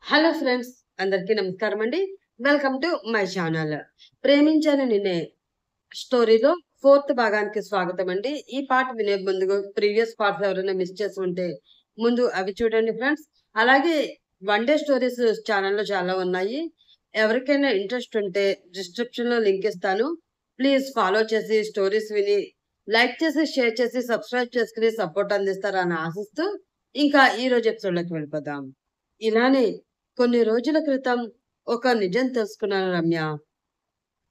Hello friends, అందరికీ నమస్కారం అండి. Welcome to my channel. ప్రేమించాను నిన్నే స్టోరీలో ఫోర్త్ భాగానికి స్వాగతం అండి. ఈ పార్ట్ వినే ముందుగా ప్రీవియస్ పార్ట్స్ ఎవరైనా మిస్ చేసి ఉంటే ముందు అవి చూడండి ఫ్రెండ్స్. అలాగే వన్ డే స్టోరీస్ ఛానల్‌లో చాలా ఉన్నాయి. ఎవరికైనా ఇంట్రెస్ట్ ఉంటే డిస్క్రిప్షన్‌లో లింక్ ఇస్తాను. ప్లీజ్ ఫాలో చేసి స్టోరీస్ విని లైక్ చేసి, షేర్ చేసి, సబ్స్క్రైబ్ చేసుకొని సపోర్ట్ అందిస్తారని ఆశిస్తూ ఇంకా ఈరోజు ఎపిసోడ్‌లోకి వెళ్ళిపోదాం. ఇలానే కొన్ని రోజుల క్రితం ఒక నిజం తెలుసుకున్నాను రమ్య.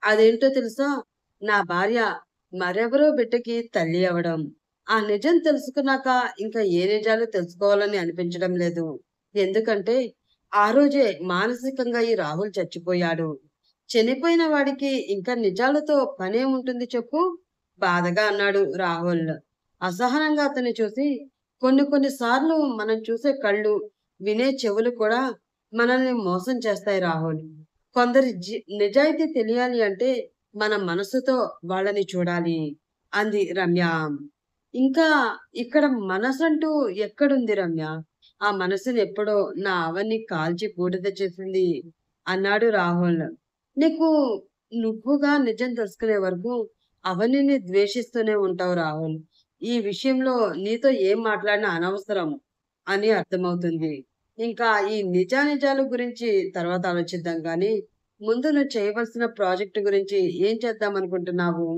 అదేంటో తెలుసా? నా భార్య మరెవరో బిడ్డకి తల్లి అవ్వడం. ఆ నిజం తెలుసుకున్నాక ఇంకా ఏ నిజాలు తెలుసుకోవాలని అనిపించడం లేదు. ఎందుకంటే ఆ రోజే మానసికంగా ఈ రాహుల్ చచ్చిపోయాడు. చనిపోయిన వాడికి ఇంకా నిజాలతో పనేముంటుంది చెప్పు? బాధగా అన్నాడు రాహుల్. అసహనంగా అతన్ని చూసి కొన్ని కొన్ని సార్లు మనం చూసే కళ్ళు, వినే చెవులు కూడా మనల్ని మోసం చేస్తాయి రాహుల్. కొందరి నిజాయితీ తెలియాలి అంటే మన మనసుతో వాళ్ళని చూడాలి అంది రమ్య. ఇంకా ఇక్కడ మనసంటూ ఎక్కడుంది రమ్య? ఆ మనసుని ఎప్పుడో నా అవన్ని కాల్చి బూడిద చేసింది అన్నాడు రాహుల్. నీకు నువ్వుగా నిజం తెలుసుకునే వరకు అవనిని ద్వేషిస్తూనే ఉంటావు రాహుల్. ఈ విషయంలో నీతో ఏం మాట్లాడినా అనవసరం అని అర్థమవుతుంది. ఇంకా ఈ నిజానిజాలు గురించి తర్వాత ఆలోచిద్దాం గానీ, ముందు నువ్వు చేయవలసిన ప్రాజెక్ట్ గురించి ఏం చేద్దామనుకుంటున్నావు?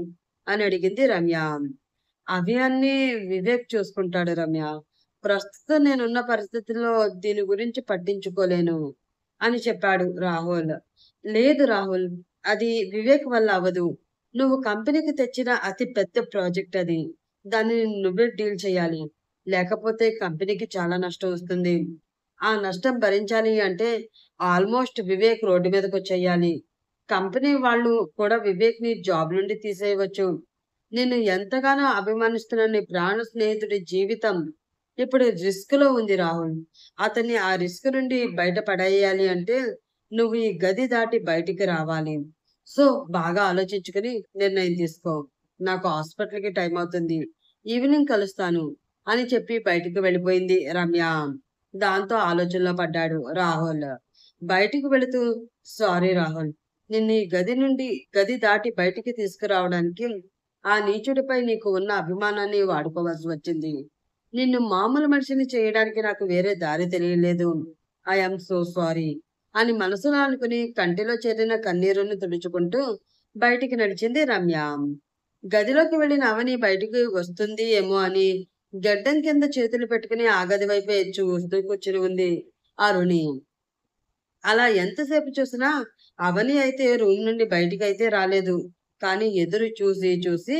అని అడిగింది రమ్య. అవి అన్నీ వివేక్ చూసుకుంటాడు రమ్య. ప్రస్తుతం నేనున్న పరిస్థితుల్లో దీని గురించి పట్టించుకోలేను అని చెప్పాడు రాహుల్. లేదు రాహుల్, అది వివేక్ వల్ల అవ్వదు. నువ్వు కంపెనీకి తెచ్చిన అతి పెద్ద ప్రాజెక్ట్ అది. దాన్ని నువ్వే డీల్ చేయాలి. లేకపోతే కంపెనీకి చాలా నష్టం వస్తుంది. ఆ నష్టం భరించాలి అంటే ఆల్మోస్ట్ వివేక్ రోడ్డు మీదకొచ్చేయాలి. కంపెనీ వాళ్ళు కూడా వివేక్‌ని జాబ్ నుండి తీసేయవచ్చు. నిన్ను ఎంతగానో అభిమానిస్తున్న నీ ప్రాణ స్నేహితుడి జీవితం ఇప్పుడు రిస్క్‌లో ఉంది రాహుల్. అతన్ని ఆ రిస్క్ నుండి బయట పడేయాలి అంటే నువ్వు ఈ గది దాటి బయటికి రావాలి. సో, బాగా ఆలోచించుకొని నిర్ణయం తీసుకో. నాకు హాస్పిటల్‌కి టైం అవుతుంది. ఈవినింగ్ కలుస్తాను అని చెప్పి బయటికి వెళ్ళిపోయింది రమ్య. దాంతో ఆలోచనలో పడ్డాడు రాహుల్. బయటికి వెళుతూ సారీ రాహుల్. నిన్ను ఈ గది దాటి బయటికి తీసుకురావడానికి ఆ నీచుడిపై నీకు ఉన్న అభిమానాన్ని వాడుకోవాల్సి వచ్చింది. నిన్ను మామూలు మనిషిని చేయడానికి నాకు వేరే దారి తెలియలేదు. ఐ యామ్ సో సారీ అని మనసులో అనుకుని కంటిలో చేరిన కన్నీరుని తుడుచుకుంటూ బయటికి నడిచింది రమ్య. గదిలోకి వెళ్ళిన అవని బయటికి వస్తుంది ఏమో అని గడ్డం కింద చేతులు పెట్టుకుని ఆ గది వైపే చూస్తూ కూర్చుని ఉంది అరుణి. అలా ఎంతసేపు చూసినా అవని అయితే రూమ్ నుండి బయటికైతే రాలేదు. కానీ ఎదురు చూసి చూసి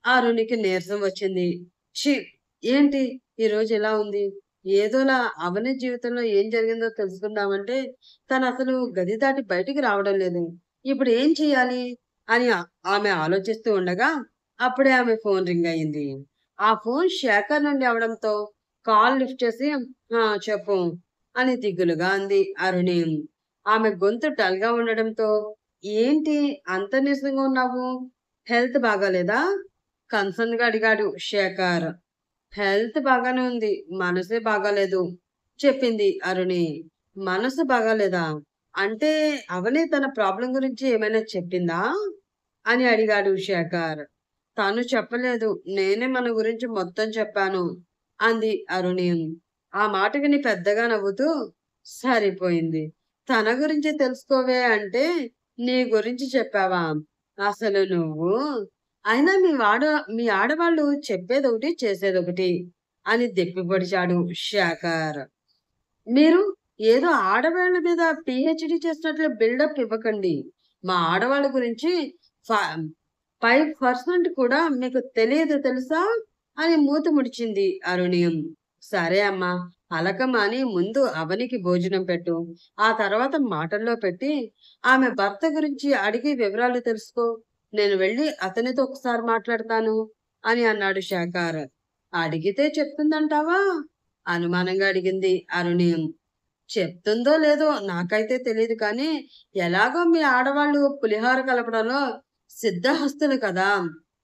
అరుణికి నీరసం వచ్చింది. ఛీ! ఏంటి ఈరోజు ఇలా ఉంది? ఏదోలా అవని జీవితంలో ఏం జరిగిందో తెలుసుకుందామంటే తనసలు గది దాటి బయటికి రావడం లేదు. ఇప్పుడు ఏం చేయాలి? అని ఆమె ఆలోచిస్తూ ఉండగా అప్పుడే ఆమె ఫోన్ రింగ్ అయింది. ఆ ఫోన్ శేఖర్ నుండి అవడంతో కాల్ లిఫ్ట్ చేసి చెప్పు అని దిగులుగా అంది అరుణి. ఆమె గొంతు డల్‌గా ఉండడంతో ఏంటి అంత నీరసంగా ఉన్నావు? హెల్త్ బాగాలేదా? కన్సర్న్‌గా అడిగాడు శేఖర్. హెల్త్ బాగానే ఉంది. మనసే బాగాలేదు చెప్పింది అరుణి. మనసు బాగాలేదా? అంటే అవని తన ప్రాబ్లమ్ గురించి ఏమైనా చెప్పిందా? అని అడిగాడు శేఖర్. తను చెప్పలేదు. నేనే మన గురించి మొత్తం చెప్పాను అంది అరుణి. ఆ మాట విని పెద్దగా నవ్వుతూ సరిపోయింది. తన గురించి తెలుసుకోవే అంటే నీ గురించి చెప్పావా? అసలు నువ్వు అయినా మీ ఆడవాళ్ళు చెప్పేదొకటి, చేసేదొకటి అని దెప్పిపొడిచాడు శేఖర్. మీరు ఏదో ఆడవాళ్ళ మీద పీహెచ్‌డీ చేసినట్లు బిల్డప్ ఇవ్వకండి. మా ఆడవాళ్ళ గురించి ఫ 5% కూడా మీకు తెలియదు తెలుసా? అని మూతి ముడిచింది అరుణి. సరే అమ్మా! అలక మాని ముందు అవనికి భోజనం పెట్టు. ఆ తర్వాత మాటల్లో పెట్టి ఆమె భర్త గురించి అడిగి వివరాలు తెలుసుకో. నేను వెళ్లి అతనితో ఒకసారి మాట్లాడతాను అని అన్నాడు శేఖర్. అడిగితే చెప్తుందంటావా? అనుమానంగా అడిగింది అరుణి. చెప్తుందో లేదో నాకైతే తెలీదు కానీ, ఎలాగో మీ ఆడవాళ్ళు పులిహోర కలపడంలో సిద్ధహస్తులు కదా!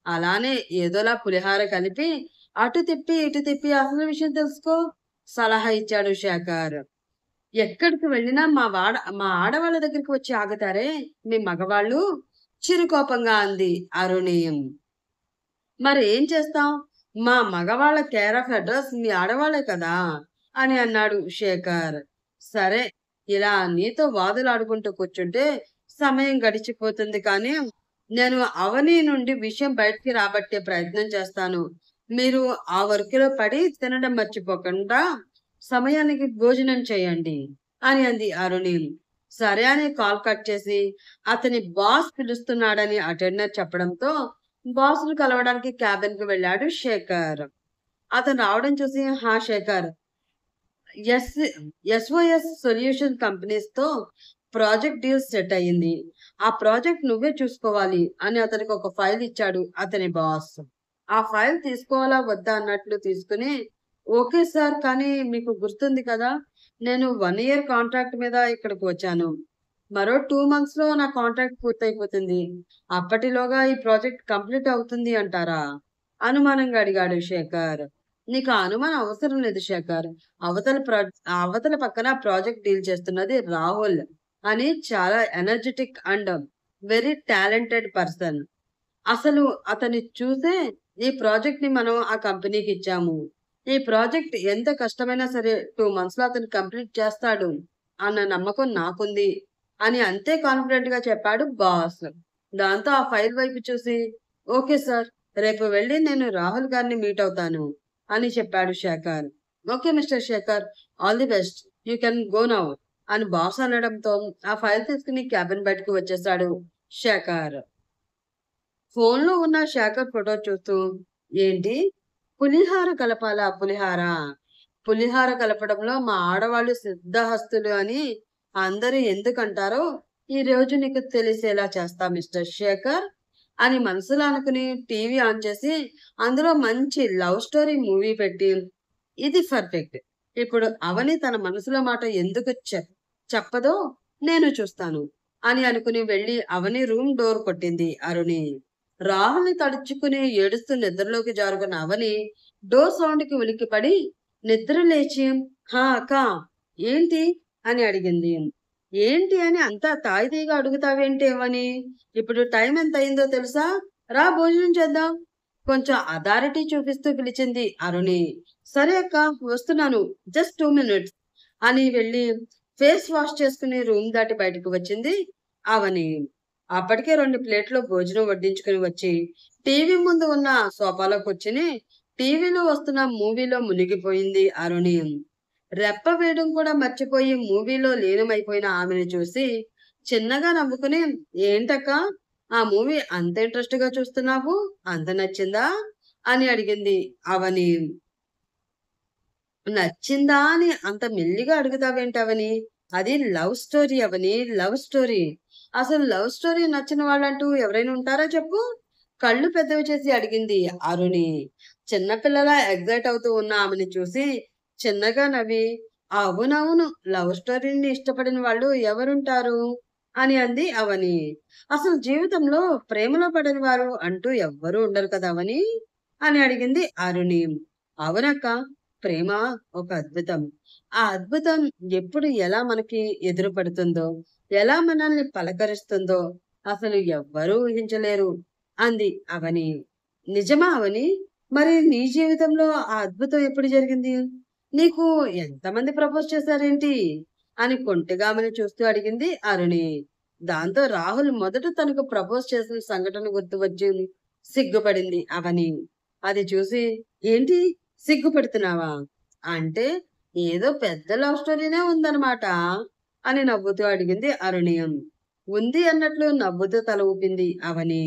అలానే ఏదోలా పులిహోర కలిపి, అటు తిప్పి, ఇటు తిప్పి అసలు విషయం తెలుసుకో సలహా ఇచ్చాడు శేఖర్. ఎక్కడికి వెళ్ళినా మా ఆడవాళ్ళ దగ్గరికి వచ్చి ఆగుతారే మీ మగవాళ్ళు, చిరుకోపంగా అంది అరుణి. మరి ఏం చేస్తాం? మా మగవాళ్ళ కేర్ ఆఫ్ అడ్రస్ మీ ఆడవాళ్ళే కదా! అని అన్నాడు శేఖర్. సరే, ఇలా నీతో వాదులాడుకుంటూ కూర్చుంటే సమయం గడిచిపోతుంది కానీ, నేను అవని నుండి విషయం బయటికి రాబట్టే ప్రయత్నం చేస్తాను. మీరు ఆ వర్క్‌లో పడి తినడం మర్చిపోకుండా సమయానికి భోజనం చేయండి అని అంది అరుణి. సరే అని కాల్ కట్ చేసి, అతని బాస్ పిలుస్తున్నాడని అటెండర్ చెప్పడంతో బాస్‌ని కలవడానికి క్యాబిన్‌కి వెళ్ళాడు శేఖర్. అతను రావడం చూసి, "హా! శేఖర్, ఎస్ ఎస్ఓఎస్ సొల్యూషన్ కంపెనీస్‌తో ప్రాజెక్ట్ డీల్ సెట్ అయింది. ఆ ప్రాజెక్ట్ నువ్వే చూసుకోవాలి" అని అతనికి ఒక ఫైల్ ఇచ్చాడు అతని బాస్. ఆ ఫైల్ తీసుకోవాలా వద్దా అన్నట్లు తీసుకొని, "ఓకే సార్. కానీ మీకు గుర్తుంది కదా! నేను 1 ఇయర్ కాంట్రాక్ట్ మీద ఇక్కడికి వచ్చాను. మరో 2 మంత్స్‌లో నా కాంట్రాక్ట్ పూర్తయిపోతుంది. అప్పటిలోగా ఈ ప్రాజెక్ట్ కంప్లీట్ అవుతుంది అంటారా?" అనుమానంగా అడిగాడు శేఖర్. "నీకు ఆ అనుమానం అవసరం లేదు శేఖర్. అవతల ప్ర అవతల పక్కన ప్రాజెక్ట్ డీల్ చేస్తున్నది రాహుల్ అని చాలా energetic and very talented person. అసలు అతన్ని చూసే ఈ ప్రాజెక్ట్‌ని మనం ఆ కంపెనీకి ఇచ్చాము. ఈ ప్రాజెక్ట్ ఎంత కష్టమైనా సరే 2 మంత్స్‌లో అతను కంప్లీట్ చేస్తాడు అన్న నమ్మకం నాకుంది" అని అంతే కాన్ఫిడెంట్‌గా చెప్పాడు బాస్. దాంతో ఆ ఫైల్ వైపు చూసి, "ఓకే సార్. రేపు వెళ్లి నేను రాహుల్ గారిని మీట్ అవుతాను" అని చెప్పాడు Shekhar. "Okay mister Shekhar. All the best. You can go now" అని బాస్ అనడంతో ఆ ఫైల్ తీసుకుని క్యాబిన్ బయటకు వచ్చేశాడు శేఖర్. ఫోన్‌లో ఉన్న శేఖర్ ఫోటో చూస్తూ, "ఏంటి? పులిహార కలపాలా పులిహార? పులిహార కలపడంలో మా ఆడవాళ్ళు సిద్ధహస్తులు అని అందరూ ఎందుకంటారో ఈ రోజు నీకు తెలిసేలా చేస్తా మిస్టర్ శేఖర్" అని మనసులో అనుకుని టీవీ ఆన్ చేసి అందులో మంచి లవ్ స్టోరీ మూవీ పెట్టి, "ఇది పర్ఫెక్ట్. ఇప్పుడు అవని తన మనసులో మాట ఎందుకు చెప్పదో నేను చూస్తాను" అని అనుకుని వెళ్లి అవని రూమ్ డోర్ కొట్టింది అరుణి. రాహుల్‌ని తడుచుకుని ఏడుస్తూ నిద్రలోకి జారుకున్న అవని డోర్ సౌండ్‌కి ఉలిక్కిపడి నిద్ర లేచి, "హా! అక్కా, ఏంటి?" అని అడిగింది. "ఏంటి అని అంత తాయితీగా అడుగుతావేంటి అవని? ఇప్పుడు టైం ఎంతయిందో తెలుసా? రా భోజనం చేద్దాం" కొంచెం అథారిటీ చూపిస్తూ పిలిచింది అరుణి. "సరే అక్క, వస్తున్నాను. జస్ట్ 2 మినిట్స్" అని వెళ్లి ఫేస్ వాష్ చేసుకుని రూమ్ దాటి బయటకు వచ్చింది అవని. అప్పటికే 2 ప్లేట్‌లో భోజనం వడ్డించుకొని వచ్చి, టీవీ ముందు ఉన్న సోఫాలో కూర్చుని, టీవీలో వస్తున్న మూవీలో మునిగిపోయింది అరుణి. రెప్ప వేయడం కూడా మర్చిపోయి మూవీలో లీనమైపోయిన ఆమెను చూసి, చిన్నగా నవ్వుకుని, "ఏంటక్కా, ఆ మూవీ అంత ఇంట్రెస్ట్‌గా చూస్తున్నావు? అంత నచ్చిందా?" అని అడిగింది అవని. "నచ్చిందా అని అంత మెల్లిగా అడుగుతావేంటవని? అది లవ్ స్టోరీ అవని, లవ్ స్టోరీ. అసలు లవ్ స్టోరీ నచ్చని వాళ్ళంటూ ఎవరైనా ఉంటారా చెప్పు?" కళ్ళు పెద్దవి చేసి అడిగింది అరుణి. చిన్న పిల్లలా ఎక్సైట్ అవుతూ ఉన్న ఆమెని చూసి చిన్నగా నవ్వి, "అవునవును. లవ్ స్టోరీని ఇష్టపడిన వాళ్ళు ఎవరుంటారు?" అని అంది అవని. "అసలు జీవితంలో ప్రేమలో పడని వారు అంటూ ఎవ్వరూ ఉండరు కదా అవని" అని అడిగింది అరుణి. "అవునక్క. ప్రేమ ఒక అద్భుతం. ఆ అద్భుతం ఎప్పుడు ఎలా మనకి ఎదురు పడుతుందో, ఎలా మనల్ని పలకరిస్తుందో అసలు ఎవ్వరూ ఊహించలేరు" అంది అవని. "నిజమా అవని? మరి నీ జీవితంలో ఆ అద్భుతం ఎప్పుడు జరిగింది? నీకు ఎంతమంది ప్రపోజ్ చేశారేంటి?" అని కొంటెగా ఆమెను చూస్తూ అడిగింది అరుణి. దాంతో రాహుల్ మొదట తనకు ప్రపోజ్ చేసిన సంఘటన గుర్తు వచ్చి సిగ్గుపడింది అవని. అది చూసి, "ఏంటి? సిగ్గుపడుతున్నావా? అంటే ఏదో పెద్ద లవ్ స్టోరీనే ఉందన్నమాట" అని నవ్వుతూ అడిగింది అరుణియం. "ఉంది" అన్నట్లు నవ్వుతూ తల ఊపింది అవని.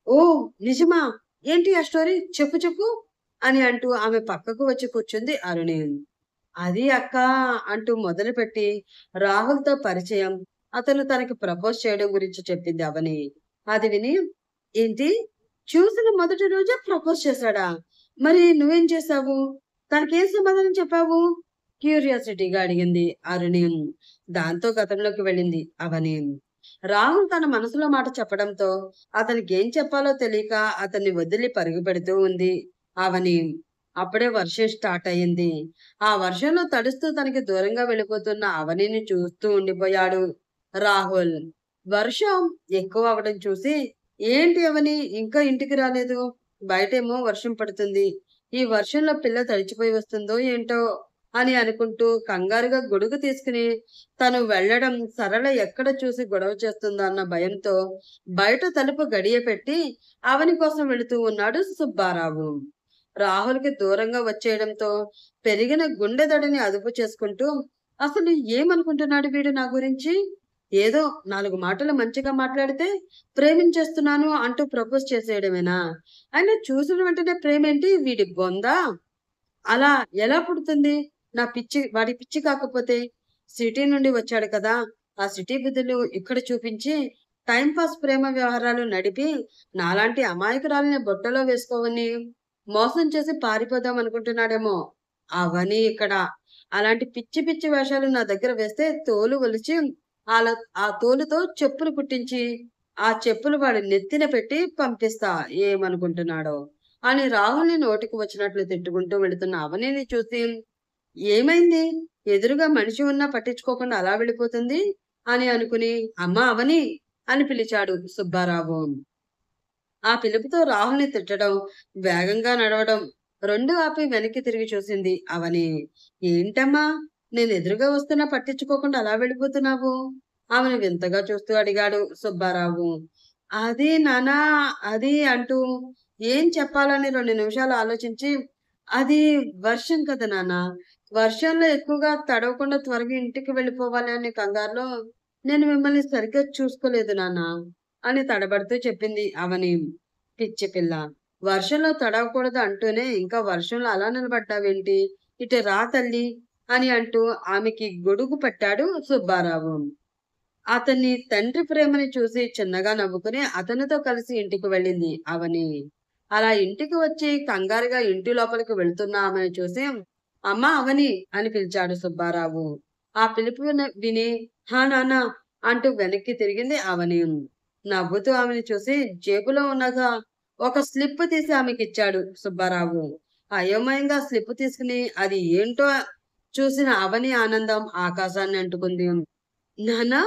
"ఓహ్! నిజమా? ఏంటి ఆ స్టోరీ? చెప్పు చెప్పు" అని అంటూ ఆమె పక్కకు వచ్చి కూర్చుంది అరుణి. "అది అక్కా" అంటూ మొదలుపెట్టి రాహుల్‌తో పరిచయం, అతను తనకి ప్రపోజ్ చేయడం గురించి చెప్పింది అవని. అది విని, "ఏంటి? చూసిన మొదటి రోజే ప్రపోజ్ చేశాడా? మరి నువ్వేం చేశావు? తనకేం సమాధానం చెప్పావు?" క్యూరియాసిటీగా అడిగింది అరుణి. దాంతో గతంలోకి వెళ్ళింది అవని. రాహుల్ తన మనసులో మాట చెప్పడంతో అతనికేం చెప్పాలో తెలియక అతన్ని వదిలి పరుగు పెడుతూ ఉంది అవని. అప్పుడే వర్షం స్టార్ట్ అయింది. ఆ వర్షంలో తడుస్తూ తనకి దూరంగా వెళ్ళిపోతున్న అవనిని చూస్తూ ఉండిపోయాడు రాహుల్. వర్షం ఎక్కువ అవ్వడం చూసి, ఏంటి అవని ఇంకా ఇంటికి రాలేదు? బయటేమో వర్షం పడుతుంది. ఈ వర్షంలో పిల్ల తడిచిపోయి వస్తుందో ఏంటో అని అనుకుంటూ కంగారుగా గొడుగు తీసుకుని తను వెళ్ళడం సరళ ఎక్కడ చూసి గొడవ చేస్తుందో అన్న భయంతో బయట తలుపు గడియ పెట్టి అవని కోసం వెళుతూ ఉన్నాడు సుబ్బారావు. రాహుల్‌కి దూరంగా వచ్చేయడంతో పెరిగిన గుండె దడని అదుపు చేసుకుంటూ, అసలు ఏమనుకుంటున్నాడు వీడు నా గురించి? ఏదో 4 మాటలు మంచిగా మాట్లాడితే ప్రేమించేస్తున్నాను అంటూ ప్రపోజ్ చేసేయడమేనా? అయినా చూసిన వెంటనే ప్రేమేంటి వీడి బొందా? అలా ఎలా పుడుతుంది? వాడి పిచ్చి కాకపోతే? సిటీ నుండి వచ్చాడు కదా! ఆ సిటీ బుద్ధులు ఇక్కడ చూపించి టైమ్ పాస్ ప్రేమ వ్యవహారాలు నడిపి నాలాంటి అమాయకురాలిని బుట్టలో వేసుకోవని మోసం చేసి పారిపోదాం అనుకుంటున్నాడేమో. అవని ఇక్కడ. అలాంటి పిచ్చి పిచ్చి వేషాలు నా దగ్గర వేస్తే తోలు ఒలిచి ఆల ఆ తోలుతో చెప్పులు కుట్టించి, ఆ చెప్పులు వాడి నెత్తిన పెట్టి పంపిస్తా ఏమనుకుంటున్నాడో అని రాహుల్‌ని నోటికి వచ్చినట్లు తిట్టుకుంటూ వెళుతున్న అవనిని చూసి, ఏమైంది? ఎదురుగా మనిషి ఉన్నా పట్టించుకోకుండా అలా వెళ్ళిపోతుంది అని అనుకుని, అమ్మా అవని అని పిలిచాడు సుబ్బారావు. ఆ పిలుపుతో రాహుల్‌ని తిట్టడం, వేగంగా నడవడం, 2 ఆపి వెనక్కి తిరిగి చూసింది అవని. ఏంటమ్మా? నేనెదురుగా వస్తున్నా పట్టించుకోకుండా అలా వెళ్ళిపోతున్నావు? ఆమెను వింతగా చూస్తూ అడిగాడు సుబ్బారావు. అది నాన్నా అది అంటూ ఏం చెప్పాలని 2 నిమిషాలు ఆలోచించి, అది వర్షం కదా నాన్న. వర్షంలో ఎక్కువగా తడవకుండా త్వరగా ఇంటికి వెళ్ళిపోవాలి అనే కంగారులో నేను మిమ్మల్ని సరిగ్గా చూసుకోలేదు నాన్న అని తడబడుతూ చెప్పింది అవని. పిచ్చి పిల్ల. వర్షంలో తడవకూడదు అంటూనే ఇంకా వర్షంలో అలా నిలబడ్డావేంటి? ఇటు రా తల్లి అని అంటూ ఆమెకి గొడుగు పట్టాడు సుబ్బారావు. అతని తండ్రి ప్రేమని చూసి చిన్నగా నవ్వుకుని అతనితో కలిసి ఇంటికి వెళ్ళింది అవని. అలా ఇంటికి వచ్చి కంగారుగా ఇంటి లోపలికి వెళ్తున్న ఆమెను చూసి, అమ్మా అవని అని పిలిచాడు సుబ్బారావు. ఆ పిలుపు విని, హా నాన్న అంటూ వెనక్కి తిరిగింది అవని. నవ్వుతూ ఆమెను చూసి జేబులో ఉన్నగా ఒక స్లిప్ తీసి ఆమెకిచ్చాడు సుబ్బారావు. అయోమయంగా స్లిప్ తీసుకుని అది ఏంటో చూసిన అవని ఆనందం ఆకాశాన్ని అంటుకుంది. నాన్నా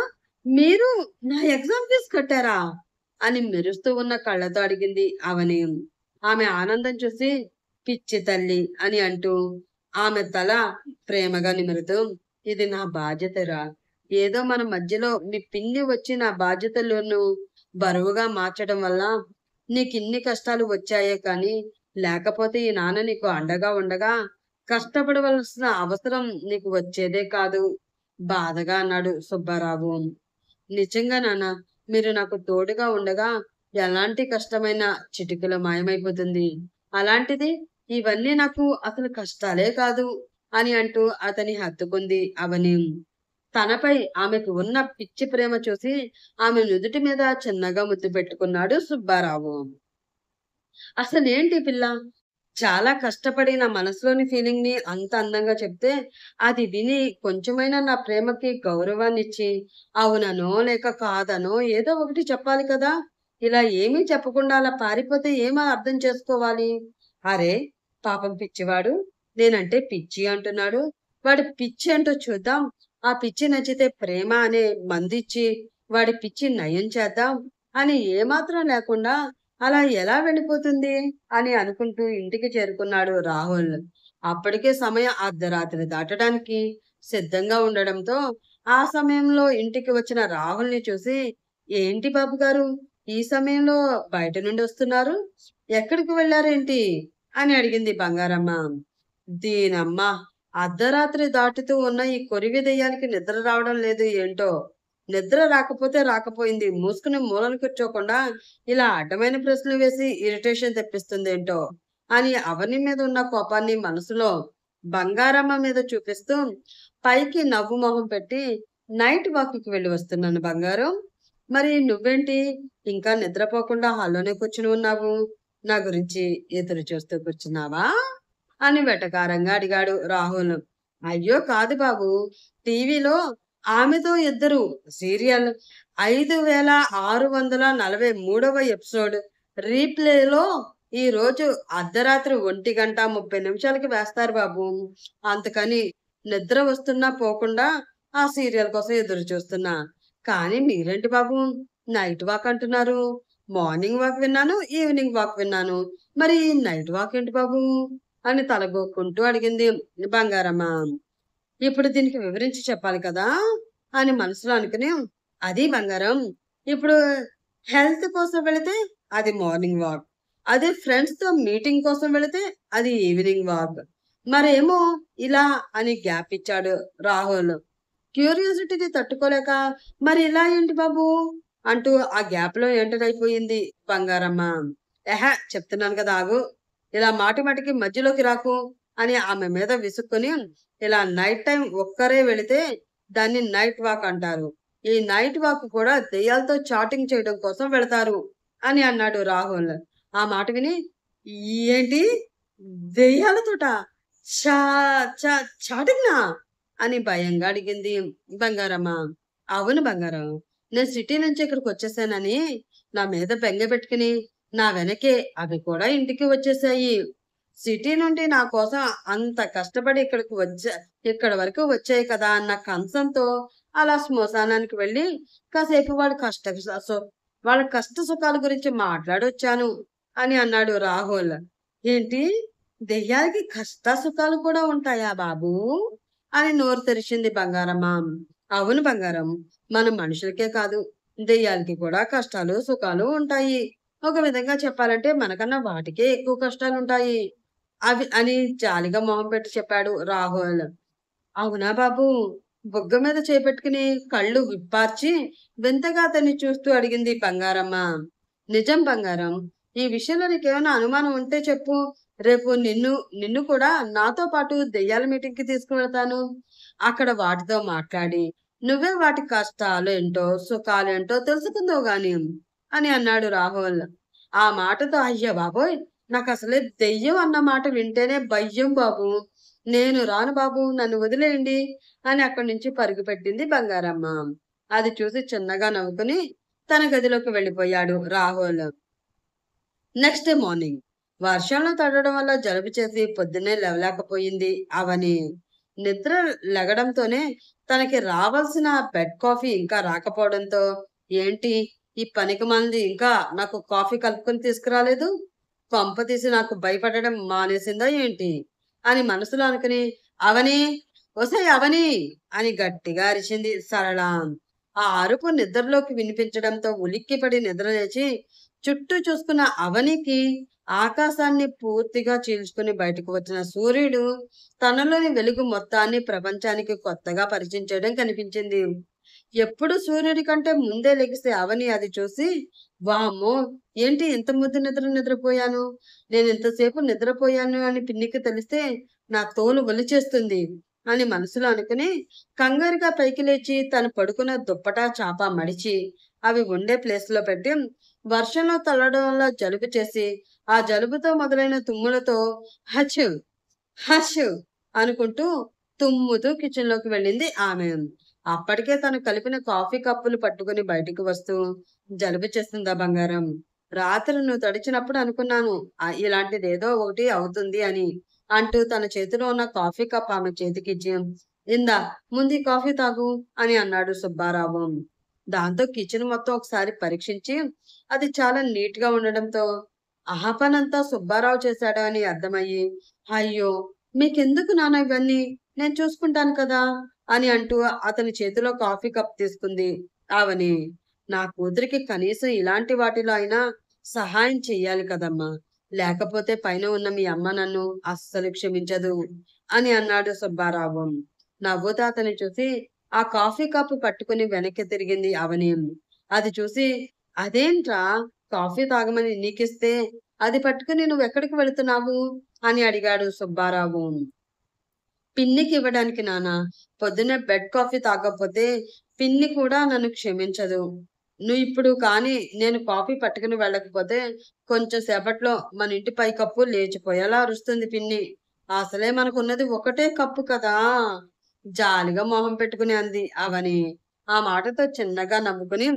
మీరు నా ఎగ్జామ్ ఫీజు కట్టారా? అని మెరుస్తూ ఉన్న కళ్ళతో అడిగింది అవని. ఆమె ఆనందం చూసి పిచ్చి తల్లి అని అంటూ ఆమె తల ప్రేమగా నిమురుతూ, ఇది నా బాధ్యతరా. ఏదో మన మధ్యలో మీ పిన్ని వచ్చి నా బాధ్యతలను బరువుగా మార్చడం వల్ల నీకిన్ని కష్టాలు వచ్చాయే కానీ, లేకపోతే ఈ నాన్న నీకు అండగా ఉండగా కష్టపడవలసిన అవసరం నీకు వచ్చేదే కాదు. బాధగా అన్నాడు సుబ్బారావు. నిజంగా నాన్న, మీరు నాకు తోడుగా ఉండగా ఎలాంటి కష్టమైనా చిటికెలో మాయమైపోతుంది. అలాంటిది ఇవన్నీ నాకు అసలు కష్టాలే కాదు అని అంటూ అతని హత్తుకుంది అవని. తనపై ఆమెకు ఉన్న పిచ్చి ప్రేమ చూసి ఆమె నుదుటి మీద చిన్నగా ముద్దు పెట్టుకున్నాడు సుబ్బారావు. అసలేంటి ఈ పిల్ల? చాలా కష్టపడి నా మనసులోని ఫీలింగ్‌ని అంత అందంగా చెప్తే, అది విని కొంచెమైనా నా ప్రేమకి గౌరవాన్నిచ్చి, అవుననో లేక కాదనో ఏదో ఒకటి చెప్పాలి కదా! ఇలా ఏమీ చెప్పకుండా అలా పారిపోతే ఏం అర్థం చేసుకోవాలి? అరే! పాపం పిచ్చివాడు. నేనంటే పిచ్చి అంటున్నాడు. వాడి పిచ్చి ఏంటో చూద్దాం. ఆ పిచ్చి నచ్చితే ప్రేమ అనే మందిచ్చి వాడి పిచ్చి నయం చేద్దాం అని ఏమాత్రం లేకుండా అలా ఎలా వెళ్ళిపోతుంది అని అనుకుంటూ ఇంటికి చేరుకున్నాడు రాహుల్. అప్పటికే సమయం అర్ధరాత్రి దాటడానికి సిద్ధంగా ఉండడంతో ఆ సమయంలో ఇంటికి వచ్చిన రాహుల్‌ని చూసి, "ఏంటి బాబు గారు ఈ సమయంలో బయట నుండి వస్తున్నారు? ఎక్కడికి వెళ్లారేంటి?" అని అడిగింది బంగారమ్మ. దీనమ్మ అర్ధరాత్రి దాటుతూ ఉన్న ఈ కొరివి దెయ్యానికి నిద్ర రావడం లేదు ఏంటో. నిద్ర రాకపోతే రాకపోయింది. మూసుకుని మూలన కూర్చోకుండా ఇలా అడ్డమైన ప్రశ్నలు వేసి ఇరిటేషన్ తెప్పిస్తుందేంటో అని అవని మీద ఉన్న కోపాన్ని మనసులో బంగారమ్మ మీద చూపిస్తూ పైకి నవ్వు మొహం పెట్టి నైట్ వాక్‌కి వెళ్ళి వస్తున్నాను బంగారం. మరి నువ్వేంటి ఇంకా నిద్రపోకుండా హాల్లోనే కూర్చుని ఉన్నావు? నా గురించి ఎదురు చూస్తూ కూర్చున్నావా? అని వెటకారంగా అడిగాడు రాహుల్. అయ్యో కాదు బాబు. టీవీలో ఆమెతో ఇద్దరు సీరియల్ 5643వ ఎపిసోడ్ రీప్లేలో ఈ రోజు అర్ధరాత్రి 1:30 వేస్తారు బాబు. అందుకని నిద్ర వస్తున్నా పోకుండా ఆ సీరియల్ కోసం ఎదురు చూస్తున్నా. కానీ మీరేంటి బాబు నైట్ వాక్ అంటున్నారు? మార్నింగ్ వాక్ విన్నాను, ఈవినింగ్ వాక్ విన్నాను. మరి ఈ నైట్ వాక్ ఏంటి బాబు? అని తలగొక్కుంటూ అడిగింది బంగారమ్మ. ఇప్పుడు దీనికి వివరించి చెప్పాలి కదా! అని మనసులో అనుకుని, అది బంగారం. ఇప్పుడు హెల్త్ కోసం వెళితే అది మార్నింగ్ వాక్. అదే ఫ్రెండ్స్‌తో మీటింగ్ కోసం వెళితే అది ఈవినింగ్ వాక్. మరేమో ఇలా అని గ్యాప్ ఇచ్చాడు రాహుల్. క్యూరియాసిటీని తట్టుకోలేక, మరి ఇలా ఏంటి బాబు? అంటూ ఆ గ్యాప్‌లో ఎంటర్ అయిపోయింది బంగారమ్మ. ఎహె! చెప్తున్నాను కదా ఆగు. ఇలా మాటి మాటికి మధ్యలోకి రాకు అని ఆమె మీద విసుక్కుని, ఇలా నైట్ టైమ్ ఒక్కరే వెళితే దాన్ని నైట్ వాక్ అంటారు. ఈ నైట్ వాక్ కూడా దెయ్యాలతో చాటింగ్ చేయడం కోసం వెళతారు అని అన్నాడు రాహుల్. ఆ మాట విని, ఏంటి? దెయ్యాలతోటా? చా చా చాటింగా? అని భయంగా అడిగింది బంగారమ్మ. అవును బంగారం. నేను సిటీ నుంచి ఇక్కడికొచ్చేసానని నా మీద బెంగ పెట్టుకుని, నా వెనకే అవి కూడా ఇంటికి వచ్చేసాయి. సిటీ నుండి నా కోసం అంత కష్టపడి ఇక్కడి వరకు వచ్చాయి కదా అన్న కంచంతో అలా శ్మశానానికి వెళ్ళి కాసేపు వాళ్ళ కష్ట సుఖాల గురించి మాట్లాడొచ్చాను అని అన్నాడు రాహుల్. ఏంటి? దెయ్యాలకి కష్ట సుఖాలు కూడా ఉంటాయా బాబూ? అని నోరు తెరిచింది బంగారమ్మ. అవును బంగారం. మన మనుషులకే కాదు, దెయ్యాలకి కూడా కష్టాలు, సుఖాలు ఉంటాయి. ఒక విధంగా చెప్పాలంటే మనకన్నా వాటికే ఎక్కువ కష్టాలుంటాయి. అవి అని జాలిగా మొహం పెట్టి చెప్పాడు రాహుల్. అవునా బాబు! బుగ్గ మీద చేపెట్టుకుని కళ్ళు విప్పార్చి వింతగా అతన్ని చూస్తూ అడిగింది బంగారమ్మ. నిజం బంగారం. ఈ విషయంలో నీకేమైనా అనుమానం ఉంటే చెప్పు. రేపు నిన్ను కూడా నాతో పాటు దెయ్యాల మీటింగ్‌కి తీసుకువెళతాను. అక్కడ వాటితో మాట్లాడి నువ్వే వాటి కష్టాలేంటో, సుఖాలేంటో తెలుసుకుందువు గాని అని అన్నాడు రాహుల్. ఆ మాటతో అయ్య బాబోయ్! నాకసలే దెయ్యం అన్న మాట వింటేనే భయ్యం బాబు. నేను రాను బాబు నన్ను వదిలేయండి అని అక్కడి నుంచి పరుగుపెట్టింది బంగారమ్మ. అది చూసి చిన్నగా నవ్వుకుని తన గదిలోకి వెళ్ళిపోయాడు రాహుల్. నెక్స్ట్ డే మార్నింగ్ వర్షంలో తడవడం వల్ల జలుబు చేసి పొద్దున్నే లేవలేకపోయింది అవని. నిద్ర లెగడంతోనే తనకి రావాల్సిన బెడ్ కాఫీ ఇంకా రాకపోవడంతో, ఏంటి ఈ పనికిమాలినది ఇంకా నాకు కాఫీ కలుపుకొని తీసుకురాలేదు? కొంపతీసి నాకు భయపడడం మానేసిందా ఏంటి? అని మనసులో అనుకుని, అవని! ఒసేయ్ అవని! అని గట్టిగా అరిచింది సరళ. ఆ అరుపు నిద్రలోకి వినిపించడంతో ఉలిక్కిపడి నిద్రలేచి చుట్టూ చూసుకున్న అవనికి ఆకాశాన్ని పూర్తిగా చీల్చుకుని బయటకు వచ్చిన సూర్యుడు తనలోని వెలుగు మొత్తాన్ని ప్రపంచానికి కొత్తగా పరిచయం చేయడం కనిపించింది. ఎప్పుడు సూర్యుడి కంటే ముందే లెగిసే అవని అది చూసి, వామ్మో! ఏంటి ఇంత ముద్దు నిద్రపోయాను. నేను ఇంతసేపు నిద్రపోయాను అని పిన్నికి తెలిస్తే నా తోలు ఒలిచేస్తుంది అని మనసులో అనుకుని కంగారుగా పైకి లేచి తను పడుకున్న దుప్పటా చాప మడిచి అవి ఉండే ప్లేస్‌లో పెట్టి వర్షంలో తడవడం వల్ల జలుబు చేసి, ఆ జలుబుతో మొదలైన తుమ్ములతో హచ్చ్! హష్! అనుకుంటూ తుమ్ముతూ కిచెన్‌లోకి వెళ్ళింది ఆమె. అప్పటికే తను కలిపిన కాఫీ కప్పులు పట్టుకుని బయటికి వస్తూ, "జలుబు చేస్తుందా బంగారం? రాత్రి నువ్వు తడిచినప్పుడు అనుకున్నాను ఇలాంటిదేదో ఒకటి అవుతుంది అని" అంటూ తన చేతిలో ఉన్న కాఫీ కప్ ఆమె చేతికిచ్చి, "ఇందా ముందీ కాఫీ తాగు" అని అన్నాడు సుబ్బారావు. దాంతో కిచెన్ మొత్తం ఒకసారి పరీక్షించి, అది చాలా నీట్‌గా ఉండడంతో, ఆ పనంతా సుబ్బారావు చేశాడా అని అర్థమయ్యి, "అయ్యో! మీకెందుకు నాన్న ఇవన్నీ? నేను చూసుకుంటాను కదా!" అని అంటూ అతని చేతిలో కాఫీ కప్ తీసుకుంది ఆవని. "నా కూతురికి కనీసం ఇలాంటి వాటిలో అయినా సహాయం చెయ్యాలి కదమ్మా! లేకపోతే పైన ఉన్న మీ అమ్మ నన్ను అస్సలు క్షమించదు" అని అన్నాడు సుబ్బారావు. నవ్వుతూ అతన్ని చూసి ఆ కాఫీ కప్ పట్టుకుని వెనక్కి తిరిగింది అవని. అది చూసి, "అదేంట్రా కాఫీ తాగమని నీకిస్తే అది పట్టుకుని నువ్వెక్కడికి వెళుతున్నావు?" అని అడిగాడు సుబ్బారావు. పిన్నికి ఇవ్వడానికి నాన్న. పొద్దున్నే బెడ్ కాఫీ తాగకపోతే పిన్ని కూడా నన్ను క్షమించదు. నువ్విప్పుడు కానీ నేను కాఫీ పట్టుకుని వెళ్ళకపోతే కొంచెం సేపట్లో మన ఇంటి పైకప్పు లేచిపోయేలా అరుస్తుంది పిన్ని. అసలే మనకున్నది ఒకటే కప్పు కదా! జాలిగా మొహం పెట్టుకుని అంది అవని. ఆ మాటతో చిన్నగా నవ్వుకుని,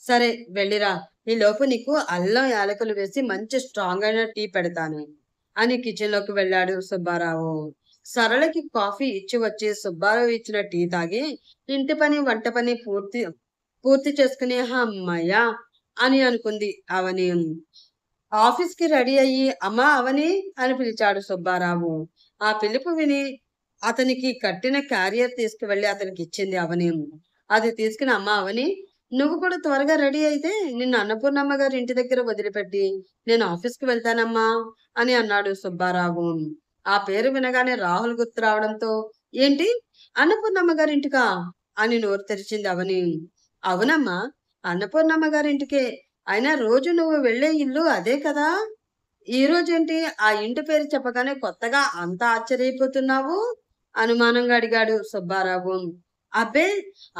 సరే వెళ్ళిరా. ఈలోపు నీకు అల్లం యాలకులు వేసి మంచి స్ట్రాంగ్ అయిన టీ పెడతాను అని కిచెన్‌లోకి వెళ్ళాడు సుబ్బారావు. సరళకి కాఫీ ఇచ్చి వచ్చి సుబ్బారావు ఇచ్చిన టీ తాగి ఇంటి పని, వంట పని పూర్తి పూర్తి చేసుకుని హమ్మయ్య! అని అనుకుంది అవని. ఆఫీస్‌కి రెడీ అయ్యి అమ్మా అవని అని పిలిచాడు సుబ్బారావు. ఆ పిలుపు విని అతనికి కట్టిన క్యారియర్ తీసుకువెళ్ళి అతనికిచ్చింది అవని. అది తీసుకుని అమ్మా అవని నువ్వు కూడా త్వరగా రెడీ అయితే నిన్ను అన్నపూర్ణమ్మ గారి ఇంటి దగ్గర వదిలిపెట్టి నేను ఆఫీస్‌కి వెళ్తానమ్మా అని అన్నాడు సుబ్బారావు. ఆ పేరు వినగానే రాహుల్ గుర్తు రావడంతో ఏంటి అన్నపూర్ణమ్మ గారింటికా అని నోరు తెరిచింది అవని. అవునమ్మా, అన్నపూర్ణమ్మ గారింటికే. అయినా రోజు నువ్వు వెళ్ళే ఇల్లు అదే కదా! ఈ రోజేంటి ఆ ఇంటి పేరు చెప్పగానే కొత్తగా అంత ఆశ్చర్యపోతున్నావు? అనుమానంగా అడిగాడు సుబ్బారావు. అబ్బే!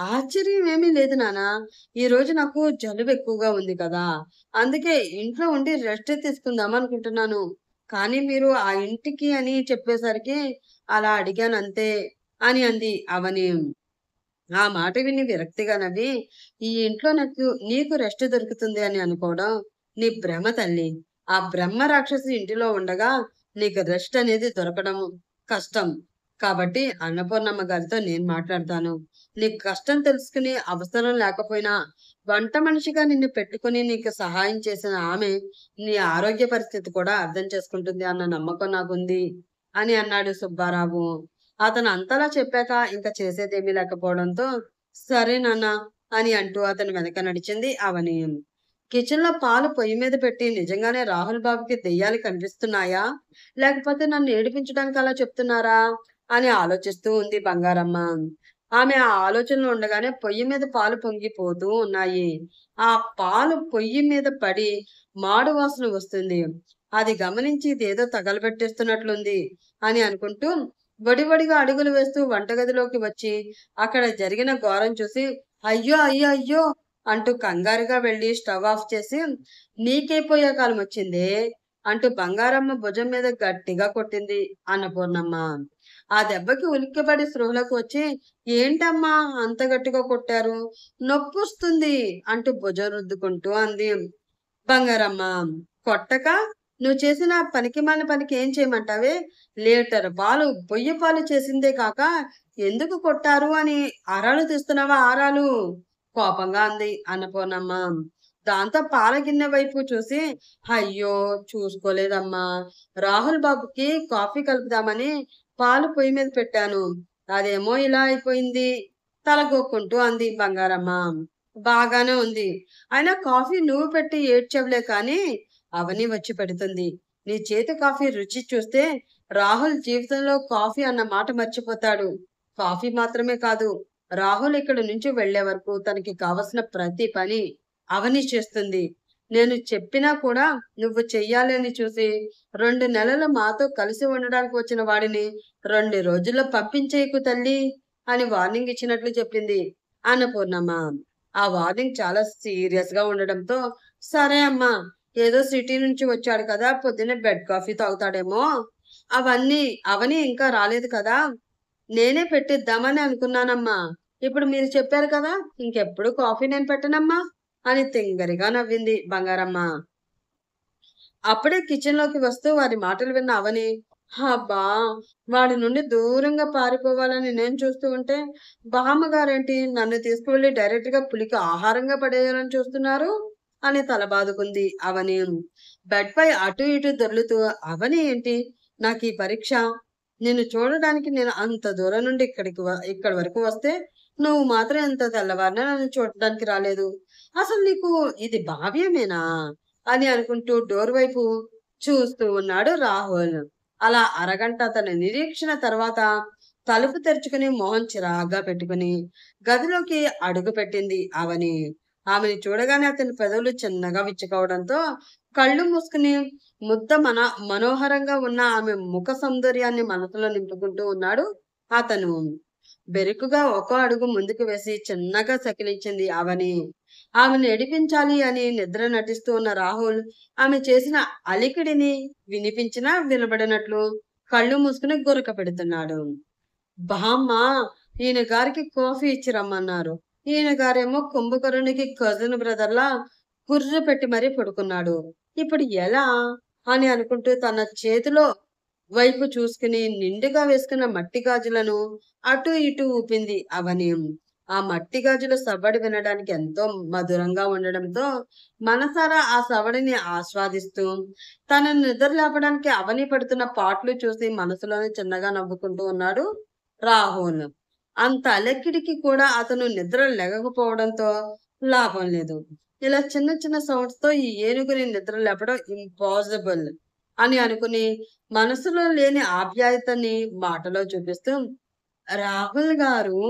ఆశ్చర్యం ఏమీ లేదు నాన్నా. ఈరోజు నాకు జలుబు ఎక్కువగా ఉంది కదా! అందుకే ఇంట్లో ఉండి రెస్ట్ తీసుకుందాం అనుకుంటున్నాను. కానీ మీరు ఆ ఇంటికి అని చెప్పేసరికి అలా అడిగానంతే అని అంది అవని. ఆ మాట విని విరక్తిగా నవ్వి, ఈ ఇంట్లో నీకు రెస్ట్ దొరుకుతుంది అని అనుకోవడం నీ భ్రమ తల్లి. ఆ బ్రహ్మ రాక్షసి ఇంటిలో ఉండగా నీకు రెస్ట్ అనేది దొరకడం కష్టం. కాబట్టి అన్నపూర్ణమ్మ గారితో నేను మాట్లాడతాను. నీకు కష్టం తెలుసుకుని అవసరం లేకపోయినా వంట మనిషిగా నిన్ను పెట్టుకుని నీకు సహాయం చేసిన ఆమె నీ ఆరోగ్య పరిస్థితి కూడా అర్థం చేసుకుంటుంది అన్న నమ్మకం నాకుంది అని అన్నాడు సుబ్బారావు. అతను అంతలా చెప్పాక ఇంక చేసేదేమీ లేకపోవడంతో, సరే నాన్న అని అంటూ అతని వెనక నడిచింది అవని. కిచెన్‌లో పాలు పొయ్యి మీద పెట్టి నిజంగానే రాహుల్ బాబుకి దెయ్యాలు కనిపిస్తున్నాయా? లేకపోతే నన్ను ఏడిపించడానికి అలా చెప్తున్నారా? అని ఆలోచిస్తూ ఉంది బంగారమ్మ. ఆమె ఆ ఆలోచనలో ఉండగానే పొయ్యి మీద పాలు పొంగిపోతూ ఉన్నాయి. ఆ పాలు పొయ్యి మీద పడి మాడు వాసన వస్తుంది. అది గమనించి ఇదేదో తగలబెట్టేస్తున్నట్లుంది అని అనుకుంటూ వడివడిగా అడుగులు వేస్తూ వంటగదిలోకి వచ్చి అక్కడ జరిగిన ఘోరం చూసి అయ్యో! అయ్యో! అయ్యో! అంటూ కంగారుగా వెళ్లి స్టవ్ ఆఫ్ చేసి "నీకే పోయే కాలం వచ్చిందే" అంటూ బంగారమ్మ భుజం మీద గట్టిగా కొట్టింది అన్నపూర్ణమ్మ. ఆ దెబ్బకి ఉలిక్కిపడి స్పృహలోకి వచ్చి "ఏంటమ్మా అంత గట్టిగా కొట్టారు? నొప్పొస్తుంది" అంటూ భుజం రుద్దుకుంటూ అంది. బంగారమ్మ కొట్టక నువ్వు చేసిన పనికిమాలిన పనికి ఏం చేయమంటావే? లీటర్ పాలు పొయ్యి పాలు చేసిందే కాక ఎందుకు కొట్టారు అని ఆరాలు తీస్తున్నావా ఆరాలు? కోపంగా అంది అన్నపూర్ణమ్మ. దాంతో పాల గిన్నె వైపు చూసి అయ్యో! చూసుకోలేదమ్మా. రాహుల్ బాబుకి కాఫీ కలుపుదామని పాలు పొయ్యి మీద పెట్టాను. అదేమో ఇలా అయిపోయింది. తల గోక్కుంటూ అంది బంగారమ్మ. బాగానే ఉంది. అయినా కాఫీ నువ్వు పెట్టి ఏడ్చావులే కానీ అవని వచ్చి పెడుతుంది. నీ చేతి కాఫీ రుచి చూస్తే రాహుల్ జీవితంలో కాఫీ అన్న మాట మర్చిపోతాడు. కాఫీ మాత్రమే కాదు, రాహుల్ ఇక్కడి నుంచి వెళ్ళే వరకు తనకి కావలసిన ప్రతి పని అవని చేస్తుంది. నేను చెప్పినా కూడా నువ్వు చెయ్యాలి అని చూసి 2 నెలలు మాతో కలిసి ఉండడానికి వచ్చిన వాడిని 2 రోజుల్లో పంపించేయకు తల్లి అని వార్నింగ్ ఇచ్చినట్లు చెప్పింది అన్నపూర్ణమ్మ. ఆ వార్నింగ్ చాలా సీరియస్‌గా ఉండడంతో, సరే అమ్మా! ఏదో సిటీ నుంచి వచ్చాడు కదా! పొద్దున్నే బెడ్ కాఫీ తాగుతాడేమో! అవన్నీ అవని ఇంకా రాలేదు కదా! నేనే పెట్టిద్దామని అనుకున్నానమ్మా! ఇప్పుడు మీరు చెప్పారు కదా! ఇంకెప్పుడు కాఫీ నేను పెట్టనమ్మా! అని తింగరిగా నవ్వింది బంగారమ్మ. అప్పుడే కిచెన్‌లోకి వస్తూ వారి మాటలు విన్న అవని, అబ్బా! వాడి నుండి దూరంగా పారిపోవాలని నేను చూస్తూ ఉంటే, బామ్మగారేంటి నన్ను తీసుకువెళ్ళి డైరెక్ట్‌గా పులికి ఆహారంగా పడేయాలని చూస్తున్నారు? అని తల బాదుకుంది అవని. బెడ్‌పై అటు ఇటు దొర్లుతూ, అవని ఏంటి? నాకీ పరీక్ష? నిన్ను చూడడానికి నేను అంత దూరం నుండి ఇక్కడి వరకు వస్తే, నువ్వు మాత్రం ఇంత తెల్లవారినా నన్ను చూడడానికి రాలేదు. అసలు నీకు ఇది భావ్యమేనా? అని అనుకుంటూ డోర్ వైపు చూస్తూ ఉన్నాడు రాహుల్. అలా అరగంట అతని నిరీక్షణ తర్వాత తలుపు తెరుచుకుని మొహం చిరాగ్గా పెట్టుకుని గదిలోకి అడుగుపెట్టింది అవని. ఆమెని చూడగానే అతని పెదవులు చిన్నగా విచ్చుకోవడంతో కళ్ళు మూసుకుని మనోహరంగా ఉన్న ఆమె ముఖ సౌందర్యాన్ని మనసులో నింపుకుంటూ ఉన్నాడు అతను. బెరుకుగా ఒక్కో అడుగు ముందుకు వేసి చిన్నగా సకిలించింది అవని. ఆమెను ఏడిపించాలి అని నిద్ర నటిస్తూ ఉన్న రాహుల్ ఆమె చేసిన అలికిడిని వినిపించినా వినబడినట్లు కళ్ళు మూసుకుని గురక పెడుతున్నాడు. బామ్మ ఈయన గారికి కాఫీ ఇచ్చి రమ్మన్నారు. ఈయన గారేమో కుంభకర్ణునికి కజిన్ బ్రదర్‌లా గుర్రు పెట్టి మరీ పడుకున్నాడు. ఇప్పుడు ఎలా అని అనుకుంటూ తన చేతిలో వైపు చూసుకుని నిండుగా వేసుకున్న మట్టి గాజులను అటూ ఇటూ ఊపింది అవని. ఆ మట్టి గాజుల సవ్వడి వినడానికి ఎంతో మధురంగా ఉండడంతో మనసారా ఆ సవ్వడిని ఆస్వాదిస్తూ తనను నిద్ర లేపడానికి అవని పడుతున్న పాట్లు చూసి మనసులోనే చిన్నగా నవ్వుకుంటూ ఉన్నాడు రాహుల్. అంత అలెక్కిడికి కూడా అతను నిద్ర లెగకపోవడంతో లాభం లేదు. ఇలా చిన్న చిన్న సౌండ్స్‌తో ఈ ఏనుగుని నిద్ర లేపడం ఇంపాసిబుల్ అని అనుకుని మనసులో లేని ఆప్యాయతని మాటలో చూపిస్తూ రాహుల్ గారు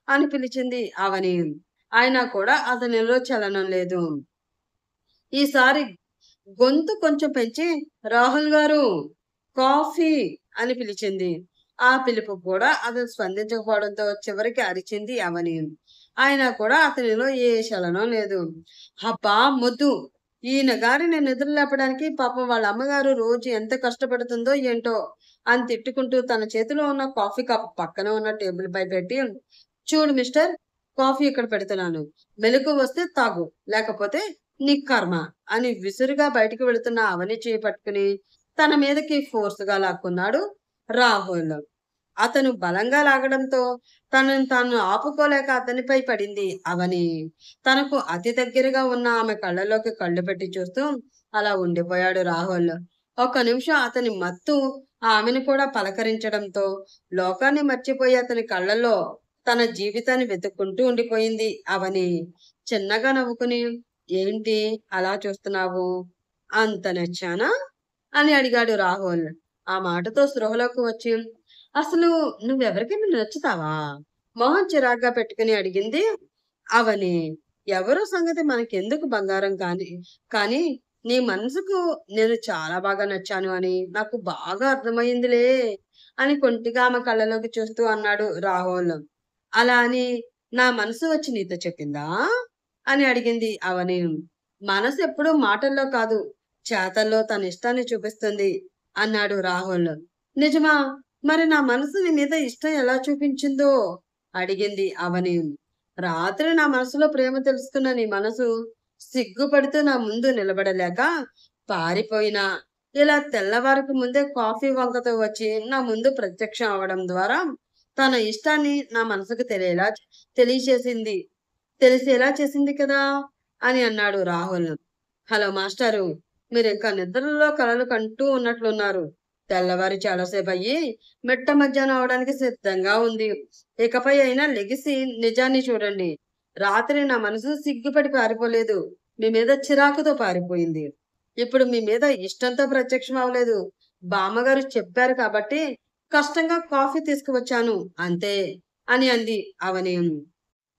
అని పిలిచింది అవని. అయినా కూడా అతనిలో చలనం లేదు. ఈసారి గొంతు కొంచెం పెంచి రాహుల్ గారు కాఫీ అని పిలిచింది. ఆ పిలుపు కూడా అతను స్పందించకపోవడంతో చివరికి అరిచింది అవని. అయినా కూడా అతనిలో ఏ చలనం లేదు. అబ్బా మొద్దు, ఈయన గారిని నిద్ర లేపడానికి పాపం వాళ్ళ అమ్మగారు రోజు ఎంత కష్టపడుతుందో ఏంటో అని తిట్టుకుంటూ తన చేతిలో ఉన్న కాఫీ కప్ పక్కన ఉన్న టేబుల్ పై పెట్టి, చూడు మిస్టర్, కాఫీ ఇక్కడ పెడుతున్నాను. మెలకువ వస్తే తాగు, లేకపోతే నీ కర్మ అని విసురుగా బయటికి వెళుతున్న అవని చేయి పట్టుకుని తన మీదకి ఫోర్స్‌గా లాక్కున్నాడు రాహుల్. అతను బలంగా లాగడంతో తనను తాను ఆపుకోలేక అతనిపై పడింది అవని. తనకు అతి దగ్గరగా ఉన్న ఆమె కళ్ళలోకి కళ్ళు పెట్టి చూస్తూ అలా ఉండిపోయాడు రాహుల్. ఒక్క నిమిషం అతని మత్తు ఆమెను కూడా పలకరించడంతో లోకాన్ని మర్చిపోయి అతని కళ్ళల్లో తన జీవితాన్ని వెతుక్కుంటూ ఉండిపోయింది అవని. చిన్నగా నవ్వుకుని, ఏంటి అలా చూస్తున్నావు? అంత నచ్చానా అని అడిగాడు రాహుల్. ఆ మాటతో స్పృహలోకి వచ్చి, అసలు నువ్వెవరికైనా నచ్చుతావా? మొహం చిరాగ్గా పెట్టుకుని అడిగింది అవని. ఎవరో సంగతి మనకెందుకు బంగారం, కానీ నీ మనసుకు నేను చాలా బాగా నచ్చాను అని నాకు బాగా అర్థమయిందిలే అని కొంటిగా ఆమె కళ్ళలోకి చూస్తూ అన్నాడు రాహుల్. అలా అని నా మనసు వచ్చి నీతో చెప్పిందా అని అడిగింది అవని. మనసు ఎప్పుడూ మాటల్లో కాదు, చేతల్లో తన ఇష్టాన్ని చూపిస్తుంది అన్నాడు రాహుల్. నిజమా? మరి నా మనసు నీ మీద ఇష్టం ఎలా చూపించిందో అడిగింది అవని. రాత్రి నా మనసులో ప్రేమ తెలుసుకున్న నీ మనసు సిగ్గుపడుతూ నా ముందు నిలబడలేక పారిపోయినా, ఇలా తెల్లవారికి ముందే కాఫీ వంకతో వచ్చి నా ముందు ప్రత్యక్షం అవడం ద్వారా తన ఇష్టాన్ని నా మనసుకు తెలియచేసింది తెలిసేలా చేసింది కదా అని అన్నాడు రాహుల్. హలో మాస్టారు, మీరింకా నిద్రలో కలలు కంటూ ఉన్నట్లున్నారు. తెల్లవారి చాలాసేపు అయ్యి మిట్ట మధ్యాహ్నం అవడానికి సిద్ధంగా ఉంది. ఇకపై అయినా లెగిసి నిజాన్ని చూడండి. రాత్రి నా మనసు సిగ్గుపడి పారిపోలేదు, మీ మీద చిరాకుతో పారిపోయింది. ఇప్పుడు మీ మీద ఇష్టంతో ప్రత్యక్షం అవ్వలేదు. బామ్మగారు చెప్పారు కాబట్టి కష్టంగా కాఫీ తీసుకువచ్చాను అంతే అని అంది అవని.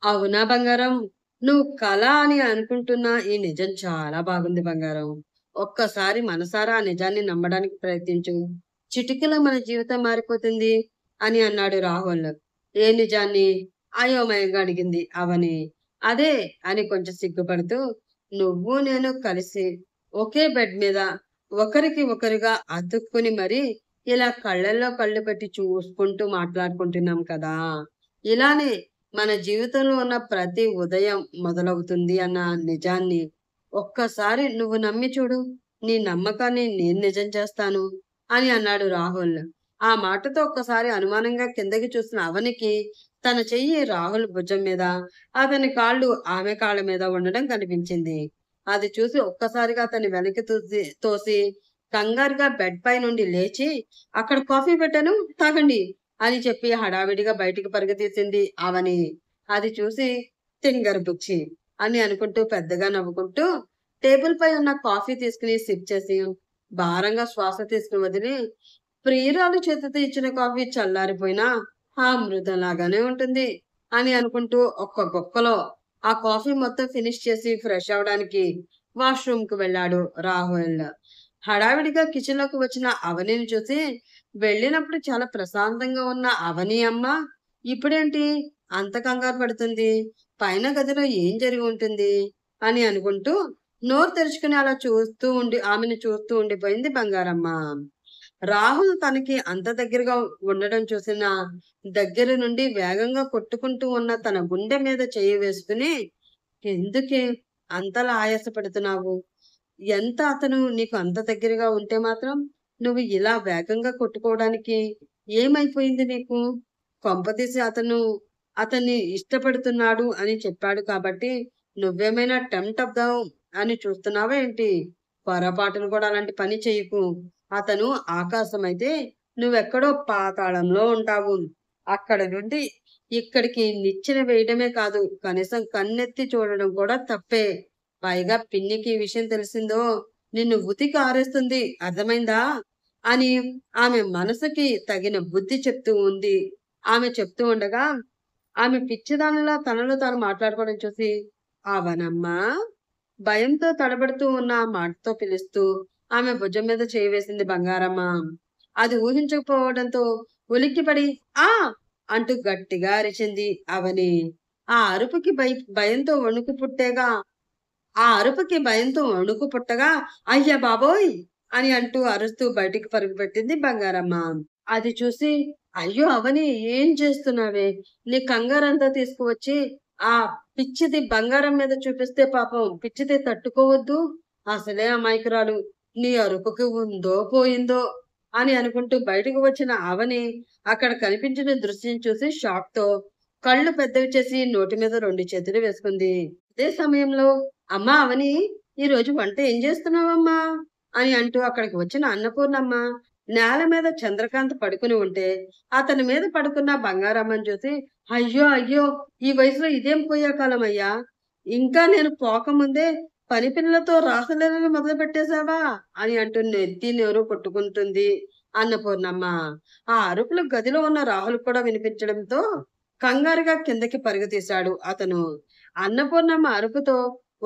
అవునా బంగారం, నువ్వు కల అని అనుకుంటున్న ఈ నిజం చాలా బాగుంది బంగారం. ఒక్కసారి మనసారా ఆ నిజాన్ని నమ్మడానికి ప్రయత్నించు. చిటికెలో మన జీవితం మారిపోతుంది అని అన్నాడు రాహుల్. ఏ నిజాన్ని అయోమయంగా అడిగింది అవని. అదే అని కొంచెం సిగ్గుపడుతూ, నువ్వు నేను కలిసి ఒకే బెడ్ మీద ఒకరికి ఒకరుగా అతుక్కుని మరి ఇలా కళ్ళల్లో కళ్ళు పెట్టి చూసుకుంటూ మాట్లాడుకుంటున్నాం కదా. ఇలానే మన జీవితంలో ఉన్న ప్రతి ఉదయం మొదలవుతుంది అన్న నిజాన్ని ఒక్కసారి నువ్వు నమ్మి చూడు. నీ నమ్మకాన్ని నేను నిజం చేస్తాను అని అన్నాడు రాహుల్. ఆ మాటతో ఒక్కసారి అనుమానంగా కిందకి చూసిన అవనికి తన చెయ్యి రాహుల్ భుజం మీద, అతని కాళ్ళు ఆమె కాళ్ళ మీద ఉండడం కనిపించింది. అది చూసి ఒక్కసారిగా అతన్ని వెనక్కి తోసి కంగారుగా బెడ్ పై నుండి లేచి, అక్కడ కాఫీ పెట్టాను తాగండి అని చెప్పి హడావిడిగా బయటికి పరుగుతీసింది అవని. అది చూసి తింగర్ బుచ్చి అని అనుకుంటూ పెద్దగా నవ్వుకుంటూ టేబుల్ పై ఉన్న కాఫీ తీసుకుని సిప్ చేసి భారంగా శ్వాస తీసుకుని వదిలి, ప్రియురాలు చేతితో ఇచ్చిన కాఫీ చల్లారిపోయినా ఆ అమృతంలాగానే ఉంటుంది అని అనుకుంటూ ఒక్క గొక్కలో ఆ కాఫీ మొత్తం ఫినిష్ చేసి ఫ్రెష్ అవడానికి వాష్రూమ్ కు వెళ్ళాడు రాహుల్. హడావిడిగా కిచెన్ లోకి వచ్చిన అవనిని చూసి, వెళ్ళినప్పుడు చాలా ప్రశాంతంగా ఉన్న అవని అమ్మ ఇప్పుడేంటి అంత కంగారు పడుతుంది? పైన గదిలో ఏం జరిగి ఉంటుంది అని అనుకుంటూ నోరు తెరుచుకుని అలా ఆమెను చూస్తూ ఉండిపోయింది బంగారమ్మ. రాహుల్ తనకి అంత దగ్గరగా ఉండడం చూసిన దగ్గర నుండి వేగంగా కొట్టుకుంటూ ఉన్న తన గుండె మీద చెయ్యి వేసుకుని, ఎందుకే అంతలా ఆయాసపడుతున్నావు? ఎంత అతను నీకు అంత దగ్గరగా ఉంటే మాత్రం నువ్వు ఇలా వేగంగా కొట్టుకోవడానికి ఏమైపోయింది నీకు? కొంపదీసి అతన్ని ఇష్టపడుతున్నాడు అని చెప్పాడు కాబట్టి నువ్వేమైనా టెంప్ట్ అవుదాం అని చూస్తున్నావా ఏంటి? పొరపాటున కూడా అలాంటి పని చెయ్యకు. అతను ఆకాశమైతే నువ్వెక్కడో పాతాళంలో ఉంటావు. అక్కడి నుండి ఇక్కడికి నిచ్చెన వేయడమే కాదు, కనీసం కన్నెత్తి చూడడం కూడా తప్పే. పైగా పిన్నికి ఈ విషయం తెలిసిందో నిన్ను ఉతికి ఆరేస్తుంది. అర్థమైందా? అని ఆమె మనసుకి తగిన బుద్ధి చెప్తూ ఉంది. ఆమె చెప్తూ ఉండగా ఆమె పిచ్చిదానిలా తనలో తాను మాట్లాడుకోవడం చూసి, అవనమ్మా! భయంతో తడబడుతూ ఉన్న ఆ మాటతో పిలుస్తూ ఆమె భుజం మీద చేయి వేసింది బంగారమ్మ. అది ఊహించకపోవడంతో ఉలిక్కిపడి ఆ అంటూ గట్టిగా అరిచింది అవని. ఆ అరుపుకి భయంతో వణుకు పుట్టేగా ఆ అరుపుకి భయంతో వణుకు పుట్టగా అయ్య బాబోయ్ అని అంటూ అరుస్తూ బయటికి పరుగుపెట్టింది బంగారమ్మ. అది చూసి అయ్యో అవని ఏం చేస్తున్నావే? నీ కంగారంతా తీసుకువచ్చి ఆ పిచ్చిది బంగారం మీద చూపిస్తే పాపం పిచ్చిది తట్టుకోవద్దు. అసలే అమాయకురాలు. నీ అరుపుకి ఉందో పోయిందో అని అనుకుంటూ బయటకు వచ్చిన అవని అక్కడ కనిపించిన దృశ్యం చూసి షాక్‌తో కళ్ళు పెద్దవి చేసి నోటి మీద 2 చేతులు వేసుకుంది. అదే సమయంలో అమ్మా అవని, ఈరోజు వంట ఏం చేస్తున్నావమ్మా? అని అంటూ అక్కడికి వచ్చిన అన్నపూర్ణమ్మ నేల మీద చంద్రకాంత్ పడుకుని ఉంటే అతని మీద పడుకున్న బంగారమ్మని చూసి అయ్యో అయ్యో ఈ వయసులో ఇదేం పోయే కాలం అయ్యా, ఇంకా నేను పోకముందే పని పిల్లలతో రాసలీలలు మొదలు పెట్టేశావా అని అంటూ నెత్తి నోరు కొట్టుకుంటుంది అన్నపూర్ణమ్మ. ఆ అరుపులు గదిలో ఉన్న రాహుల్ కూడా వినిపించడంతో కంగారుగా కిందకి పరుగు తీశాడు అతను. అన్నపూర్ణమ్మ అరుపుతో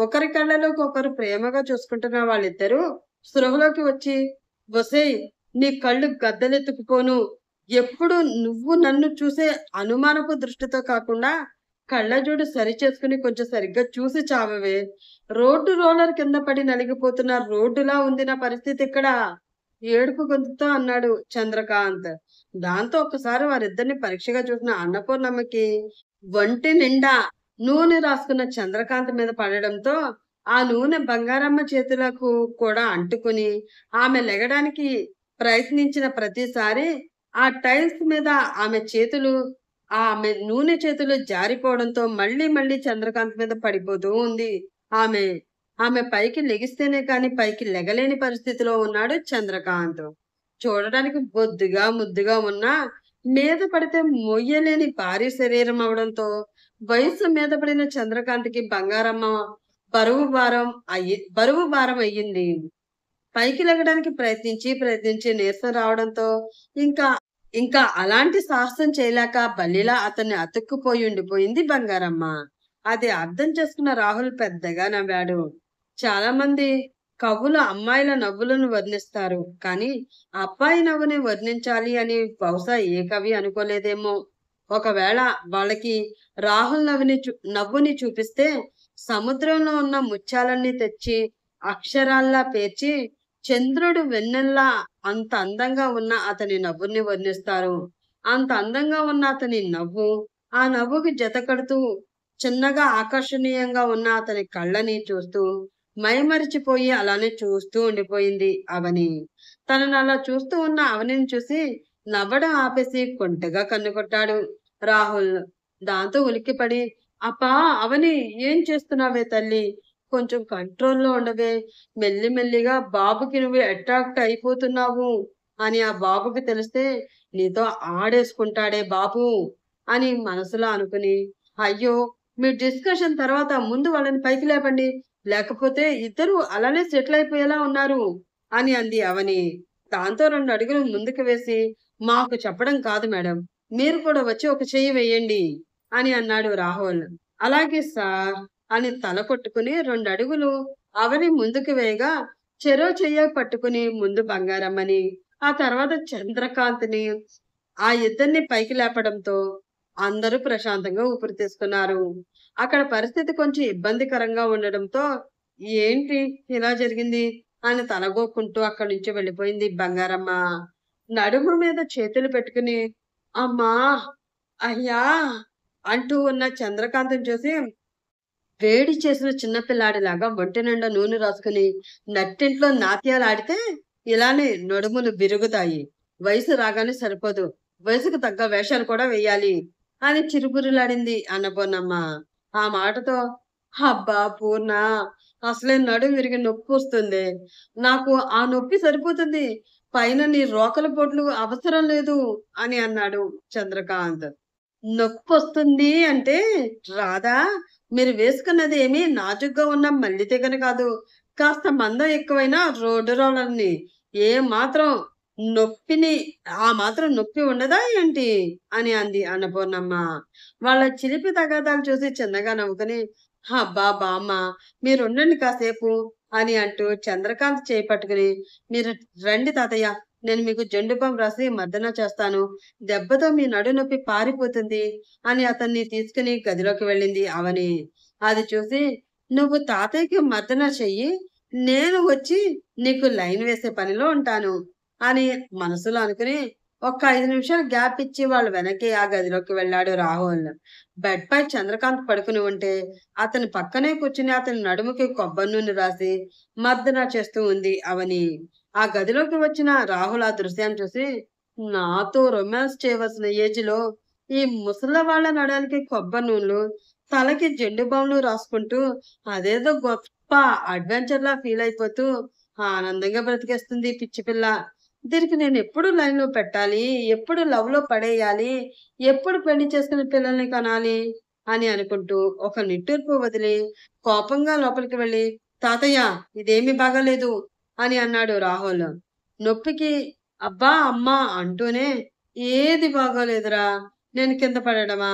ఒకరి కళ్ళలోకి ఒకరు ప్రేమగా చూసుకుంటున్న వాళ్ళిద్దరూ స్పృహలోకి వచ్చి, ఒసేయ్ నీ కళ్ళు గద్దలెత్తుకుపోను. ఎప్పుడు నువ్వు నన్ను చూసే అనుమానపు దృష్టితో కాకుండా కళ్ళజోడు సరిచేసుకుని కొంచెం సరిగ్గా చూసి చావవే. రోడ్డు రోలర్ కింద పడి నలిగిపోతున్న రోడ్డులా ఉంది నా పరిస్థితి ఇక్కడ. ఏడుపు గొంతుతో అన్నాడు చంద్రకాంత్. దాంతో ఒక్కసారి వారిద్దరిని పరీక్షగా చూసిన అన్నపూర్ణమ్మకి ఒంటి నిండా నూనె రాసుకున్న చంద్రకాంత్ మీద పడడంతో ఆ నూనె బంగారమ్మ చేతులకు కూడా అంటుకుని ఆమె లెగడానికి ప్రయత్నించిన ప్రతిసారి ఆ టైల్స్ మీద ఆమె నూనె చేతులు జారిపోవడంతో మళ్ళీ మళ్ళీ చంద్రకాంత్ మీద పడిపోతూ ఉంది ఆమె. ఆమె పైకి లెగిస్తేనే కానీ పైకి లెగలేని పరిస్థితిలో ఉన్నాడు చంద్రకాంత్. చూడడానికి బొద్దుగా ముద్దుగా ఉన్నా మీద పడితే మొయ్యలేని భారీ శరీరం అవడంతో వయసు మీద పడిన చంద్రకాంత్‌కి బంగారమ్మ బరువు భారం అయ్యింది. పైకి లెగడానికి ప్రయత్నించి నీరసం రావడంతో ఇంకా ఇంకా అలాంటి సాహసం చేయలేక బల్లిలా అతన్ని అతుక్కుపోయి ఉండిపోయింది బంగారమ్మ. అది అర్థం చేసుకున్న రాహుల్ పెద్దగా నవ్వాడు. చాలా మంది కవులు అమ్మాయిల నవ్వులను వర్ణిస్తారు. కానీ అబ్బాయి నవ్వుని వర్ణించాలి అని బహుశా ఏ కవి అనుకోలేదేమో. ఒకవేళ వాళ్ళకి రాహుల్ నవ్వుని చూపిస్తే సముద్రంలో ఉన్న ముత్యాలన్నీ తెచ్చి అక్షరాల్లా పేర్చి చంద్రుడు వెన్నెల్లా అంత అందంగా ఉన్న అతని నవ్వుని వర్ణిస్తారు. అంత అందంగా ఉన్న అతని నవ్వు, ఆ నవ్వుకి జత కడుతూ చిన్నగా ఆకర్షణీయంగా ఉన్న అతని కళ్ళని చూస్తూ మైమరిచిపోయి అలానే చూస్తూ ఉండిపోయింది అవని. తనను అలా చూస్తూ ఉన్న అవనిని చూసి నవ్వడం ఆపేసి కొంటెగా కన్నుకొట్టాడు రాహుల్. దాంతో ఉలిక్కిపడి అబ్బా అవని ఏం చేస్తున్నావే తల్లి, కొంచెం కంట్రోల్‌లో ఉండవే. మెల్లిమెల్లిగా బాబుకి నువ్వు అట్రాక్ట్ అయిపోతున్నావు అని ఆ బాబుకి తెలిస్తే నీతో ఆడేసుకుంటాడే బాబు అని మనసులో అనుకుని, అయ్యో మీ డిస్కషన్ తర్వాత ముందు వాళ్ళని పైకి లేపండి. లేకపోతే ఇద్దరూ అలానే సెటిల్ అయిపోయేలా ఉన్నారు అని అంది అవని. దాంతో 2 అడుగులు ముందుకు వేసి మాకు చెప్పడం కాదు మేడం, మీరు కూడా వచ్చి ఒక చెయ్యి వేయండి అని అన్నాడు రాహుల్. అలాగే సార్ అని తల కొట్టుకుని 2 అడుగులు అవని ముందుకు వేయగా చెరో చెయ్య పట్టుకుని ముందు బంగారమ్మని, ఆ తర్వాత చంద్రకాంత్‌ని ఆ ఇద్దరిని పైకి లేపడంతో అందరూ ప్రశాంతంగా ఊపిరి తీసుకున్నారు. అక్కడ పరిస్థితి కొంచెం ఇబ్బందికరంగా ఉండడంతో ఏంటి ఇలా జరిగింది అని తలగోక్కుంటూ అక్కడి నుంచి వెళ్ళిపోయింది బంగారమ్మ. నడుము మీద చేతులు పెట్టుకుని అమ్మా, అయ్యా అంటూ ఉన్న చంద్రకాంతం చూసి వేడి చేసిన చిన్న పిల్లాడిలాగా ఒంటి నిండా నూనె రాసుకుని నట్టింట్లో నాట్యాలాడితే ఇలానే నడుములు బిరుగుతాయి. వయసు రాగానే సరిపోదు. వయసుకు తగ్గ వేషాలు కూడా వెయ్యాలి అని చిరుబుర్రులాడింది అన్నపూర్ణమ్మ. ఆ మాటతో అబ్బా పూర్ణ, అసలే నడుము విరిగి నొప్పొస్తుంది. నాకు ఆ నొప్పి సరిపోతుంది. పైన నీ రోకలి పోట్లు అవసరం లేదు అని అన్నాడు చంద్రకాంత్. నొప్పొస్తుంది అంటే రాదా? మీరు వేసుకున్నది ఏమీ నాజూగ్గా ఉన్న మల్లి తీగని కాదు. కాస్త మందం ఎక్కువైన రోడ్డు రోలర్‌ని. ఏ మాత్రం నొప్పిని ఆ మాత్రం నొప్పి ఉండదా ఏంటి? అని అంది అన్నపూర్ణమ్మ. వాళ్ళ చిలిపి తగాదాలు చూసి చిన్నగా నవ్వుకొని, అబ్బా బామ్మ, మీరుండండి కాసేపు అని అంటూ చంద్రకాంత్ చేయి పట్టుకుని, మీరు రండి తాతయ్య, నేను మీకు జెండు బాం రాసి మర్దన చేస్తాను. దెబ్బతో మీ నడునొప్పి పారిపోతుంది అని అతన్ని తీసుకుని గదిలోకి వెళ్ళింది అవని. అది చూసి నువ్వు తాతయ్యకి మర్దన చెయ్యి, నేను వచ్చి నీకు లైన్ వేసే పనిలో ఉంటాను అని మనసులో అనుకుని ఒక్క 5 నిమిషాలు గ్యాప్ ఇచ్చి వాళ్ళు వెనక్కి ఆ గదిలోకి వెళ్ళాడు రాహుల్. బెడ్ పై చంద్రకాంత్ పడుకుని ఉంటే అతని పక్కనే కూర్చుని అతని నడుముకి కొబ్బరి నూనె రాసి మర్దన చేస్తూ ఉంది అవని. ఆ గదిలోకి వచ్చిన రాహుల్ ఆ దృశ్యాన్ని చూసి నాతో రొమాన్స్ చేయవలసిన ఏజ్‌లో ఈ ముసలి వాళ్ళ నడవడానికి కొబ్బరి నూనెలు, తలకి జెండు బాంలు రాసుకుంటూ అదేదో గొప్ప అడ్వెంచర్‌లా ఫీల్ అయిపోతూ ఆనందంగా బ్రతికేస్తుంది ఈ పిచ్చి పిల్ల. దీనికి నేనెప్పుడు లైన్‌లో పెట్టాలి? ఎప్పుడు లవ్‌లో పడేయాలి? ఎప్పుడు పెళ్లి చేసుకుని పిల్లల్ని కనాలి? అని అనుకుంటూ ఒక నిట్టూర్పు వదిలి కోపంగా లోపలికి వెళ్ళి తాతయ్య, ఇదేమీ బాగాలేదు అని అన్నాడు రాహుల్. నొప్పికి అబ్బా! అమ్మా! అంటూనే ఏది బాగోలేదురా! నేను కింద పడడమా?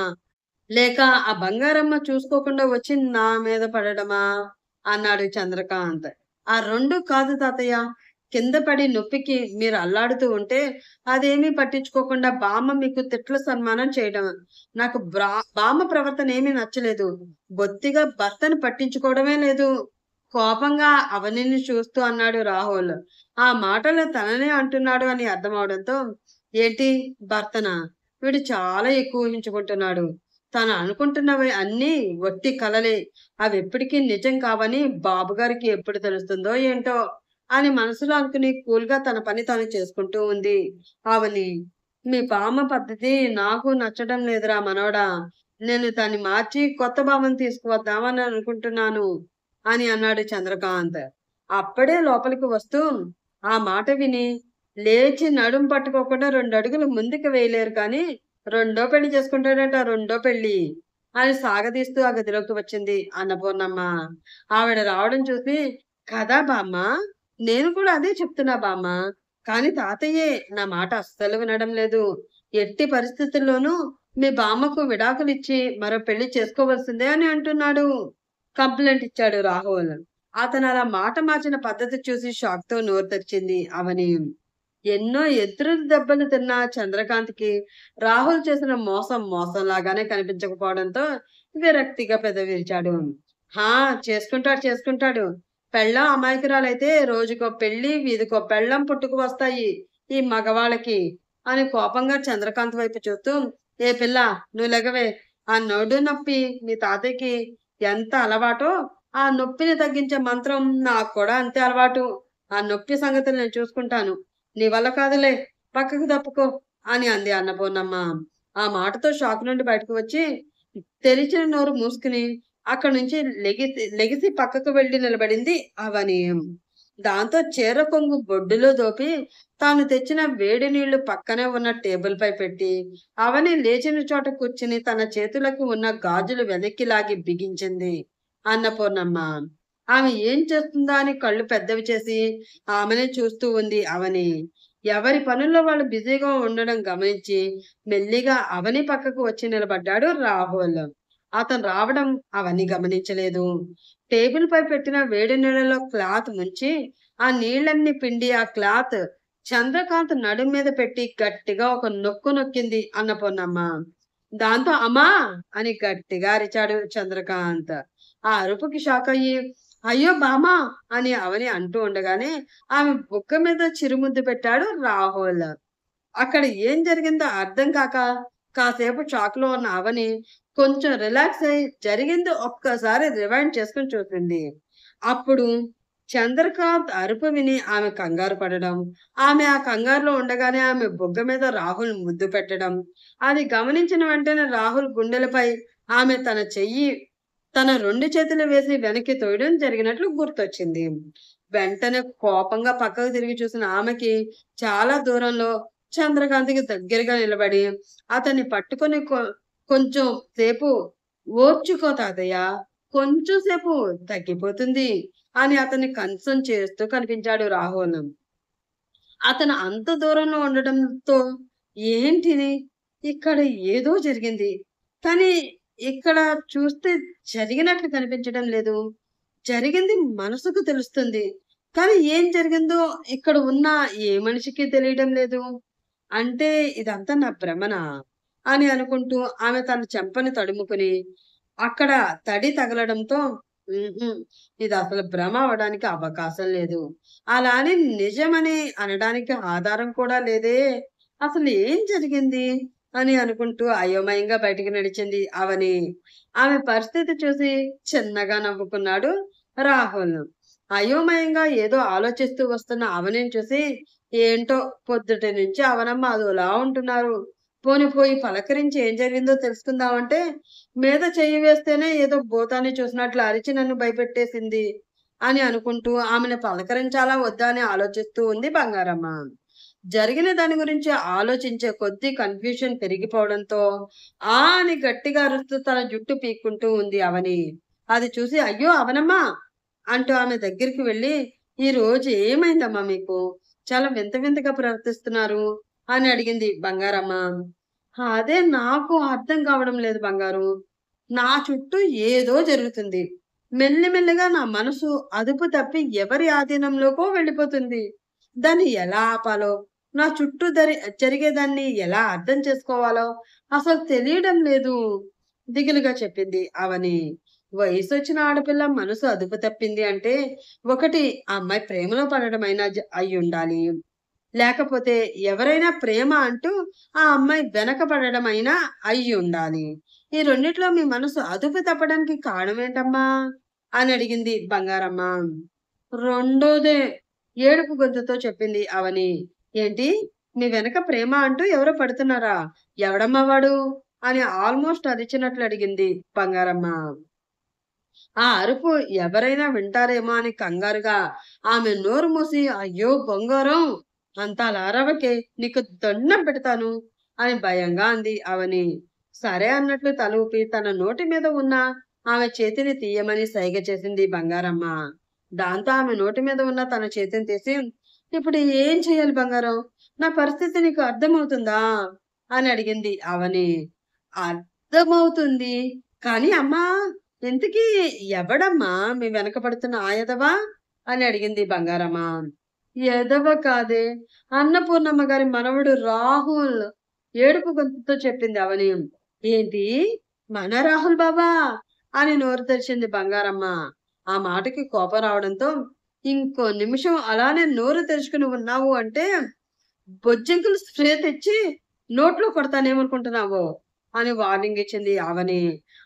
లేక ఆ బంగారమ్మ చూసుకోకుండా వచ్చి నా మీద పడడమా? అన్నాడు చంద్రకాంత్. ఆ 2 కాదు తాతయ్య. కింద పడి నొప్పికి మీరు అల్లాడుతూ ఉంటే అదేమీ పట్టించుకోకుండా బామ్మ మీకు తిట్ల సన్మానం చేయడం. నాకు బామ్మ ప్రవర్తన ఏమీ నచ్చలేదు. బొత్తిగా భర్తను పట్టించుకోవడమే లేదు. కోపంగా అవనిని చూస్తూ అన్నాడు రాహుల్. ఆ మాటలు తననే అంటున్నాడు అని అర్థమవడంతో ఏంటి భర్తనా? వీడు చాలా ఎక్కువ ఊహించుకుంటున్నాడు. తను అనుకుంటున్నవి అన్నీ వట్టి కలలే. అవెప్పటికీ నిజం కావని బాబుగారికి ఎప్పుడు తెలుస్తుందో ఏంటో అని మనసులో అనుకుని కూల్‌గా తన పని తాను చేసుకుంటూ ఉంది అవని. మీ బామ్మ పద్ధతి నాకు నచ్చడం లేదురా మనవడా. నేను దాన్ని మార్చి కొత్త బామ్మని తీసుకువద్దామని అనుకుంటున్నాను అని అన్నాడు చంద్రకాంత్. అప్పుడే లోపలికి వస్తూ ఆ మాట విని లేచి నడుం పట్టుకోకుండా 2 అడుగులు ముందుకు వేయలేరు కానీ రెండో పెళ్లి చేసుకుంటాడట రెండో పెళ్లి అని సాగదీస్తూ ఆ గదిలోకి వచ్చింది అన్నపూర్ణమ్మ. ఆవిడ రావడం చూసి కదా బామ్మ, నేను కూడా అదే చెప్తున్నా బామ్మ. కానీ తాతయ్యే నా మాట అస్సలు వినడం లేదు. ఎట్టి పరిస్థితుల్లోనూ మీ బామ్మకు విడాకులిచ్చి మరో పెళ్లి చేసుకోవాల్సిందే అని అంటున్నాడు. కంప్లైంట్ ఇచ్చాడు రాహుల్. అతను అలా మాట మార్చిన పద్ధతి చూసి షాక్‌తో నోరు తెరిచింది అవని. ఎన్నో ఎదురు దెబ్బలు తిన్న చంద్రకాంత్‌కి రాహుల్ చేసిన మోసం మోసంలాగానే కనిపించకపోవడంతో విరక్తిగా పెదవి విరిచాడు. హా! చేసుకుంటాడు. పెళ్ళాం అమాయకురాలైతే రోజుకో పెళ్లి, వీధికో పెళ్ళాం పుట్టుకు వస్తాయి ఈ మగవాళ్ళకి అని కోపంగా చంద్రకాంత్ వైపు చూస్తూ, ఏ పిల్ల నువ్వు లెగవే. ఆ నడు నొప్పి మీ తాతయ్యకి ఎంత అలవాటో ఆ నొప్పిని తగ్గించే మంత్రం నాకు కూడా అంతే అలవాటు. ఆ నొప్పి సంగతి నేను చూసుకుంటాను. నీ వల్ల కాదులే, పక్కకు తప్పుకో అని అంది అన్నపూర్ణమ్మ. ఆ మాటతో షాక్ నుండి బయటకు వచ్చి తెరిచిన నోరు మూసుకుని అక్కడి నుంచి లెగిసి పక్కకు వెళ్లి నిలబడింది అవని. దాంతో చీర కొంగు బొడ్డులో దోపి తాను తెచ్చిన వేడి నీళ్లు పక్కనే ఉన్న టేబుల్ పై పెట్టి అవని లేచిన చోట కూర్చుని తన చేతులకు ఉన్న గాజులు వెనక్కి లాగి బిగించింది అన్నపూర్ణమ్మ. ఆమె ఏం చేస్తుందా అని కళ్ళు పెద్దవి చేసి ఆమెనే చూస్తూ ఉంది అవని. ఎవరి పనుల్లో వాళ్ళు బిజీగా ఉండడం గమనించి మెల్లిగా అవని పక్కకు వచ్చి నిలబడ్డాడు రాహుల్. అతను రావడం అవని గమనించలేదు. టేబుల్ పై పెట్టిన వేడి నీళ్ళలో క్లాత్ ముంచి ఆ నీళ్ళన్ని పిండి ఆ క్లాత్ చంద్రకాంత్ నడుం మీద పెట్టి గట్టిగా ఒక నొక్కు నొక్కింది అన్నపూర్ణమ్మ. దాంతో అమ్మా అని గట్టిగా అరిచాడు చంద్రకాంత్. ఆ అరుపుకి షాక్ అయ్యి అయ్యో బామా అని అవని అంటూ ఉండగానే ఆమె బుగ్గ మీద చిరుముద్దు పెట్టాడు రాహుల్. అక్కడ ఏం జరిగిందో అర్థం కాక కాసేపు షాక్‌లో ఉన్న అవని కొంచెం రిలాక్స్ అయ్యి జరిగింది ఒక్కసారి రివైండ్ చేసుకొని చూసింది. అప్పుడు చంద్రకాంత్ అరుపు విని ఆమె కంగారు పడడం, ఆమె ఆ కంగారులో ఉండగానే ఆమె బుగ్గ మీద రాహుల్ ముద్దు పెట్టడం, అది గమనించిన వెంటనే రాహుల్ గుండెలపై ఆమె తన 2 చేతులు వేసి వెనక్కి తోయడం జరిగినట్లు గుర్తొచ్చింది. వెంటనే కోపంగా పక్కకు తిరిగి చూసిన ఆమెకి చాలా దూరంలో చంద్రకాంత్‌కి దగ్గరగా నిలబడి అతన్ని పట్టుకొని కొంచెం సేపు "ఓర్చుకో తాతయ్య, కొంచెం సేపు తగ్గిపోతుంది" అని అతన్ని కన్సర్న్ చేస్తూ కనిపించాడు రాహుల్. అతను అంత దూరంలో ఉండడంతో ఏంటిది? ఇక్కడ ఏదో జరిగింది. కానీ ఇక్కడ చూస్తే జరిగినట్లు కనిపించడం లేదు. జరిగింది మనసుకు తెలుస్తుంది. కానీ ఏం జరిగిందో ఇక్కడ ఉన్న ఏ మనిషికి తెలియడం లేదు. అంటే ఇదంతా నా భ్రమనా? అని అనుకుంటూ ఆమె తన చెంపని తడుముకొని అక్కడ తడి తగలడంతో హుహు. ఇదసలు భ్రమ అవ్వడానికి అవకాశం లేదు. అలా అని నిజమని అనడానికి ఆధారం కూడా లేదే. అసలు ఏం జరిగింది? అని అనుకుంటూ అయోమయంగా బయటికి నడిచింది అవని. ఆమె పరిస్థితి చూసి చిన్నగా నవ్వుకున్నాడు రాహుల్. అయోమయంగా ఏదో ఆలోచిస్తూ వస్తున్న అవనిని చూసి, ఏంటో పొద్దుటి నుంచి అవనమ్మ అదోలా ఉంటున్నారు. పోయి పలకరించి ఏం జరిగిందో తెలుసుకుందామంటే, మీద చెయ్యి వేస్తేనే ఏదో భూతాన్ని చూసినట్లు అరిచి నన్ను భయపెట్టేసింది అని అనుకుంటూ ఆమెను పలకరించాలా వద్దా అని ఆలోచిస్తూ ఉంది బంగారమ్మ. జరిగిన దాని గురించి ఆలోచించే కొద్దీ కన్‌ఫ్యూషన్ పెరిగిపోవడంతో, ఆ అని గట్టిగా అరుస్తూ తన జుట్టు పీక్కుంటూ ఉంది అవని. అది చూసి, "అయ్యో! అవనమ్మా!" అంటూ ఆమె దగ్గరికి వెళ్లి, "ఈరోజు ఏమైందమ్మా మీకు? చాలా వింత వింతగా ప్రవర్తిస్తున్నారు" అని అడిగింది బంగారమ్మ. అదే నాకు అర్థం కావడం లేదు బంగారు. నా చుట్టూ ఏదో జరుగుతుంది. మెల్లిమెల్లిగా నా మనసు అదుపు తప్పి ఎవరి ఆధీనంలోకో వెళ్ళిపోతుంది. దాన్ని ఎలా ఆపాలో, నా చుట్టూ జరిగేదాన్ని ఎలా అర్థం చేసుకోవాలో అసలు తెలియడం లేదు దిగులుగా చెప్పింది అవని. వయసొచ్చిన ఆడపిల్ల మనసు అదుపు తప్పింది అంటే, ఒకటి ఆ అమ్మాయి ప్రేమలో పడడమైనా అయ్యుండాలి. లేకపోతే ఎవరైనా ప్రేమ అంటూ ఆ అమ్మాయి వెనకబడడమైనా అయ్యుండాలి. ఈ రెండిట్లో మీ మనసు అదుపు తప్పడానికి కారణమేంటమ్మా? అని అడిగింది బంగారమ్మ. రెండోదే ఏడుపు గొంతుతో చెప్పింది అవని. ఏంటి? మీ వెనక ప్రేమ అంటూ ఎవరో పడుతున్నారా? ఎవడమ్మా వాడు? అని ఆల్మోస్ట్ అరిచినట్లు అడిగింది బంగారమ్మ. ఆ అరుపు ఎవరైనా వింటారేమో అని కంగారుగా ఆమె నోరు మూసి, "అయ్యో బంగారం! అంత అలా అరవకే, నీకు దండం పెడతాను" అని భయంగా అంది అవని. సరే అన్నట్లు తల ఊపి తన నోటి మీద ఉన్న ఆమె చేతిని తీయమని సైగ చేసింది బంగారమ్మ. దాంతో ఆమె నోటి మీద ఉన్న తన చేతిని తీసి, "ఇప్పుడు ఏం చేయాలి బంగారం? నా పరిస్థితి నీకు అర్థమవుతుందా?" అని అడిగింది అవని. "అర్థమవుతుంది. కానీ అమ్మా, ఇంతకీ ఎవడమ్మా మీ వెనక పడుతున్న ఆ ఎదవా?" అని అడిగింది బంగారమ్మ. ఎదవ కాదే, అన్నపూర్ణమ్మ గారి మనవడు రాహుల్ ఏడుపు గొంతుతో చెప్పింది అవని. ఏంటి? మన రాహుల్ బాబా అని నోరు తెరిచింది బంగారమ్మ. ఆ మాటకి కోపం రావడంతో, ఇంకో నిమిషం అలానే నోరు తెరుచుకుని ఉన్నావు అంటే బొజ్జంకులు స్ప్రే తెచ్చి నోట్లో కొడతానేమనుకుంటున్నావో అని వార్నింగ్ ఇచ్చింది అవని.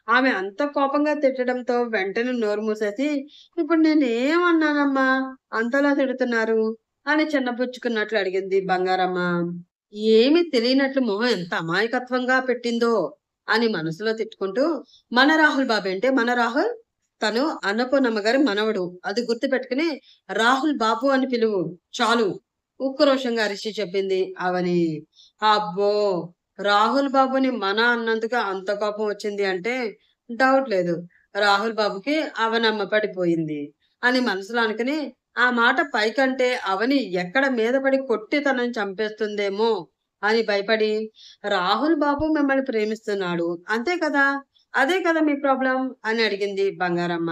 ఆమె అంత కోపంగా తిట్టడంతో వెంటనే నోరు మూసేసి, ఇప్పుడు నేనేమన్నానమ్మా అంతలా తిడుతున్నారు అని చిన్నబుచ్చుకున్నట్లు అడిగింది బంగారమ్మ. ఏమీ తెలియనట్లు మొహం ఎంత అమాయకత్వంగా పెట్టిందో అని మనసులో తిట్టుకుంటూ, మన రాహుల్ బాబేంటే మన రాహుల్? తను అన్నపూర్ణమ్మ గారి మనవడు. అది గుర్తుపెట్టుకుని రాహుల్ బాబు అని పిలువు చాలు ఉక్రోషంగా అరిచి చెప్పింది అవని. అబ్బో! రాహుల్ బాబుని మన అన్నందుకు అంత కోపం వచ్చింది అంటే డౌట్ లేదు. రాహుల్ బాబుకి అవనమ్మ పడిపోయింది అని మనసులో అనుకుని, ఆ మాట పైకంటే అవని ఎక్కడ మీద పడి కొట్టి తనని చంపేస్తుందేమో అని భయపడి, రాహుల్ బాబు మిమ్మల్ని ప్రేమిస్తున్నాడు. అంతే కదా! అదే కదా మీ ప్రాబ్లమ్ అని అడిగింది బంగారమ్మ.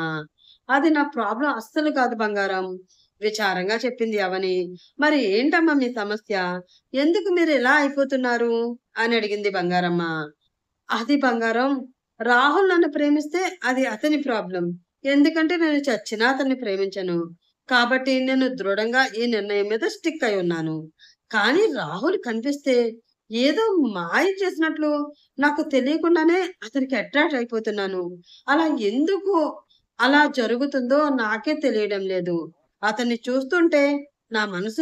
అది నా ప్రాబ్లమ్ అస్సలు కాదు బంగారం విచారంగా చెప్పింది అవని. మరి ఏంటమ్మా మీ సమస్య? ఎందుకు మీరు ఇలా అయిపోతున్నారు? అని అడిగింది బంగారమ్మ. అది బంగారం, రాహుల్ నన్ను ప్రేమిస్తే అది అతని ప్రాబ్లమ్. ఎందుకంటే నేను చచ్చినా అతన్ని ప్రేమించను. కాబట్టి నేను దృఢంగా ఈ నిర్ణయం మీద స్టిక్ అయి ఉన్నాను. కానీ రాహుల్ కనిపిస్తే ఏదో మాయ చేసినట్లు నాకు తెలియకుండానే అతనికి అట్రాక్ట్ అయిపోతున్నాను. అలా ఎందుకు అలా జరుగుతుందో నాకే తెలియడం లేదు. అతన్ని చూస్తుంటే నా మనసు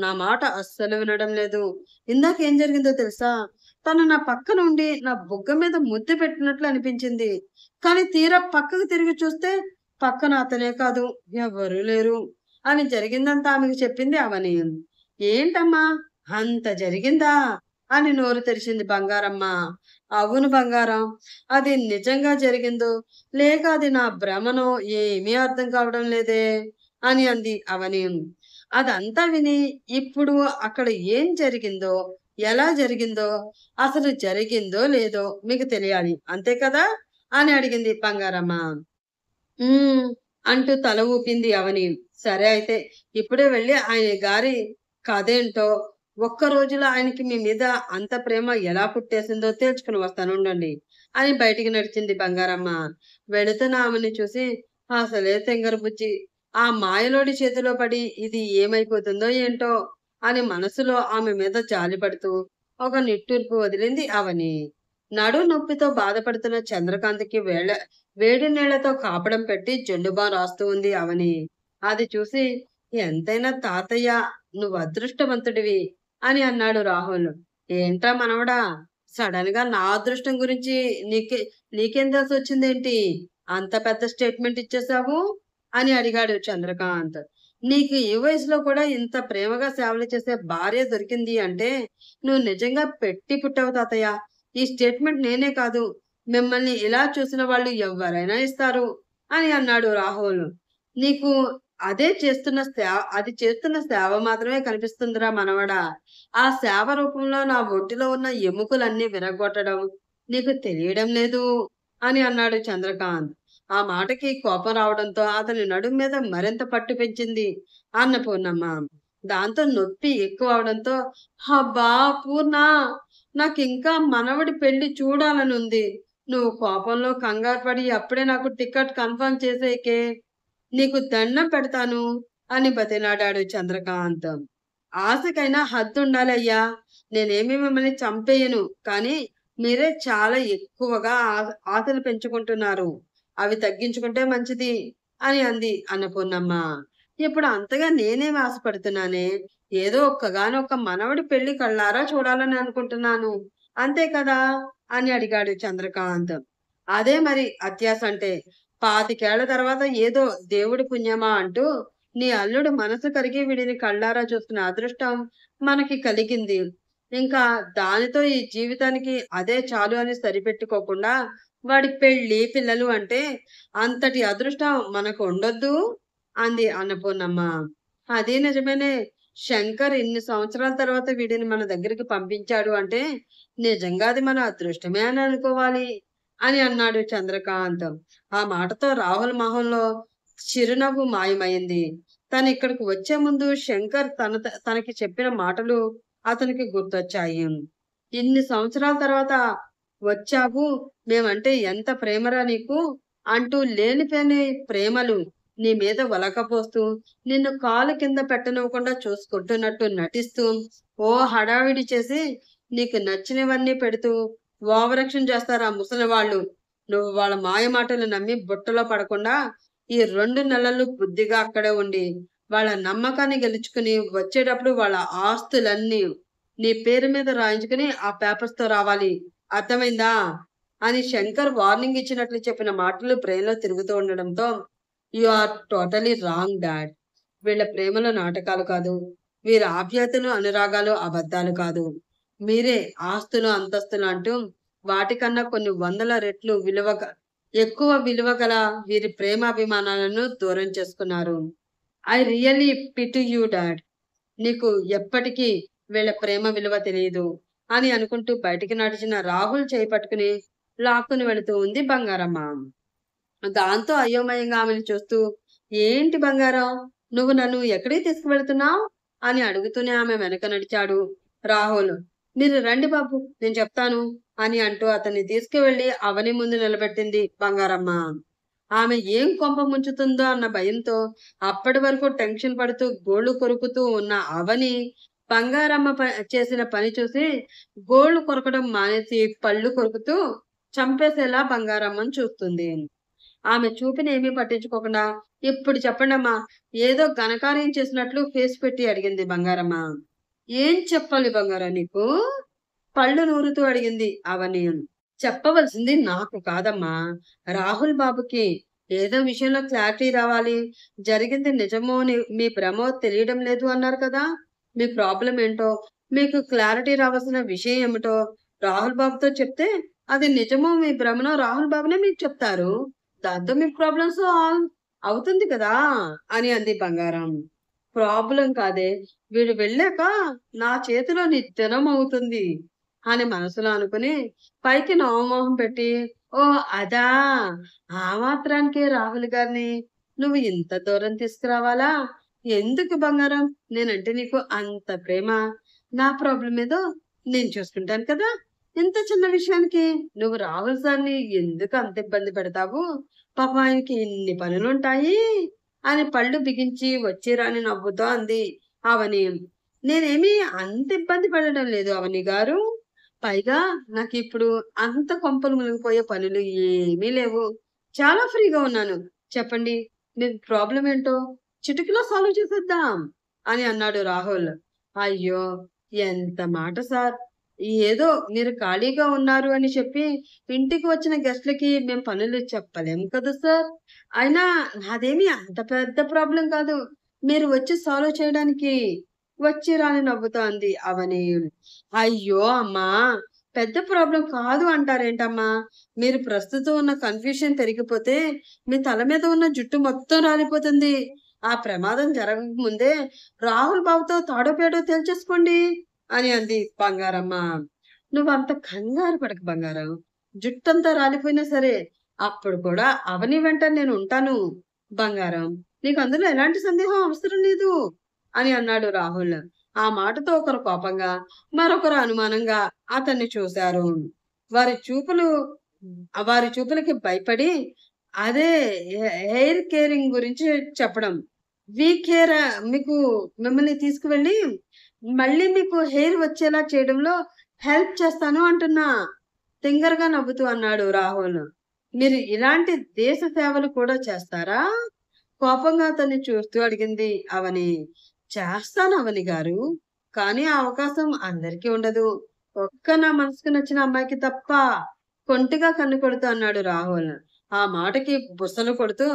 నా మాట అస్సలు వినడం లేదు. ఇందాక ఏం జరిగిందో తెలుసా? తను నా పక్కన ఉండి నా బుగ్గ మీద ముద్దు పెట్టినట్లు అనిపించింది. కానీ తీరా పక్కకు తిరిగి చూస్తే పక్కన అతనే కాదు, ఎవ్వరూ లేరు అని జరిగిందంతా ఆమెకు చెప్పింది అవని. ఏంటమ్మా అంత జరిగిందా అని నోరు తెరిచింది బంగారమ్మ. అవును బంగారం, అది నిజంగా జరిగిందో లేక అది నా భ్రమనో ఏమీ అర్థం కావడం లేదే అని అంది అవని. అదంతా విని ఇప్పుడు అక్కడ ఏం జరిగిందో, ఎలా జరిగిందో, అసలు జరిగిందో లేదో మీకు తెలియాలి అంతే కదా అని అడిగింది బంగారమ్మ. హ్మ్. అంటూ తల ఊపింది అవని. సరే అయితే ఇప్పుడే వెళ్లి ఆయన గారి కథేంటో, ఒక్క రోజులో ఆయనకి మీ మీద అంత ప్రేమ ఎలా పుట్టేసిందో తేల్చుకొని వస్తానుండండి అని బయటికి నడిచింది బంగారమ్మ. వెళుతున్న ఆమెని చూసి అసలే తింగర బుజ్జి. ఆ మాయలోడి చేతిలో పడి ఇది ఏమైపోతుందో ఏంటో అని మనసులో ఆమె మీద జాలిపడుతూ ఒక నిట్టూర్పు వదిలింది అవని. నడుం నొప్పితో బాధపడుతున్న చంద్రకాంత్‌కి వేడి నీళ్లతో కాపడం పెట్టి జండుబాం రాస్తూ ఉంది అవని. అది చూసి ఎంతైనా తాతయ్య నువ్వు అదృష్టవంతుడివి అని అన్నాడు రాహుల్. ఏంట్రా మనవడా, సడన్ గా నా అదృష్టం గురించి నీకేం తెలిసొచ్చిందేంటి? అంత పెద్ద స్టేట్మెంట్ ఇచ్చేసావు అని అడిగాడు చంద్రకాంత్. నీకు ఈ వయసులో కూడా ఇంత ప్రేమగా సేవలు చేసే భార్య దొరికింది అంటే నువ్వు నిజంగా పెట్టి పుట్టావు తాతయ్య. ఈ స్టేట్మెంట్ నేనే కాదు, మిమ్మల్ని ఇలా చూసిన వాళ్ళు ఎవ్వరైనా ఇస్తారు అని అన్నాడు రాహుల్. నీకు అది చేస్తున్న సేవ మాత్రమే కనిపిస్తుందిరా మనవడా. ఆ సేవ రూపంలో నా ఒంటిలో ఉన్న ఎముకలన్నీ విరగ్గొట్టడం నీకు తెలియడం లేదు అని అన్నాడు చంద్రకాంత్. ఆ మాటకి కోపం రావడంతో అతని నడుం మీద మరింత పట్టు పెంచింది అన్నపూర్ణమ్మ. దాంతో నొప్పి ఎక్కువ అవడంతో, అబ్బా పూర్ణ, నాకింకా మనవడి పెళ్లి చూడాలనుంది. నువ్వు కోపంలో కంగారు పడి అప్పుడే నాకు టికెట్ కన్ఫర్మ్ చేసేయకే. నీకు దండం పెడతాను అని బతిలాడాడు చంద్రకాంత్. ఆశకైనా హద్దుండాలయ్యా. నేనేమి మిమ్మల్ని చంపేయను. కానీ మీరే చాలా ఎక్కువగా ఆశలు పెంచుకుంటున్నారు. అవి తగ్గించుకుంటే మంచిది అని అంది అన్నపూర్ణమ్మ. ఇప్పుడు అంతగా నేనేమి ఆశపడుతున్నానే. ఏదో ఒక్కగానొక్క మనవడి పెళ్లి కళ్ళారా చూడాలని అనుకుంటున్నాను. అంతే కదా అని అడిగాడు చంద్రకాంత్. అదే మరి అత్యాస అంటే. 25 తర్వాత ఏదో దేవుడి పుణ్యమా అంటూ నీ అల్లుడు మనసు కరిగి వీడిని కళ్ళారా చూస్తున్న అదృష్టం మనకి కలిగింది. ఇంకా దానితో ఈ జీవితానికి అదే చాలు అని సరిపెట్టుకోకుండా వాడి పెళ్లి, పిల్లలు అంటే అంతటి అదృష్టం మనకు ఉండొద్దు అంది అన్నపూర్ణమ్మ. అది నిజమేనే. శంకర్ ఇన్ని సంవత్సరాల తర్వాత వీడిని మన దగ్గరికి పంపించాడు అంటే నిజంగా అది మన అదృష్టమే అని అనుకోవాలి అని అన్నాడు చంద్రకాంత్. ఆ మాటతో రాహుల్ మొహంలో చిరునవ్వు మాయమైంది. తను ఇక్కడికి వచ్చే ముందు శంకర్ తనకి చెప్పిన మాటలు అతనికి గుర్తొచ్చాయి. ఇన్ని సంవత్సరాల తర్వాత వచ్చావు, మేమంటే ఎంత ప్రేమరా నీకు అంటూ లేనిపోని ప్రేమలు నీ మీద ఒలకపోస్తూ నిన్ను కాలు కింద పెట్టనివ్వకుండా చూసుకుంటున్నట్టు నటిస్తూ ఓ హడావిడి చేసి నీకు నచ్చినవన్నీ పెడుతూ ఓవరాక్షన్ చేస్తారు ఆ ముసలి వాళ్ళు. నువ్వు వాళ్ళ మాయ మాటలు నమ్మి బుట్టలో పడకుండా ఈ 2 నెలలు బుద్ధిగా అక్కడే ఉండి వాళ్ళ నమ్మకాన్ని గెలుచుకుని వచ్చేటప్పుడు వాళ్ళ ఆస్తులన్నీ నీ పేరు మీద రాయించుకుని ఆ పేపర్స్ తో రావాలి. అర్థమైందా అని శంకర్ వార్నింగ్ ఇచ్చినట్లు చెప్పిన మాటలు బ్రెయిన్లో తిరుగుతూ ఉండడంతో, you are totally wrong dad. వీళ్ళ ప్రేమలో నాటకాలు కాదు, వీరి ఆప్యాయతలు అనురాగాలు అబద్ధాలు కాదు. మీరే ఆస్తులు అంతస్తులు అంటూ వాటికన్నా కొన్ని వందల రెట్లు ఎక్కువ విలువ గల వీరి ప్రేమాభిమానాలను దూరం చేసుకున్నారు. I really pity you dad. నీకు ఎప్పటికీ వీళ్ళ ప్రేమ విలువ తెలియదు అని అనుకుంటూ బయటికి నడిచిన రాహుల్ చేయి పట్టుకుని లాక్కుని వెళుతూ ఉంది బంగారమ్మ. దాంతో అయోమయంగా ఆమెను చూస్తూ, ఏంటి బంగారం, నువ్వు నన్ను ఎక్కడికి తీసుకువెళ్తున్నావు అని అడుగుతూనే ఆమె వెనక నడిచాడు రాహుల్. మీరు రండి బాబు, నేను చెప్తాను అని అంటూ అతన్ని తీసుకువెళ్లి అవని ముందు నిలబెట్టింది బంగారమ్మ. ఆమె ఏం కొంప ముంచుతుందో అన్న భయంతో అప్పటి వరకు టెన్షన్ పడుతూ గోళ్లు కొరుకుతూ ఉన్న అవని బంగారమ్మ చేసిన పని చూసి గోళ్లు కొరకడం మానేసి పళ్ళు కొరుకుతూ చంపేసేలా బంగారమ్మను చూస్తుంది. ఆమె చూపుని ఏమీ పట్టించుకోకుండా, ఇప్పుడు చెప్పండమ్మా, ఏదో ఘనకార్యం చేసినట్లు ఫేస్ పెట్టి అడిగింది బంగారమ్మ. ఏం చెప్పాలి బంగారం నీకు? పళ్ళు నూరుతూ అడిగింది అవని. చెప్పవలసింది నాకు కాదమ్మా, రాహుల్ బాబుకి. ఏదో విషయంలో క్లారిటీ రావాలి. జరిగింది నిజమో మీ భ్రమో తెలియడం లేదు అన్నారు కదా! మీ ప్రాబ్లమ్ ఏంటో, మీకు క్లారిటీ రావాల్సిన విషయం ఏమిటో రాహుల్ బాబుతో చెప్తే, అది నిజమో మీ భ్రమనో రాహుల్ బాబునే మీకు చెప్తారు. దాంతో మీ ప్రాబ్లమ్ సాల్వ్ అవుతుంది కదా! అని అంది బంగారం. ప్రాబ్లమ్ కాదే, వీడు వెళ్ళాక నా చేతిలో నిత్యనం అవుతుంది అని మనసులో అనుకుని పైకి నవ్వుమొహం పెట్టి, ఓహ్! అదా! ఆ మాత్రానికే రాహుల్ గారిని నువ్వు ఇంత దూరం తీసుకురావాలా? ఎందుకు బంగారం? నేనంటే నీకు అంత ప్రేమ. నా ప్రాబ్లమ్ ఏదో నేను చూసుకుంటాను కదా! ఇంత చిన్న విషయానికి నువ్వు రాహుల్ సార్‌ని ఎందుకు అంత ఇబ్బంది పెడతావు? పాపం ఆయనకి ఇన్ని పనులుంటాయి అని పళ్ళు బిగించి వచ్చి రాని నవ్వుతో అంది అవని. నేనేమి అంత ఇబ్బంది పడడం లేదు అవని గారు. పైగా నాకిప్పుడు అంత కొంపలు మునిగిపోయే పనులు ఏమీ లేవు. చాలా ఫ్రీగా ఉన్నాను. చెప్పండి, మీ ప్రాబ్లమ్ ఏంటో చిటికలో సాల్వ్ చేసేద్దాం అని అన్నాడు రాహుల్. అయ్యో! ఎంత మాట సార్. ఏదో మీరు ఖాళీగా ఉన్నారు అని చెప్పి ఇంటికి వచ్చిన గెస్ట్‌లకి మేం పనులు చెప్పలేం కదా సార్. అయినా నాదేమి అంత పెద్ద ప్రాబ్లమ్ కాదు. మీరు వచ్చి సాల్వ్ చేయడానికి. వచ్చి రాని నవ్వుతూ అంది అవని. అయ్యో! అమ్మా! పెద్ద ప్రాబ్లమ్ కాదు అంటారేంటమ్మా? మీరు ప్రస్తుతం ఉన్న కన్‌ఫ్యూషన్ తొలగిపోతే మీ తల మీద ఉన్న జుట్టు మొత్తం రాలిపోతుంది. ఆ ప్రమాదం జరగక ముందే రాహుల్ బాబుతో తాడో పేడో తేల్చేసుకోండి అని అంది బంగారమ్మ. నువ్వంత కంగారు పడకు బంగారం. జుట్టంతా రాలిపోయినా సరే, అప్పుడు కూడా అవని వెంట నేను ఉంటాను బంగారం. నీకు అందులో ఎలాంటి సందేహం అవసరం లేదు అని అన్నాడు రాహుల్. ఆ మాటతో ఒకరు కోపంగా, మరొకరు అనుమానంగా అతన్ని చూశారు. వారి చూపులు వారి చూపులకి భయపడి అదే హెయిర్ కేరింగ్ గురించి చెప్పడం. వి కేర్ మీకు మిమ్మల్ని తీసుకువెళ్ళి మళ్ళీ మీకు హెయిర్ వచ్చేలా చేయడంలో హెల్ప్ చేస్తాను అంటున్నా. తింగరగా నవ్వుతూ అన్నాడు రాహుల్. మీరు ఇలాంటి దేశ సేవలు కూడా చేస్తారా? కోపంగా అతన్ని చూస్తూ అడిగింది అవని. చేస్తాను అవని గారు. కానీ ఆ అవకాశం అందరికీ ఉండదు. ఒక్క నా మనసుకు నచ్చిన అమ్మాయికి తప్ప. కొంటిగా కన్ను కొడుతూ అన్నాడు రాహుల్. ఆ మాటకి బుసలు కొడుతూ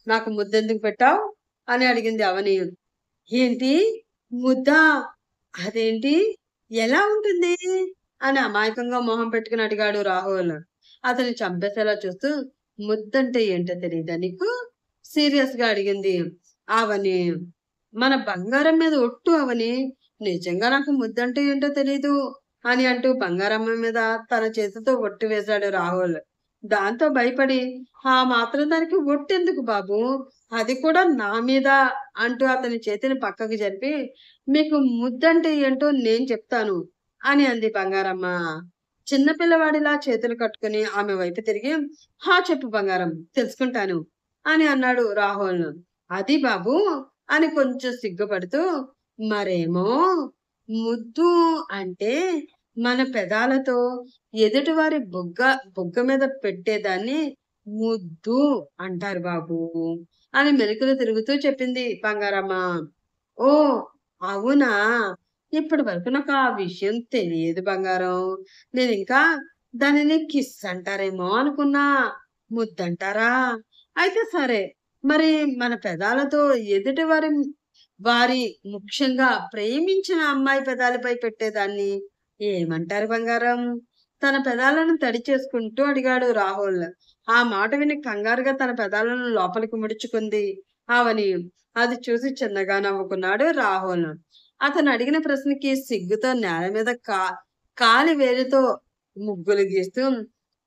నాకు ముద్దెందుకు పెట్టావు? అని అడిగింది అవని. ఏంటి? ముద్దా? అదేంటి? ఎలా ఉంటుంది? అని అమాయకంగా మొహం పెట్టుకుని అడిగాడు రాహుల్. అతన్ని చంపేసేలా చూస్తూ ముద్దంటే ఏంటో తెలీదా నీకు? సీరియస్‌గా అడిగింది అవని. మన బంగారం మీద ఒట్టు అవని. నిజంగా నాకు ముద్దంటే ఏంటో తెలీదు అని అంటూ బంగారమ్మ మీద తన చేతితో ఒట్టు వేశాడు రాహుల్. దాంతో భయపడి, ఆ మాత్రం దానికి ఒట్టెందుకు బాబు? అది కూడా నా మీద అంటూ అతని చేతిని పక్కకి జరిపి, మీకు ముద్దంటే ఏంటో నేను చెప్తాను అని అంది బంగారమ్మ. చిన్న పిల్లవాడిలా చేతులు కట్టుకుని ఆమె వైపు తిరిగి, హా! చెప్పు బంగారం, తెలుసుకుంటాను అని అన్నాడు రాహుల్. అది బాబు అని కొంచెం సిగ్గుపడుతూ, మరేమో ముద్దు అంటే మన పెదాలతో ఎదుటివారి బుగ్గ మీద పెట్టేదాన్ని ముద్దు అంటారు బాబు అని మెలికలు తిరుగుతూ చెప్పింది బంగారమ్మ. ఓహ్! అవునా! ఇప్పటి వరకు నాకు ఆ విషయం తెలియదు బంగారం. నేనింకా దానిని కిస్ అంటారేమో అనుకున్నా. ముద్దంటారా? అయితే సరే. మరి మన పెదాలతో ఎదుటి వారి ముఖ్యంగా ప్రేమించిన అమ్మాయి పెదాలపై పెట్టేదాన్ని ఏమంటారు బంగారం? తన పెదాలను తడి చేసుకుంటూ అడిగాడు రాహుల్. ఆ మాట విని కంగారుగా తన పెదాలను లోపలికి ముడుచుకుంది అవని. అది చూసి చిన్నగా నవ్వుకున్నాడు రాహుల్. అతను అడిగిన ప్రశ్నకి సిగ్గుతో నేల మీద కాలి వేలితో ముగ్గులు గీస్తూ,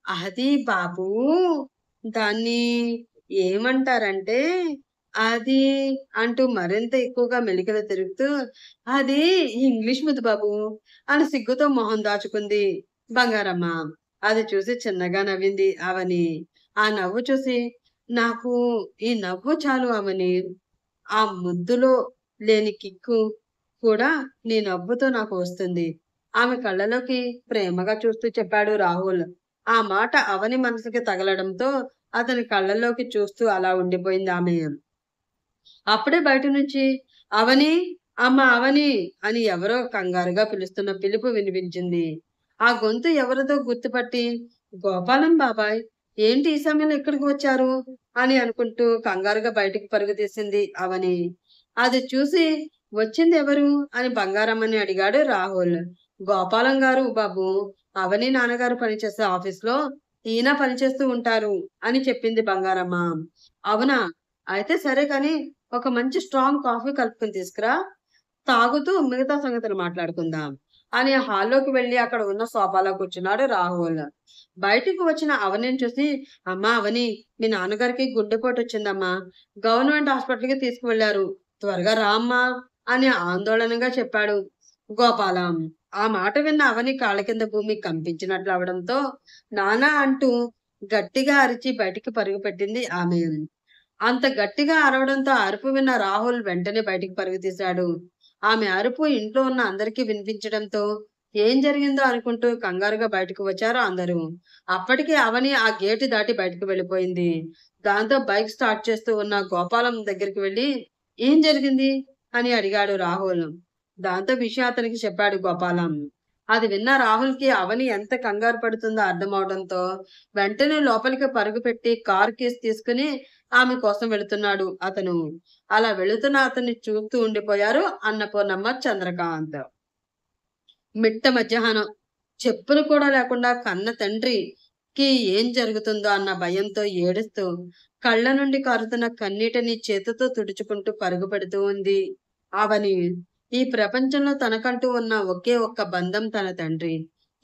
అది బాబూ! దాన్ని ఏమంటారంటే, అది అంటూ మరింత ఎక్కువగా మెలికలు తిరుగుతూ, అది ఇంగ్లీష్ ముద్దు బాబు అని సిగ్గుతో మొహం దాచుకుంది బంగారమ్మ. అది చూసి చిన్నగా నవ్వింది అవని. ఆ నవ్వు చూసి, నాకు ఈ నవ్వు చాలు అవని. ఆ ముద్దులో లేని కిక్కు కూడా నీ నవ్వుతో నాకు వస్తుంది. ఆమె కళ్ళలోకి ప్రేమగా చూస్తూ చెప్పాడు రాహుల్. ఆ మాట అవని మనసుకి తగలడంతో అతని కళ్ళల్లోకి చూస్తూ అలా ఉండిపోయింది ఆమె. అప్పుడే బయట నుంచి అవని, అమ్మ అవని అని ఎవరో కంగారుగా పిలుస్తున్న పిలుపు వినిపించింది. ఆ గొంతు ఎవరిదో గుర్తుపట్టి, గోపాలం బాబాయ్, ఏంటి ఈ సమయంలో ఇక్కడికి వచ్చారు అని అనుకుంటూ కంగారుగా బయటికి పరుగు తీసింది అవని. అది చూసి వచ్చింది ఎవరు అని బంగారమ్మని అడిగాడు రాహుల్. గోపాలం గారు బాబు, అవని నాన్నగారు పనిచేసే ఆఫీస్లో ఈయన పనిచేస్తూ ఉంటారు అని చెప్పింది బంగారమ్మ. అవునా, అయితే సరే కాని ఒక మంచి స్ట్రాంగ్ కాఫీ కలుపుకొని తీసుకురా, తాగుతూ మిగతా సంగతులు మాట్లాడుకుందాం అని హాల్లోకి వెళ్లి అక్కడ ఉన్న సోఫాలో కూర్చున్నాడు రాహుల్. బయటికి వచ్చిన అవనిని చూసి, అమ్మా అవని, మీ నాన్నగారికి గుండెపోటు వచ్చిందమ్మా, గవర్నమెంట్ హాస్పిటల్కి తీసుకువెళ్లారు, త్వరగా రా అమ్మా అని ఆందోళనగా చెప్పాడు గోపాలం. ఆ మాట విన్న అవని కాళ్ళ కింద భూమి కంపించినట్లు అవడంతో నానా అంటూ గట్టిగా అరిచి బయటికి పరుగు పెట్టింది ఆమె. అంత గట్టిగా అరవడంతో అరుపు విన్న రాహుల్ వెంటనే బయటికి పరుగు తీశాడు. ఆమె అరుపు ఇంట్లో ఉన్న అందరికీ వినిపించడంతో ఏం జరిగిందో అనుకుంటూ కంగారుగా బయటకు వచ్చారు అందరూ. అప్పటికే అవని ఆ గేటు దాటి బయటకు వెళ్ళిపోయింది. దాంతో బైక్ స్టార్ట్ చేస్తూ ఉన్న గోపాలం దగ్గరికి వెళ్ళి ఏం జరిగింది అని అడిగాడు రాహుల్. దాంతో విషయం అతనికి చెప్పాడు గోపాలం. అది విన్న రాహుల్కి అవని ఎంత కంగారు పడుతుందో అర్థమవడంతో వెంటనే లోపలికి పరుగు పెట్టి కార్ కీస్ తీసుకుని ఆమె కోసం వెళుతున్నాడు అతను. అలా వెళుతున్న అతన్ని చూస్తూ ఉండిపోయారు అన్నపూర్ణమ్మ, చంద్రకాంత్. మిట్ట మధ్యాహ్నం చెప్పులు కూడా లేకుండా కన్న తండ్రికి ఏం జరుగుతుందో అన్న భయంతో ఏడుస్తూ కళ్ళ నుండి కారుతున్న కన్నీటిని చేతితో తుడుచుకుంటూ పరుగు పెడుతూ ఉంది అవని. ఈ ప్రపంచంలో తనకంటూ ఉన్న ఒకే ఒక్క బంధం తన తండ్రి.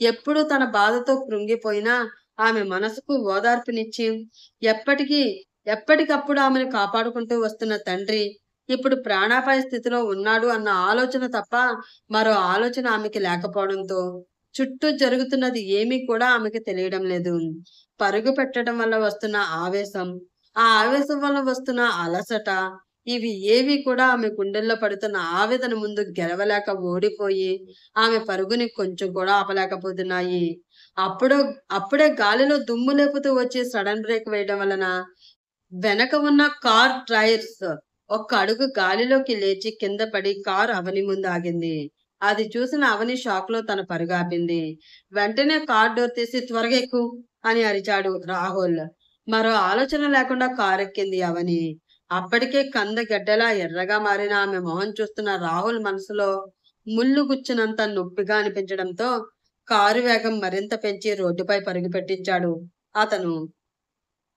ఎప్పుడు తన బాధతో కృంగిపోయినా ఆమె మనసుకు ఓదార్పునిచ్చి ఎప్పటికప్పుడు ఆమెను కాపాడుకుంటూ వస్తున్న తండ్రి ఇప్పుడు ప్రాణాపాయ స్థితిలో ఉన్నాడు అన్న ఆలోచన తప్ప మరో ఆలోచన ఆమెకి లేకపోవడంతో చుట్టూ జరుగుతున్నది ఏమీ కూడా ఆమెకి తెలియడం లేదు. పరుగు పెట్టడం వల్ల వస్తున్న ఆవేశం, ఆ ఆవేశం వల్ల వస్తున్న అలసట, ఇవి ఏవి కూడా ఆమె గుండెల్లో పడుతున్న ఆవేదన ముందు గెలవలేక ఓడిపోయి ఆమె పరుగుని కొంచెం కూడా ఆపలేకపోతున్నాయి. అప్పుడు అప్పుడే గాలిలో దుమ్ము లేపుతూ వచ్చి సడన్ బ్రేక్ వేయడం వలన వెనక ఉన్న కార్ టైర్స్ ఒక్క అడుగు గాలిలోకి లేచి కింద పడి కారు అవని ముందు ఆగింది. అది చూసిన అవని షాక్ లో తన పరుగాపింది. వెంటనే కార్ డోర్ తీసి త్వరగా ఎక్కు అని అరిచాడు రాహుల్. మరో ఆలోచన లేకుండా కారు ఎక్కింది అవని. అప్పటికే కంద గడ్డలా ఎర్రగా మారిన ఆమె మొహం చూస్తున్న రాహుల్ మనసులో ముళ్ళు గుచ్చినంత నొప్పిగా అనిపించడంతో కారు వేగం మరింత పెంచి రోడ్డుపై పరుగు పెట్టించాడు అతను.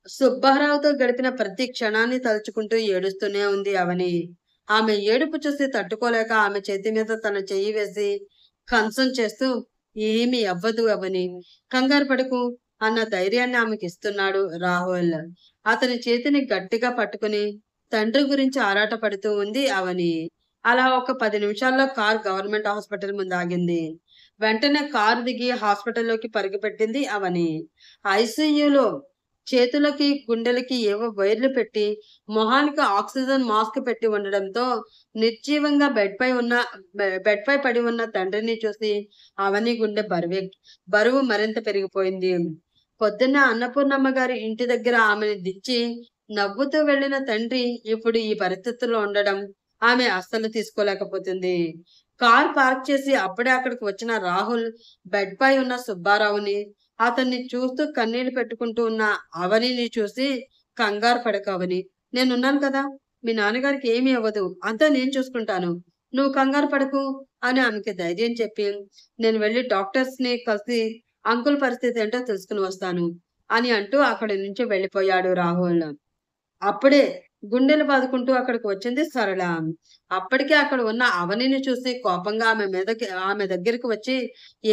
సుబ్బారావుతో గడిపిన ప్రతి క్షణాన్ని తలుచుకుంటూ ఏడుస్తూనే ఉంది అవని. ఆమె ఏడుపు చూసి తట్టుకోలేక ఆమె చేతి మీద తన చెయ్యి వేసి కంచం చేస్తూ ఏమీ అవ్వదు అవని, కంగారు పడకు అన్న ధైర్యాన్ని ఆమెకి ఇస్తున్నాడు రాహుల్. అతని చేతిని గట్టిగా పట్టుకుని తండ్రి గురించి ఆరాట పడుతూ ఉంది అవని. అలా ఒక 10 నిమిషాల్లో కార్ గవర్నమెంట్ హాస్పిటల్ ముందు ఆగింది. వెంటనే కారు దిగి హాస్పిటల్లోకి పరుగుపెట్టింది అవని. ఐసీయూలో చేతులకి గుండెలకి ఏవో వైర్లు పెట్టి మొహానికి ఆక్సిజన్ మాస్క్ పెట్టి ఉండడంతో నిర్జీవంగా బెడ్ పై పడి ఉన్న తండ్రిని చూసి అవని గుండె బరువు మరింత పెరిగిపోయింది. పొద్దున్న అన్నపూర్ణమ్మ గారి ఇంటి దగ్గర ఆమెను దిచ్చి నవ్వుతూ వెళ్లిన తండ్రి ఇప్పుడు ఈ పరిస్థితుల్లో ఉండడం ఆమె అస్సలు తీసుకోలేకపోతుంది. కార్ పార్క్ చేసి అప్పుడే అక్కడికి వచ్చిన రాహుల్ బెడ్ పై ఉన్న సుబ్బారావుని, అతన్ని చూస్తూ కన్నీళ్లు పెట్టుకుంటూ ఉన్న అవనిని చూసి కంగారు పడకు అవని, నేనున్నాను కదా, మీ నాన్నగారికి ఏమీ అవ్వదు, అంతా నేను చూసుకుంటాను, నువ్వు కంగారు పడకు అని ఆమెకి ధైర్యం చెప్పి నేను వెళ్ళి డాక్టర్స్ ని కలిసి అంకుల్ పరిస్థితి ఏంటో తెలుసుకుని వస్తాను అని అంటూ అక్కడి నుంచి వెళ్ళిపోయాడు రాహుల్. అప్పుడే గుండెలు బాదుకుంటూ అక్కడికి వచ్చింది సరళ. అప్పటికే అక్కడ ఉన్న అవనిని చూసి కోపంగా ఆమె దగ్గరికి వచ్చి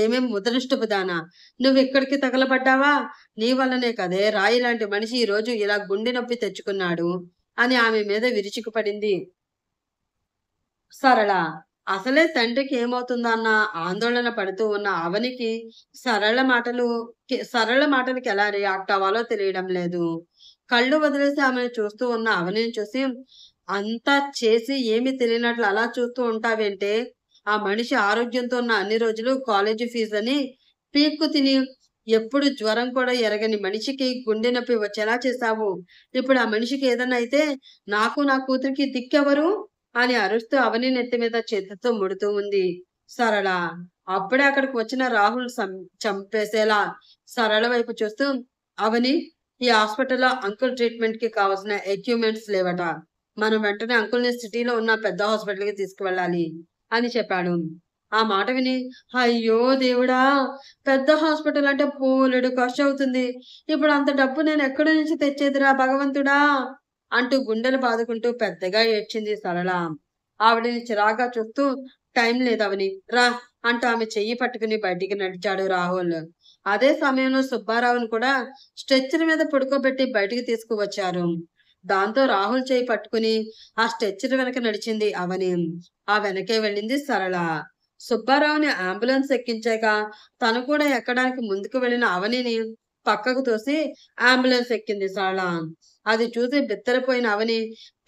ఏమేం ముదనష్టపు దానా, నువ్వు ఇక్కడికి తగలబడ్డావా, నీ వల్లనే కదే రాయి లాంటి మనిషి ఈ రోజు ఇలా గుండె నొప్పి తెచ్చుకున్నాడు అని ఆమె మీద విరుచుకుపడింది సరళ. అసలే తండ్రికి ఏమవుతుందో అన్న ఆందోళన పడుతూ ఉన్న అవనికి సరళ మాటలకి ఎలా రియాక్ట్ అవ్వాలో తెలియడం లేదు. కళ్ళు వదిలేసి ఆమెను చూస్తూ ఉన్న అవనిని చూసి అంతా చేసి ఏమీ తెలియనట్లు అలా చూస్తూ ఉంటావేంటే ఆ మనిషి ఆరోగ్యంతో ఉన్న అన్ని రోజులు కాలేజీ ఫీజని పీక్కు తిని ఎప్పుడు జ్వరం కూడా ఎరగని మనిషికి గుండె నొప్పి వచ్చేలా చేశావు. ఇప్పుడు ఆ మనిషికి ఏదన్నా అయితే నాకు నా కూతురికి దిక్కెవరు అని అరుస్తూ అవని నెత్తి మీద చేతితో ముడుతూ ఉంది సరళ. అప్పుడే అక్కడికి వచ్చిన రాహుల్ చంపేసేలా సరళ వైపు చూస్తూ, అవని, ఈ హాస్పిటల్లో అంకుల్ ట్రీట్మెంట్ కి కావాల్సిన ఎక్విప్మెంట్స్ లేవట. మనం వెంటనే అంకుల్ని సిటీలో ఉన్న పెద్ద హాస్పిటల్కి తీసుకువెళ్ళాలి అని చెప్పాడు. ఆ మాట విని, అయ్యో దేవుడా, పెద్ద హాస్పిటల్ అంటే బోలెడు ఖర్చు అవుతుంది. ఇప్పుడు అంత డబ్బు నేను ఎక్కడి నుంచి తెచ్చేదిరా భగవంతుడా అంటూ గుండెలు బాదుకుంటూ పెద్దగా ఏడ్చింది సరళ. ఆవిడని చిరాగ్గా చూస్తూ, టైం లేదవని, రా అంటూ ఆమె చెయ్యి పట్టుకుని బయటికి నడిచాడు రాహుల్. అదే సమయంలో సుబ్బారావుని కూడా స్ట్రెచ్చర్ మీద పడుకోబెట్టి బయటికి తీసుకువచ్చారు. దాంతో రాహుల్ చేయి పట్టుకుని ఆ స్ట్రెచ్చర్ వెనక నడిచింది అవని. ఆ వెనకే వెళ్ళింది సరళ. సుబ్బారావుని అంబులెన్స్ ఎక్కించాక తను కూడా ఎక్కడానికి ముందుకు వెళ్ళిన అవనిని పక్కకు తోసి అంబులెన్స్ ఎక్కింది సరళ. అది చూసి బిత్తరపోయిన అవని,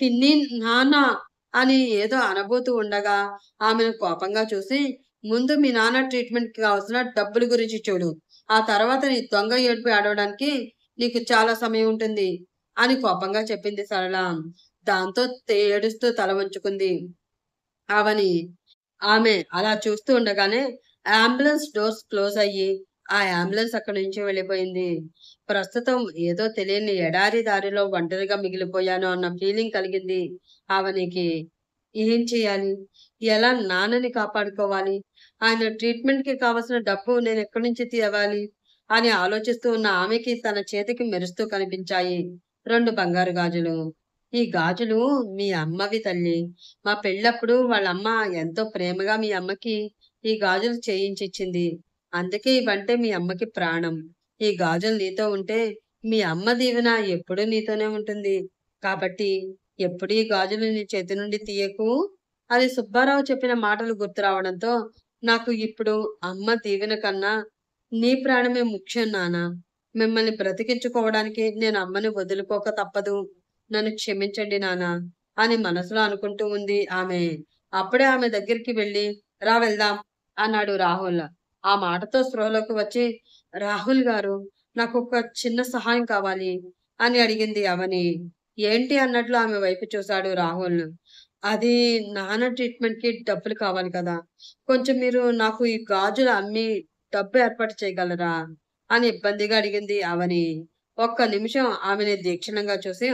పిన్ని, నాన్న అని ఏదో అనబోతూ ఉండగా ఆమెను కోపంగా చూసి, ముందు మీ నాన్న ట్రీట్మెంట్ కి కావాల్సిన డబ్బుల గురించి చూడు. ఆ తర్వాత నీ దొంగ ఏడుపు ఆడవడానికి నీకు చాలా సమయం ఉంటుంది అని కోపంగా చెప్పింది సరళ. దాంతో ఏడుస్తూ తల వంచుకుంది అవని. ఆమె అలా చూస్తూ ఉండగానే అంబులెన్స్ డోర్స్ క్లోజ్ అయ్యి ఆ అంబులెన్స్ అక్కడి నుంచి వెళ్ళిపోయింది. ప్రస్తుతం ఏదో తెలియని ఎడారి దారిలో ఒంటరిగా మిగిలిపోయాను అన్న ఫీలింగ్ కలిగింది అవనికి. ఏం చేయాలి? ఎలా నాన్నని కాపాడుకోవాలి? ఆయన ట్రీట్మెంట్ కి కావలసిన డబ్బు నేను ఎక్కడి నుంచి తేవాలి అని ఆలోచిస్తూ ఉన్న ఆమెకి తన చేతికి మెరుస్తూ కనిపించాయి 2 బంగారు గాజులు. ఈ గాజులు మీ అమ్మవి తల్లి. మా పెళ్ళప్పుడు వాళ్ళమ్మ ఎంతో ప్రేమగా మీ అమ్మకి ఈ గాజులు చేయించిచ్చింది. అందుకే ఇవంటే మీ అమ్మకి ప్రాణం. ఈ గాజులు నీతో ఉంటే మీ అమ్మ దీవెన ఎప్పుడూ నీతోనే ఉంటుంది. కాబట్టి ఎప్పుడూ ఈ గాజులు నీ చేతి నుండి తీయకు అని సుబ్బారావు చెప్పిన మాటలు గుర్తు రావడంతో, నాకు ఇప్పుడు అమ్మ దీవెన కన్నా నీ ప్రాణమే ముఖ్యం నాన్న. మిమ్మల్ని బ్రతికించుకోవడానికి నేను అమ్మని వదులుకోక తప్పదు. నన్ను క్షమించండి నాన్న అని మనసులో అనుకుంటూ ఉంది ఆమె. అప్పుడే ఆమె దగ్గరికి వెళ్ళి, రా వెళ్దాం అన్నాడు రాహుల్. ఆ మాటతో స్పృహలోకి వచ్చి, రాహుల్ గారు, నాకొక చిన్న సహాయం కావాలి అని అడిగింది అవని. ఏంటి అన్నట్లు ఆమె వైపు చూశాడు రాహుల్. అది నాన్న ట్రీట్మెంట్ కి డబ్బులు కావాలి కదా. కొంచెం మీరు నాకు ఈ గాజులు అమ్మి డబ్బు ఏర్పాటు చేయగలరా అని ఇబ్బందిగా అడిగింది అవని. ఒక్క నిమిషం ఆమెని దీక్షణంగా చూసి,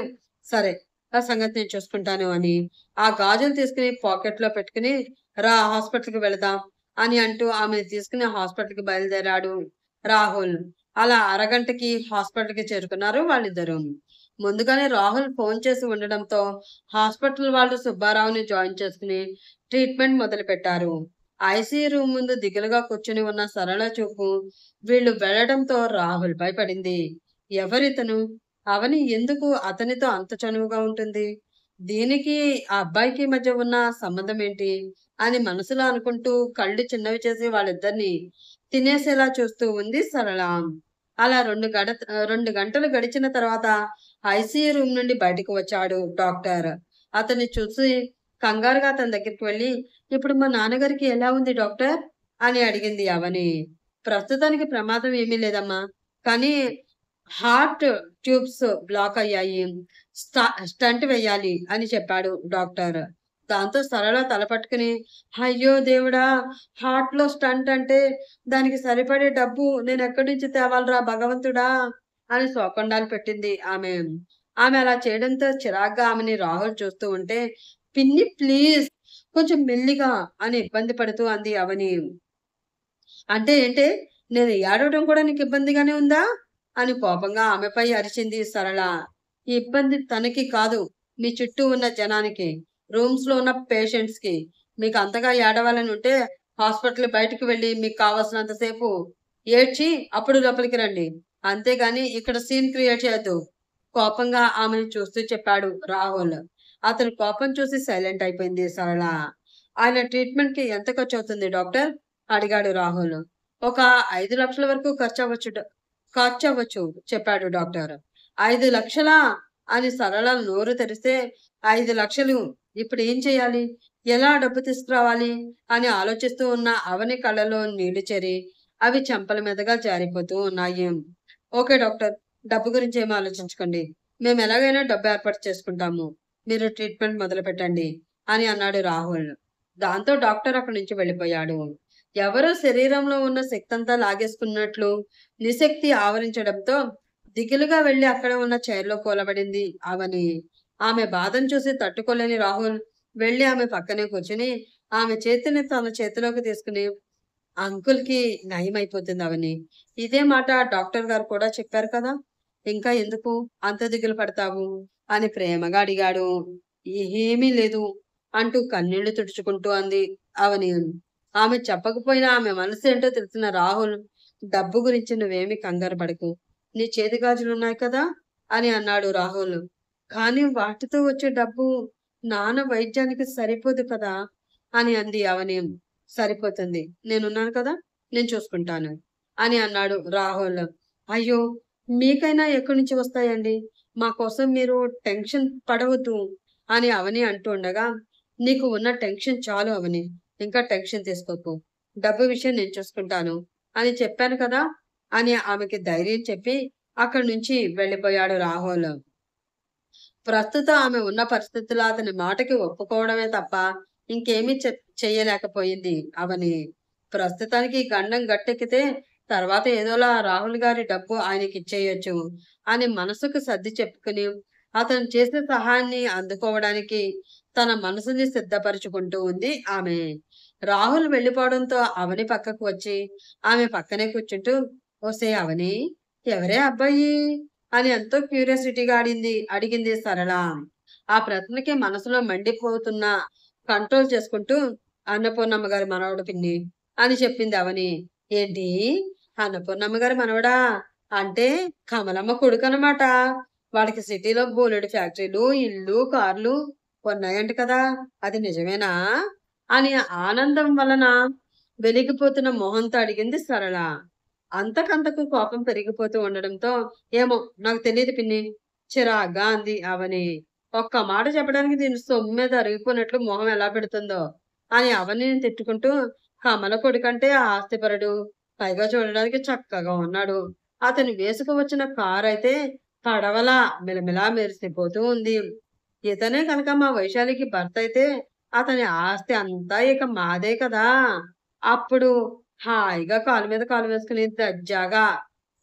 సరే, ఆ సంగతి నేను చూసుకుంటాను అని ఆ గాజులు తీసుకుని పాకెట్లో పెట్టుకుని, రా హాస్పిటల్కి వెళదాం అని అంటూ ఆమెను తీసుకుని హాస్పిటల్కి బయలుదేరాడు రాహుల్. అలా అరగంటకి హాస్పిటల్కి చేరుకున్నారు వాళ్ళిద్దరూ. ముందుగానే రాహుల్ ఫోన్ చేసి ఉండడంతో హాస్పిటల్ వాళ్ళు సుబ్బారావుని జాయిన్ చేసుకుని ట్రీట్మెంట్ మొదలు పెట్టారు. ఐసీయూ రూమ్ ముందు దిగులుగా కూర్చుని ఉన్న సరళ చూపు వీళ్ళు వెళ్లడంతో రాహుల్ భయపడింది. ఎవరితను? అవని ఎందుకు అతనితో అంత చనువుగా ఉంటుంది? దీనికి ఆ అబ్బాయికి మధ్య ఉన్న సంబంధం ఏంటి అని మనసులో అనుకుంటూ కళ్ళు చిన్నవి చేసి వాళ్ళిద్దరిని తినేసేలా చూస్తూ ఉంది సరళ. అలా 2 గంటలు గడిచిన తర్వాత ఐసీయూ రూమ్ నుండి బయటకు వచ్చాడు డాక్టర్. అతన్ని చూసి కంగారుగా అతని దగ్గరికి వెళ్ళి, ఇప్పుడు మా నాన్నగారికి ఎలా ఉంది డాక్టర్ అని అడిగింది అవని. ప్రస్తుతానికి ప్రమాదం ఏమీ లేదమ్మా, కానీ హార్ట్ ట్యూబ్స్ బ్లాక్ అయ్యాయి. స్టంట్ వేయాలి అని చెప్పాడు డాక్టర్. దాంతో సరళ తల పట్టుకుని, అయ్యో దేవుడా, హార్ట్ లో స్టంట్ అంటే దానికి సరిపడే డబ్బు నేను ఎక్కడి నుంచి తేవాలరా భగవంతుడా అని శోకండాలు పెట్టింది ఆమె. ఆమె అలా చేయడంతో చిరాగ్గా ఆమెని రాహుల్ చూస్తూ ఉంటే, పిన్ని ప్లీజ్ కొంచెం మెల్లిగా అని ఇబ్బంది పడుతూ అంది అవని. అంటే ఏంటే, నేను ఏడవడం కూడా నీకు ఇబ్బందిగానే ఉందా అని కోపంగా ఆమెపై అరిచింది సరళ. ఈ ఇబ్బంది తనకి కాదు, మీ చుట్టూ ఉన్న జనానికి, రూమ్స్ లో ఉన్న పేషెంట్స్ కి. మీకు అంతగా ఏడవాలని ఉంటే హాస్పిటల్ బయటకు వెళ్ళి మీకు కావాల్సినంత సేపు ఏడ్చి అప్పుడు లోపలికి రండి. అంతేగాని ఇక్కడ సీన్ క్రియేట్ చేయొద్దు కోపంగా ఆమెను చూస్తూ చెప్పాడు రాహుల్. అతని కోపం చూసి సైలెంట్ అయిపోయింది సరళ. ఆయన ట్రీట్మెంట్ కి ఎంత ఖర్చు అవుతుంది డాక్టర్ అడిగాడు రాహుల్. ఒక 5 లక్షల వరకు ఖర్చు అవ్వచ్చు చెప్పాడు డాక్టర్. 5 లక్షలా అని సరళ నోరు తెరిస్తే, 5 లక్షలు ఇప్పుడు ఏం చేయాలి? ఎలా డబ్బు తీసుకురావాలి అని ఆలోచిస్తూ ఉన్న అవని కళ్ళలో నీళ్లు చెరి అవి చెంపల మీదుగా జారిపోతూ ఉన్నాయి. ఓకే డాక్టర్, డబ్బు గురించి ఏమీ ఆలోచించకండి. మేము ఎలాగైనా డబ్బు ఏర్పాటు చేసుకుంటాము. మీరు ట్రీట్మెంట్ మొదలు పెట్టండి అని అన్నాడు రాహుల్. దాంతో డాక్టర్ అక్కడి నుంచి వెళ్ళిపోయాడు. ఎవరో శరీరంలో ఉన్న శక్తంతా లాగేసుకున్నట్లు నిశక్తి ఆవరించడంతో దిగులుగా వెళ్లి అక్కడ ఉన్న చైర్లో కూలబడింది అవని. ఆమె బాధను చూసి తట్టుకోలేని రాహుల్ వెళ్లి ఆమె పక్కనే కూర్చుని ఆమె చేతిని తన చేతిలోకి తీసుకుని, అంకుల్‌కి నయమైపోతుంది అవని. ఇదే మాట డాక్టర్ గారు కూడా చెప్పారు కదా! ఇంకా ఎందుకు అంత దిగులు పడతావు? అని ప్రేమగా అడిగాడు. ఏమీ లేదు అంటూ కన్నీళ్లు తుడుచుకుంటూ అంది అవని. ఆమె చెప్పకపోయినా ఆమె మనసేంటో తెలిసిన రాహుల్, డబ్బు గురించి నువ్వేమీ కంగారు పడకు. నీ చేతి గాజులున్నాయి కదా! అని అన్నాడు రాహుల్. కానీ వాటితో వచ్చే డబ్బు నాన్న వైద్యానికి సరిపోదు కదా! అని అంది అవని. సరిపోతుంది. నేనున్నాను కదా! నేను చూసుకుంటాను అని అన్నాడు రాహుల్. అయ్యో! మీకైనా ఎక్కడి నుంచి వస్తాయండి? మా కోసం మీరు టెన్షన్ పడవద్దు అని అవని అంటూ ఉండగా, నీకు ఉన్న టెన్షన్ చాలు అవని. ఇంకా టెన్షన్ తీసుకోకు. డబ్బు విషయం నేను చూసుకుంటాను అని చెప్పాను కదా! అని ఆమెకి ధైర్యం చెప్పి అక్కడి నుంచి వెళ్ళిపోయాడు రాహుల్. ప్రస్తుతం ఆమె ఉన్న పరిస్థితిలో అతని మాటకి ఒప్పుకోవడమే తప్ప ఇంకేమీ చెయ్యలేకపోయింది అవని. ప్రస్తుతానికి ఈ గండం గట్టెక్కితే తర్వాత ఏదోలా రాహుల్ గారి డబ్బు ఆయనకిచ్చేయొచ్చు అని మనసుకు సర్ది చెప్పుకుని అతను చేసే సహాయాన్ని అందుకోవడానికి తన మనసుని సిద్ధపరుచుకుంటూ ఉంది ఆమె. రాహుల్ వెళ్ళిపోవడంతో అవని పక్కకు వచ్చి ఆమె పక్కనే కూర్చుంటూ, ఓసే అవని, ఎవరే అబ్బాయి అని ఎంతో క్యూరియాసిటీగా అడిగింది సరళ. ఆ ప్రశ్నకి మనసులో మండిపోతున్న కంట్రోల్ చేసుకుంటూ, అన్నపూర్ణమ్మ గారి మనవడు పిన్ని అని చెప్పింది అవని. ఏంటి? అన్నపూర్ణమ్మ గారి మనవడా? అంటే కమలమ్మ కొడుకనమాట. వాడికి సిటీలో బోలెడు ఫ్యాక్టరీలు, ఇల్లు, కార్లు ఉన్నాయంట కదా! అది నిజమేనా? అని ఆనందం వలన వెలిగిపోతున్న మొహంతో అడిగింది సరళ. అంతకంతకు కోపం పెరిగిపోతూ ఉండడంతో, ఏమో నాకు తెలీదు పిన్ని చిరాగ్గా అంది అవని. ఒక్క మాట చెప్పడానికి దీని సొమ్ము మీద అరిగిపోయినట్లు మొహం ఎలా పెడుతుందో అని అవనిని తిట్టుకుంటూ, కమల కొడుకంటే ఆస్తిపరుడు, పైగా చూడడానికి చక్కగా ఉన్నాడు. అతను వేసుకువచ్చిన కారైతే పడవలా మిలమిలా మెరిసిపోతూ ఉంది. ఇతనే కనుక మా వైశాలికి భర్త అయితే అతని ఆస్తి అంతా ఇక మాదే కదా! అప్పుడు హాయిగా కాలు మీద కాలు వేసుకుని దర్జాగా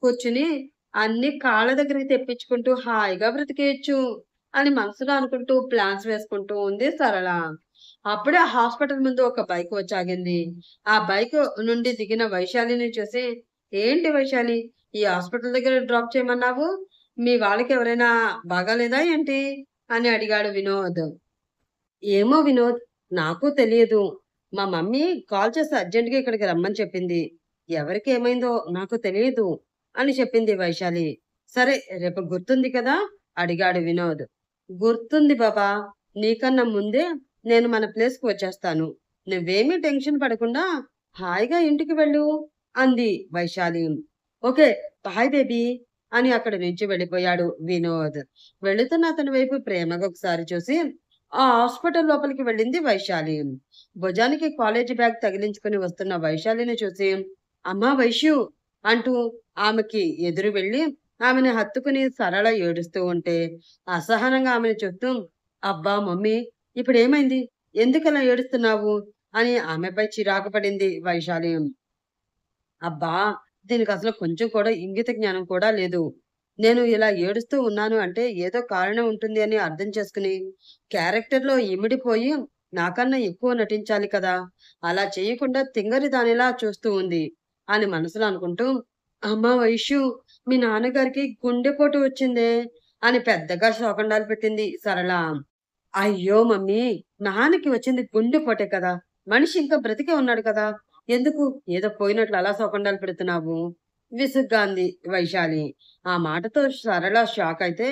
కూర్చుని అన్ని కాళ్ళ దగ్గరికి తెప్పించుకుంటూ హాయిగా బ్రతికేయొచ్చు అని మనసులో అనుకుంటూ ప్లాన్స్ వేసుకుంటూ ఉంది సరళ. అప్పుడే ఆ హాస్పిటల్ ముందు ఒక బైక్ వచ్చి ఆగింది. ఆ బైక్ నుండి దిగిన వైశాలిని చూసి, ఏంటి వైశాలి, ఈ హాస్పిటల్ దగ్గర డ్రాప్ చేయమన్నావు? మీ వాళ్ళకి ఎవరైనా బాగాలేదా ఏంటి అని అడిగాడు వినోద్. ఏమో వినోద్, నాకు తెలియదు. మా మమ్మీ కాల్ చేసి అర్జెంట్‌గా ఇక్కడికి రమ్మని చెప్పింది. ఎవరికి ఏమైందో నాకు తెలియదు అని చెప్పింది వైశాలి. సరే రేపు గుర్తుంది కదా? అడిగాడు వినోద్. గుర్తుంది బాబా. నీకన్నా ముందే నేను మన ప్లేస్‌కి వచ్చేస్తాను. నువ్వేమీ టెన్షన్ పడకుండా హాయిగా ఇంటికి వెళ్ళు అంది వైశాలి. ఓకే. బాయ్ బేబీ అని అక్కడి నుంచి వెళ్ళిపోయాడు వినోద్. వెళుతున్న అతని వైపు ప్రేమగా ఒకసారి చూసి ఆ హాస్పిటల్ లోపలికి వెళ్ళింది వైశాలి. భుజానికి కాలేజీ బ్యాగ్ తగిలించుకుని వస్తున్న వైశాలిని చూసి, అమ్మా వైశ్యు అంటూ ఆమెకి ఎదురు వెళ్ళి ఆమెను హత్తుకుని సరళ ఏడుస్తూ ఉంటే అసహనంగా ఆమెను చూస్తూ, అబ్బా మమ్మీ, ఇప్పుడేమైంది? ఎందుకలా ఏడుస్తున్నావు అని ఆమెపై చిరాకు పడింది వైశాలి. అబ్బా! దీనికసలు కొంచెం కూడా ఇంగిత జ్ఞానం కూడా లేదు. నేను ఇలా ఏడుస్తూ ఉన్నాను అంటే ఏదో కారణం ఉంటుంది అని అర్థం చేసుకుని, క్యారెక్టర్‌లో ఇమిడిపోయి నాకన్నా ఎక్కువ నటించాలి కదా! అలా చేయకుండా తింగరి దానిలా చూస్తూ ఉంది అని మనసులో అనుకుంటూ, అమ్మా వైశ్యు, మీ నాన్నగారికి గుండెపోటు వచ్చిందే అని పెద్దగా శోకండాలు పెట్టింది సరళ. అయ్యో మమ్మీ! నాన్నకి వచ్చింది గుండెపోటే కదా! మనిషి ఇంకా బ్రతికే ఉన్నాడు కదా! ఎందుకు ఏదో పోయినట్లు అలా శోకండాలు పెడుతున్నావు? విసుగ్గా అంది వైశాలి. ఆ మాటతో సరళ షాక్ అయితే,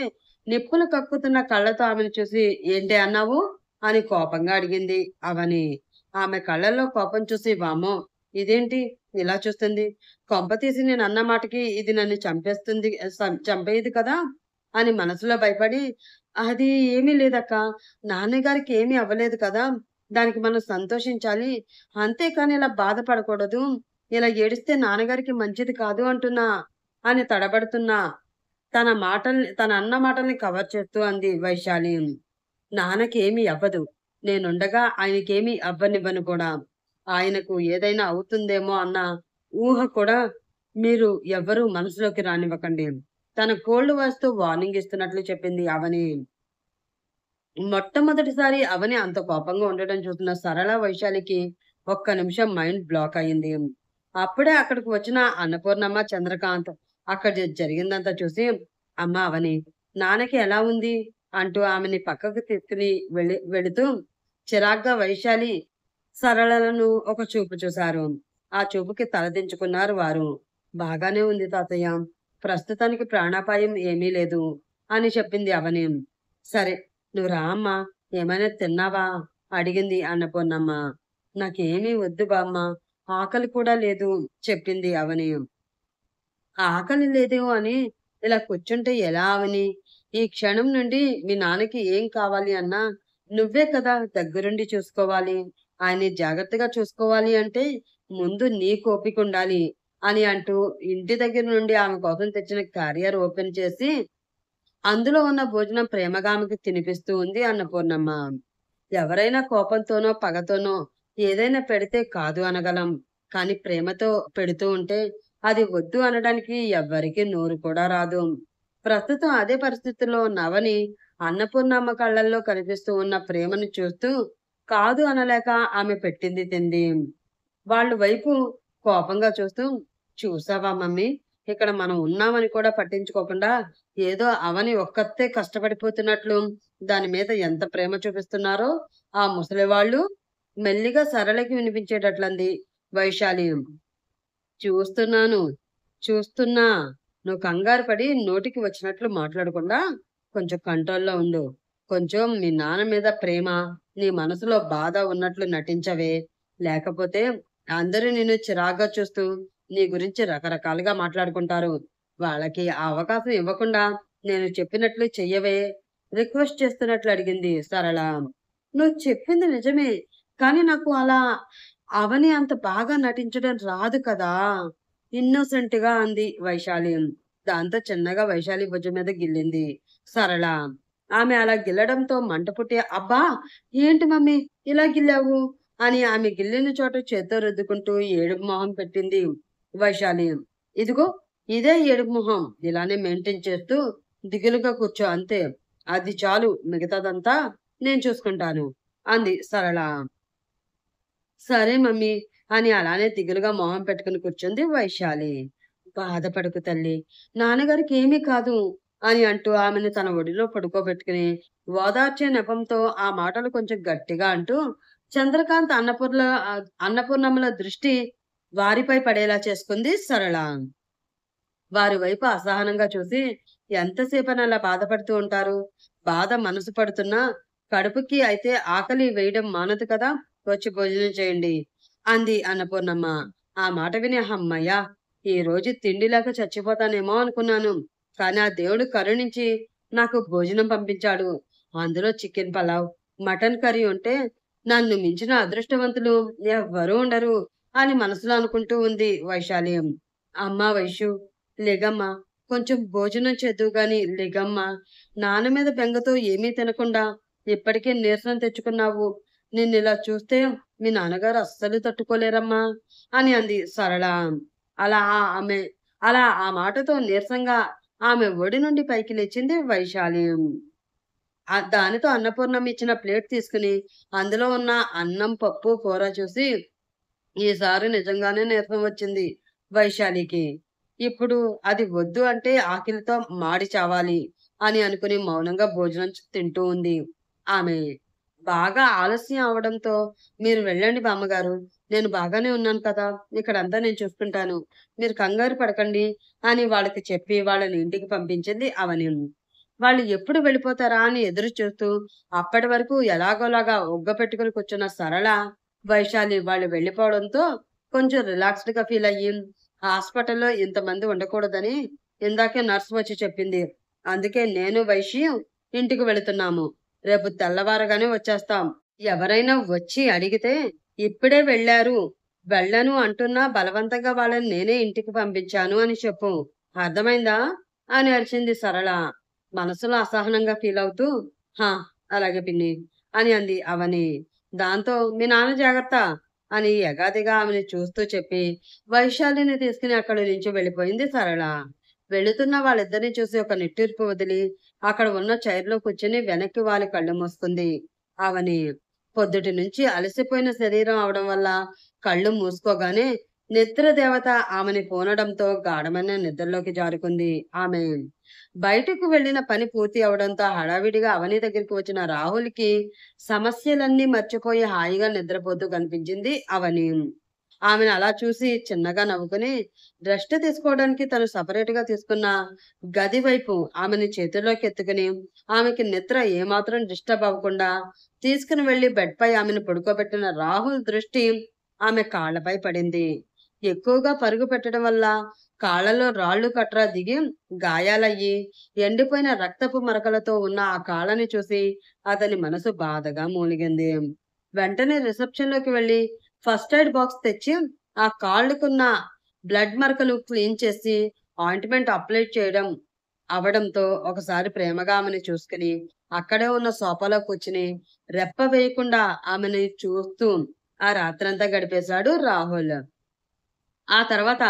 నిప్పులు కక్కుతున్న కళ్ళతో ఆమెను చూసి ఏంటే అన్నావు? అని కోపంగా అడిగింది అవని. ఆమె కళ్ళల్లో కోపం చూసి వామ్మో! ఇదేంటి ఇలా చూస్తుంది? కొంపతీసి నేనన్న మాటకి ఇది నన్ను చంపేస్తుంది చంపేయదు కదా! అని మనసులో భయపడి, అది ఏమీ లేదక్కా. నాన్నగారికి ఏమీ అవ్వలేదు కదా! దానికి మనం సంతోషించాలి. అంతేకాని ఇలా బాధపడకూడదు. ఇలా ఏడిస్తే నాన్నగారికి మంచిది కాదు అంటున్నా అని తడబడుతున్నా తన అన్న మాటల్ని కవర్ చేస్తూ అంది వైశాలి. నాన్నకేమీ అవ్వదు. నేనుండగా ఆయనకేమీ అవ్వనివ్వను కూడా. ఆయనకు ఏదైనా అవుతుందేమో అన్న ఊహ కూడా మీరు ఎవ్వరూ మనసులోకి రానివ్వకండి. తన కోల్డ్ వాయిస్‌తో వార్నింగ్ ఇస్తున్నట్లు చెప్పింది అవని. మొట్టమొదటిసారి అవని అంత కోపంగా ఉండడం చూసిన సరళ, వైశాలికి ఒక్క నిమిషం మైండ్ బ్లాక్ అయింది. అప్పుడే అక్కడికి వచ్చిన అన్నపూర్ణమ్మ, చంద్రకాంత్ అక్కడ జరిగిందంతా చూసి, "అమ్మా అవని, నాన్నకి ఎలా ఉంది?" అంటూ ఆమెని పక్కకు తీసుకుని వెళుతూ చిరాగ్గా వైశాలి, సరళలను ఒక చూపు చూశారు. ఆ చూపుకి తలదించుకున్నారు వారు. "బాగానే ఉంది తాతయ్య. ప్రస్తుతానికి ప్రాణాపాయం ఏమీ లేదు" అని చెప్పింది అవని. "సరే నువ్వు రా అమ్మా. ఏమైనా తిన్నావా?" అడిగింది అన్నపూర్ణమ్మ. "నాకేమీ వద్దు బామ్మ. ఆకలి కూడా లేదు" చెప్పింది అవని. ఆకలి లేదు అని ఇలా కూర్చుంటే ఎలా అవని? ఈ క్షణం నుండి మీ నాన్నకి ఏం కావాలి అన్నా నువ్వే కదా దగ్గరుండి చూసుకోవాలి. ఆయన్ని జాగ్రత్తగా చూసుకోవాలి అంటే ముందు నీకు ఓపికుండాలి అని అంటూ ఇంటి దగ్గర నుండి ఆమె కోసం తెచ్చిన క్యారియర్ ఓపెన్ చేసి అందులో ఉన్న భోజనం ప్రేమగా ఆమెకు తినిపిస్తూ ఉంది అన్నపూర్ణమ్మ. ఎవరైనా కోపంతోనో, పగతోనో ఏదైనా పెడితే కాదు అనగలం. కానీ ప్రేమతో పెడుతూ ఉంటే అది వద్దు అనడానికి ఎవ్వరికీ నోరు కూడా రాదు. ప్రస్తుతం అదే పరిస్థితిలో ఉన్న అవని అన్నపూర్ణమ్మ కళ్ళల్లో కనిపిస్తూ ఉన్న ప్రేమను చూస్తూ కాదు అనలేక ఆమె పెట్టింది తింది. వాళ్ళు వైపు కోపంగా చూస్తూ, "చూసావా మమ్మీ! ఇక్కడ మనం ఉన్నామని కూడా పట్టించుకోకుండా ఏదో అవని ఒక్కతే కష్టపడిపోతున్నట్లు దాని మీద ఎంత ప్రేమ చూపిస్తున్నారో ఆ ముసలివాళ్ళు" మెల్లిగా సరళకి వినిపించేటట్లంది వైశాలి. "చూస్తున్నాను. చూస్తున్నా. నువ్వు కంగారు పడి నోటికి వచ్చినట్లు మాట్లాడకుండా కొంచెం కంట్రోల్‌లో ఉండు. కొంచెం మీ నాన్న మీద ప్రేమ, నీ మనసులో బాధ ఉన్నట్లు నటించవే. లేకపోతే అందరూ నిన్ను చిరాగ్గా చూస్తూ నీ గురించి రకరకాలుగా మాట్లాడుకుంటారు. వాళ్ళకి ఆ అవకాశం ఇవ్వకుండా నేను చెప్పినట్లు చెయ్యవే" రిక్వెస్ట్ చేస్తున్నట్లు అడిగింది సరళ. "నువ్వు చెప్పింది నిజమే. కానీ నాకు అలా అవని అంత బాగా నటించడం రాదు కదా!" ఇన్నోసెంట్‌గా అంది వైశాలి. దాంతో చిన్నగా వైశాలి భుజం మీద గిల్లింది సరళ. ఆమె అలా గిల్లడంతో మంట పుట్టి, "అబ్బా! ఏంటి మమ్మీ ఇలా గిల్లావు?" అని ఆమె గిల్లిన చోట చేత్తో రుద్దుకుంటూ ఏడుపు మొహం పెట్టింది వైశాలి. "ఇదిగో ఇదే ఏడుపు మొహం. ఇలానే మెయింటైన్ చేస్తూ దిగులుగా కూర్చో అంతే. అది చాలు, మిగతాదంతా నేను చూసుకుంటాను" అంది సరళ. "సరే మమ్మీ" అని అలానే దిగులుగా మొహం పెట్టుకుని కూర్చుంది వైశాలి. "బాధపడకు తల్లి. నాన్నగారికి ఏమీ కాదు" అని అంటూ ఆమెను తన ఒడిలో పడుకోబెట్టుకుని ఓదార్చే నెపంతో ఆ మాటలు కొంచెం గట్టిగా అంటూ చంద్రకాంత్, అన్నపూర్ణమ్మల దృష్టి వారిపై పడేలా చేసుకుంది సరళ. వారి వైపు అసహనంగా చూసి, "ఎంతసేపని అలా బాధపడుతూ ఉంటారు? బాధ మనసు పడుతున్నా కడుపుకి అయితే ఆకలి వేయడం మానదు కదా! వచ్చి భోజనం చేయండి" అంది అన్నపూర్ణమ్మ. ఆ మాట విని హమ్మయ్య! ఈరోజు తిండి లేక చచ్చిపోతానేమో అనుకున్నాను. కానీ ఆ దేవుడు కరుణించి నాకు భోజనం పంపించాడు. అందులో చికెన్ పలావ్, మటన్ కర్రీ ఉంటే నన్ను మించిన అదృష్టవంతులు ఎవ్వరూ ఉండరు అని మనసులో అనుకుంటూ ఉంది వైశాలి. "అమ్మా వైషు, లెగమ్మా. కొంచెం భోజనం చేద్దువు గాని లెగమ్మా. నాన్న మీద బెంగతో ఏమీ తినకుండా ఇప్పటికే నీరసం తెచ్చుకున్నావు. నిన్నిలా చూస్తే మీ నాన్నగారు అస్సలు తట్టుకోలేరమ్మా" అని అంది సరళ. అలా ఆ ఆమె అలా ఆ మాటతో నీరసంగా ఆమె ఒడి నుండి పైకి లేచింది వైశాలి. దానితో అన్నపూర్ణమ్మ ఇచ్చిన ప్లేట్ తీసుకుని అందులో ఉన్న అన్నం, పప్పు, కూర చూసి ఈసారి నిజంగానే నీరసం వచ్చింది వైశాలికి. ఇప్పుడు అది వద్దు అంటే ఆకలితో మాడి చావాలి అని అనుకుని మౌనంగా భోజనం తింటూ ఉంది ఆమె. బాగా ఆలస్యం అవ్వడంతో, "మీరు వెళ్ళండి బామ్మగారు. నేను బాగానే ఉన్నాను కదా! ఇక్కడంతా నేను చూసుకుంటాను. మీరు కంగారు పడకండి" అని వాళ్ళకి చెప్పి వాళ్ళని ఇంటికి పంపించింది అవని. వాళ్ళు ఎప్పుడు వెళ్ళిపోతారా అని ఎదురు చూస్తూ అప్పటి వరకు ఎలాగోలాగా ఒగ్గపెట్టుకుని కూర్చున్న సరళ, వైశాలి వాళ్ళు వెళ్ళిపోవడంతో కొంచెం రిలాక్స్‌డ్‌గా ఫీల్ అయ్యి, హాస్పిటల్‌లో ఇంతమంది ఉండకూడదని ఇందాకే నర్స్ వచ్చి చెప్పింది. అందుకే నేను, వైషి ఇంటికి వెళుతున్నాము. రేపు తెల్లవారగానే వచ్చేస్తాం. ఎవరైనా వచ్చి అడిగితే ఇప్పుడే వెళ్ళారు, వెళ్ళను అంటున్నా బలవంతంగా వాళ్ళని నేనే ఇంటికి పంపించాను అని చెప్పు. అర్థమైందా? అని అరిచింది సరళ. మనసులో అసహనంగా ఫీలవుతూ, హా! అలాగే పిన్ని అని అంది అవని. దాంతో మీ నాన్న జాగ్రత్త అని ఎగాదిగా ఆమెని చూస్తూ చెప్పి వైశాలిని తీసుకుని అక్కడి నుంచి వెళ్ళిపోయింది సరళ. వెళుతున్న వాళ్ళిద్దరిని చూసి ఒక నిట్టూర్పు వదిలి అక్కడ ఉన్న చైర్‌లో కూర్చొని వెనక్కి వాలి కళ్ళు మూసుకుంది అవని. పొద్దుటి నుంచి అలసిపోయిన శరీరం అవడం వల్ల కళ్ళు మూసుకోగానే నిద్ర దేవత ఆమెని పూనడంతో గాఢమైన నిద్రలోకి జారుకుంది ఆమె. బయటకు వెళ్ళిన పని పూర్తి అవడంతో హడావిడిగా అవని దగ్గరికి వచ్చిన రాహుల్‌కి సమస్యలన్నీ మర్చిపోయి హాయిగా నిద్రపోతూ కనిపించింది అవని. ఆమెను అలా చూసి చిన్నగా నవ్వుకుని రెస్ట్ తీసుకోవడానికి తను సెపరేట్‌గా తీసుకున్న గది వైపు ఆమెని చేతుల్లోకి ఎత్తుకుని, ఆమెకి నిద్ర ఏమాత్రం డిస్టర్బ్ అవ్వకుండా తీసుకుని వెళ్లి బెడ్‌పై ఆమెను పడుకోబెట్టిన రాహుల్ దృష్టి ఆమె కాళ్ళపై పడింది. ఎక్కువగా పరుగు పెట్టడం వల్ల కాళ్ళలో రాళ్ళు కట్రా దిగి గాయాలయ్యి, ఎండిపోయిన రక్తపు మరకలతో ఉన్న ఆ కాళ్ళని చూసి అతని మనసు బాధగా మూలిగింది. వెంటనే రిసెప్షన్‌లోకి వెళ్లి ఫస్ట్ ఎయిడ్ బాక్స్ తెచ్చి ఆ కాళ్ళకున్న బ్లడ్ మరకలు క్లీన్ చేసి ఆయింట్‌మెంట్ అప్లై చేయడం అవ్వడంతో ఒకసారి ప్రేమగా ఆమెని చూసుకుని అక్కడే ఉన్న సోఫాలో కూర్చుని రెప్ప వేయకుండా ఆమెని చూస్తూ ఆ రాత్రంతా గడిపేశాడు రాహుల్. ఆ తర్వాత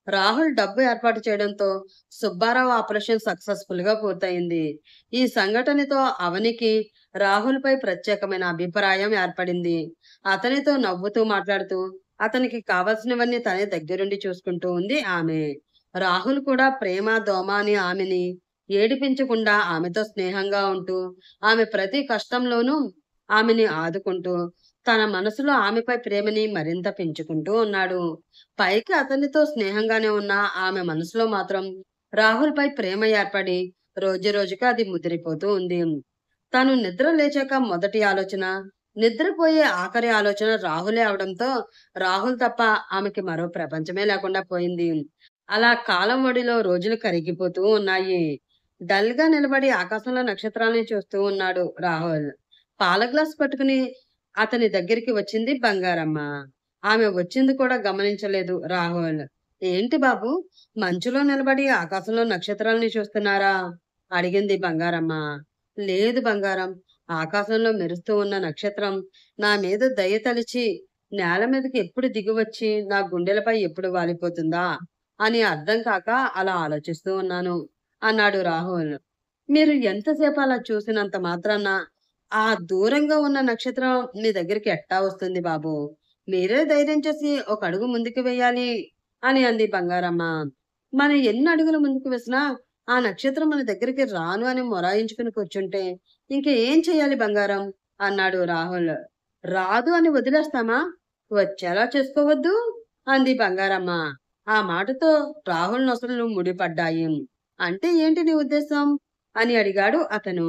రాహుల్ డబ్బు ఏర్పాటు చేయడంతో సుబ్బారావు ఆపరేషన్ సక్సెస్‌ఫుల్ గా పూర్తయింది. ఈ సంఘటనతో అవనికి రాహుల్‌పై ప్రత్యేకమైన అభిప్రాయం ఏర్పడింది. అతనితో నవ్వుతూ మాట్లాడుతూ అతనికి కావాల్సినవన్నీ తనే దగ్గరుండి చూసుకుంటూ ఉంది ఆమె. రాహుల్ కూడా ప్రేమ, దోమ అని ఆమెని ఏడిపించకుండా ఆమెతో స్నేహంగా ఉంటూ, ఆమె ప్రతి కష్టంలోనూ ఆమెని ఆదుకుంటూ, తన మనసులో ఆమెపై ప్రేమని మరింత పెంచుకుంటూ ఉన్నాడు. పైకి అతనితో స్నేహంగానే ఉన్న ఆమె మనసులో మాత్రం రాహుల్‌పై ప్రేమ ఏర్పడి రోజురోజుకి అది ముదిరిపోతూ ఉంది. తను నిద్ర లేచాక మొదటి ఆలోచన, నిద్రపోయే ఆఖరి ఆలోచన రాహులే అవడంతో రాహుల్ తప్ప ఆమెకి మరో ప్రపంచమే లేకుండా పోయింది. అలా కాలం ఒడిలో రోజులు కరిగిపోతూ ఉన్నాయి. డల్‌గా నిలబడి ఆకాశంలో నక్షత్రాల్ని చూస్తూ ఉన్నాడు రాహుల్. పాల గ్లాస్ పట్టుకుని అతని దగ్గరికి వచ్చింది బంగారమ్మ. ఆమె వచ్చింది కూడా గమనించలేదు రాహుల్. "ఏంటి బాబు, మంచులో నిలబడి ఆకాశంలో నక్షత్రాల్ని చూస్తున్నారా?" అడిగింది బంగారమ్మ. "లేదు బంగారం, ఆకాశంలో మెరుస్తూ ఉన్న నక్షత్రం నా మీద దయ తలిచి నేల మీదకి ఎప్పుడు దిగివచ్చి నా గుండెలపై ఎప్పుడు వాలిపోతుందా అని అర్థం కాక అలా ఆలోచిస్తూ ఉన్నాను" అన్నాడు రాహుల్. "మీరు ఎంతసేపు అలా చూసినంత మాత్రాన ఆ దూరంగా ఉన్న నక్షత్రం మీ దగ్గరికి ఎట్టా వస్తుంది బాబూ? మీరే ధైర్యం చేసి ఒక అడుగు ముందుకు వెయ్యాలి" అని అంది బంగారమ్మ. "మనం ఎన్ని అడుగులు ముందుకు వేసినా ఆ నక్షత్రం మన దగ్గరికి రాను అని మొరాయించుకుని కూర్చుంటే ఇంక ఏం చెయ్యాలి బంగారం" అన్నాడు రాహుల్. "రాదు అని వదిలేస్తామా? వచ్చేలా చేసుకోవద్దు" అంది బంగారమ్మ. ఆ మాటతో రాహుల్ నొసలు ముడిపడ్డాయి. "అంటే ఏంటి నీ ఉద్దేశం?" అని అడిగాడు అతను.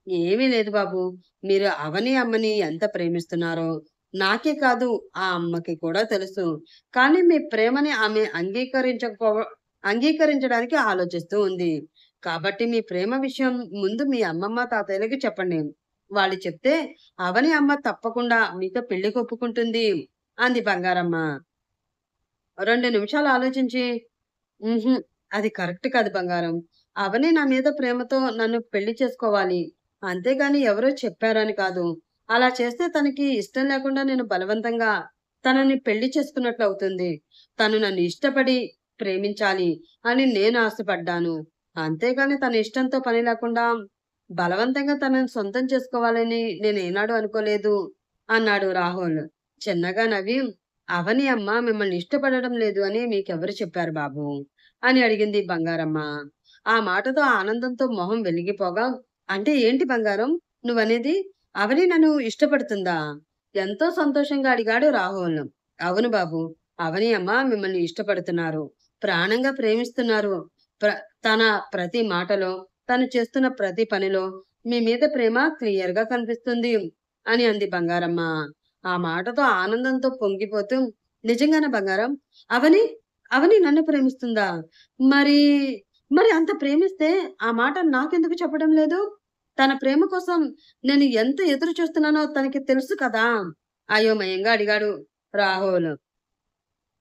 "ఏమీ లేదు బాబు. మీరు అవని అమ్మని ఎంత ప్రేమిస్తున్నారో నాకే కాదు ఆ అమ్మకి కూడా తెలుసు. కానీ మీ ప్రేమని ఆమె అంగీకరించడానికి ఆలోచిస్తూ ఉంది. కాబట్టి మీ ప్రేమ విషయం ముందు మీ అమ్మమ్మ, తాతయ్యలకి చెప్పండి. వాళ్ళు చెప్తే అవని అమ్మ తప్పకుండా మీతో పెళ్లికి ఒప్పుకుంటుంది" అంది బంగారమ్మ. 2 నిమిషాలు ఆలోచించి, "హుహు. అది కరెక్ట్ కాదు బంగారం. అవని నా మీద ప్రేమతో నన్ను పెళ్లి చేసుకోవాలి. అంతేగాని ఎవరో చెప్పారని కాదు. అలా చేస్తే తనకి ఇష్టం లేకుండా నేను బలవంతంగా తనని పెళ్లి చేసుకున్నట్లవుతుంది. తను నన్ను ఇష్టపడి ప్రేమించాలి అని నేను ఆశపడ్డాను. అంతేగాని తన ఇష్టంతో పని లేకుండా బలవంతంగా తనని సొంతం చేసుకోవాలని నేనేనాడూ అనుకోలేదు" అన్నాడు రాహుల్. చిన్నగా నవ్వి, "అవని అమ్మ మిమ్మల్ని ఇష్టపడడం లేదు అని మీకెవరు చెప్పారు బాబూ?" అని అడిగింది బంగారమ్మ. ఆ మాటతో ఆనందంతో మొహం వెలిగిపోగా, "అంటే ఏంటి బంగారం నువ్వనేది? అవని నన్ను ఇష్టపడుతుందా?" ఎంతో సంతోషంగా అడిగాడు రాహుల్. "అవును బాబు. అవని అమ్మ మిమ్మల్ని ఇష్టపడుతున్నారు. ప్రాణంగా ప్రేమిస్తున్నారు. ప్ర తన ప్రతి మాటలో, తను చేస్తున్న ప్రతి పనిలో మీ మీద ప్రేమ క్లియర్‌గా కనిపిస్తుంది" అని అంది బంగారమ్మ. ఆ మాటతో ఆనందంతో పొంగిపోతూ, "నిజంగానా బంగారం? అవని, అవని నన్ను ప్రేమిస్తుందా? మరి, మరి అంత ప్రేమిస్తే ఆ మాట నాకెందుకు చెప్పడం లేదు?" తన ప్రేమ కోసం నేను ఎంత ఎదురు చూస్తున్నానో తనకి తెలుసు కదా! అయోమయంగా అడిగాడు రాహుల్.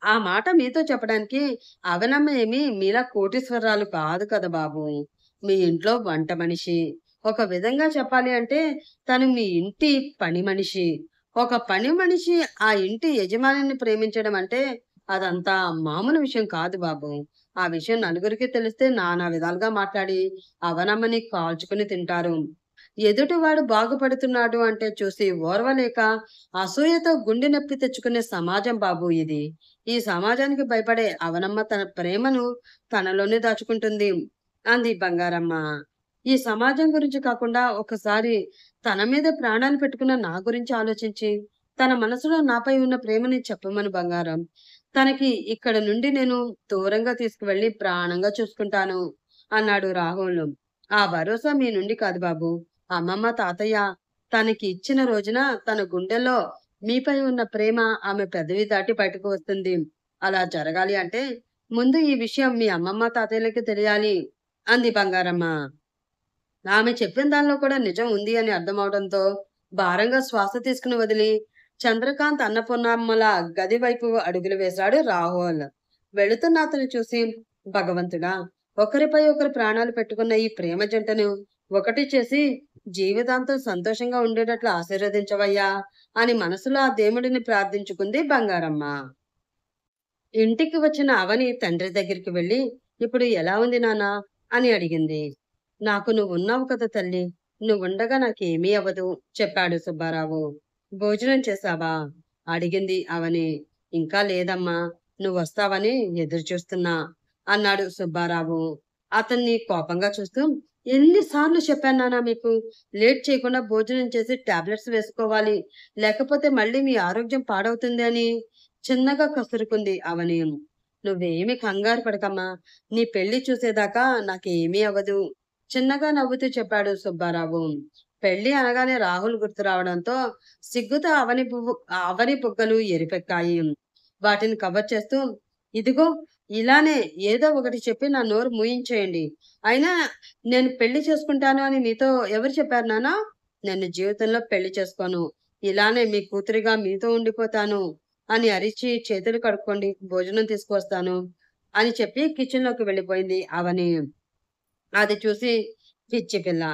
ఆ మాట మీతో చెప్పడానికి అవనమ్మ ఏమి మీలా కోటీశ్వరరాలు కాదు కదా బాబు. మీ ఇంట్లో వంట మనిషి. ఒక విధంగా చెప్పాలి అంటే తను మీ ఇంటి పని మనిషి. ఒక పని మనిషి ఆ ఇంటి యజమానిని ప్రేమించడం అంటే అదంతా మామూలు విషయం కాదు బాబు. ఆ విషయం నలుగురికి తెలిస్తే నానా విధాలుగా మాట్లాడి అవనమ్మని కాల్చుకుని తింటారు. ఎదుటివాడు బాగుపడుతున్నాడు అంటే చూసి ఓర్వలేక అసూయతో గుండె నొప్పి తెచ్చుకునే సమాజం బాబు ఇది. ఈ సమాజానికి భయపడే అవనమ్మ తన ప్రేమను తనలోనే దాచుకుంటుంది అంది బంగారమ్మ. ఈ సమాజం గురించి కాకుండా ఒకసారి తన మీద ప్రాణాలు పెట్టుకున్న నా గురించి ఆలోచించి తన మనసులో నాపై ఉన్న ప్రేమని చెప్పమను బంగారం. తనకి ఇక్కడ నుండి నేను దూరంగా తీసుకువెళ్ళి ప్రాణంగా చూసుకుంటాను అన్నాడు రాహుల్. ఆ భరోసా మీ నుండి కాదు బాబు. అమ్మమ్మ తాతయ్య తనకి ఇచ్చిన రోజున తన గుండెల్లో మీపై ఉన్న ప్రేమ ఆమె పెదవి దాటి బయటకు వస్తుంది. అలా జరగాలి అంటే ముందు ఈ విషయం మీ అమ్మమ్మ తాతయ్యలకి తెలియాలి అంది బంగారమ్మ. ఆమె చెప్పిన దానిలో కూడా నిజం ఉంది అని అర్థమవడంతో భారంగా శ్వాస తీసుకుని వదిలి చంద్రకాంత్ అన్నపూర్ణమ్మల గది వైపు అడుగులు వేశాడు రాహుల్. వెళుతున్న అతను చూసి భగవంతుడా, ఒకరిపై ఒకరు ప్రాణాలు పెట్టుకున్న ఈ ప్రేమ జంటను ఒకటి చేసి జీవితాంతం సంతోషంగా ఉండేటట్లు ఆశీర్వదించవయ్యా అని మనసులో ఆ దేవుడిని ప్రార్థించుకుంది బంగారమ్మ. ఇంటికి వచ్చిన అవని తండ్రి దగ్గరికి వెళ్ళి ఇప్పుడు ఎలా ఉంది నాన్నా అని అడిగింది. నాకు నువ్వున్నావు కదా తల్లి, నువ్వుండగా నాకేమీ అవ్వదు చెప్పాడు సుబ్బారావు. భోజనం చేశావా అడిగింది అవని. ఇంకా లేదమ్మా, నువ్వొస్తావని ఎదురు చూస్తున్నా అన్నాడు సుబ్బారావు అతన్ని కోపంగా చూస్తూ. ఎన్నిసార్లు చెప్పాను నాన్నా మీకు, లేట్ చేయకుండా భోజనం చేసి టాబ్లెట్స్ వేసుకోవాలి, లేకపోతే మళ్ళీ మీ ఆరోగ్యం పాడవుతుంది అని చిన్నగా కసురుకుంది అవని. నువ్వేమి కంగారు పడకమ్మా, నీ పెళ్లి చూసేదాకా నాకేమీ అవ్వదు చిన్నగా నవ్వుతూ చెప్పాడు సుబ్బారావు. పెళ్లి అనగానే రాహుల్ గుర్తు రావడంతో సిగ్గుతో అవని బుగ్గలు ఎరిపెక్కాయి. వాటిని కవర్ చేస్తూ, ఇదిగో ఇలానే ఏదో ఒకటి చెప్పి నా నోరు మూయించేయండి. అయినా నేను పెళ్లి చేసుకుంటాను అని మీతో ఎవరు చెప్పారు నాన్నా? నేను జీవితంలో పెళ్లి చేసుకోను. ఇలానే మీ కూతురిగా మీతో ఉండిపోతాను అని అరిచి చేతులు కడుక్కోండి, భోజనం తీసుకొస్తాను అని చెప్పి కిచెన్‌లోకి వెళ్ళిపోయింది అవని. అది చూసి పిచ్చి పిల్ల,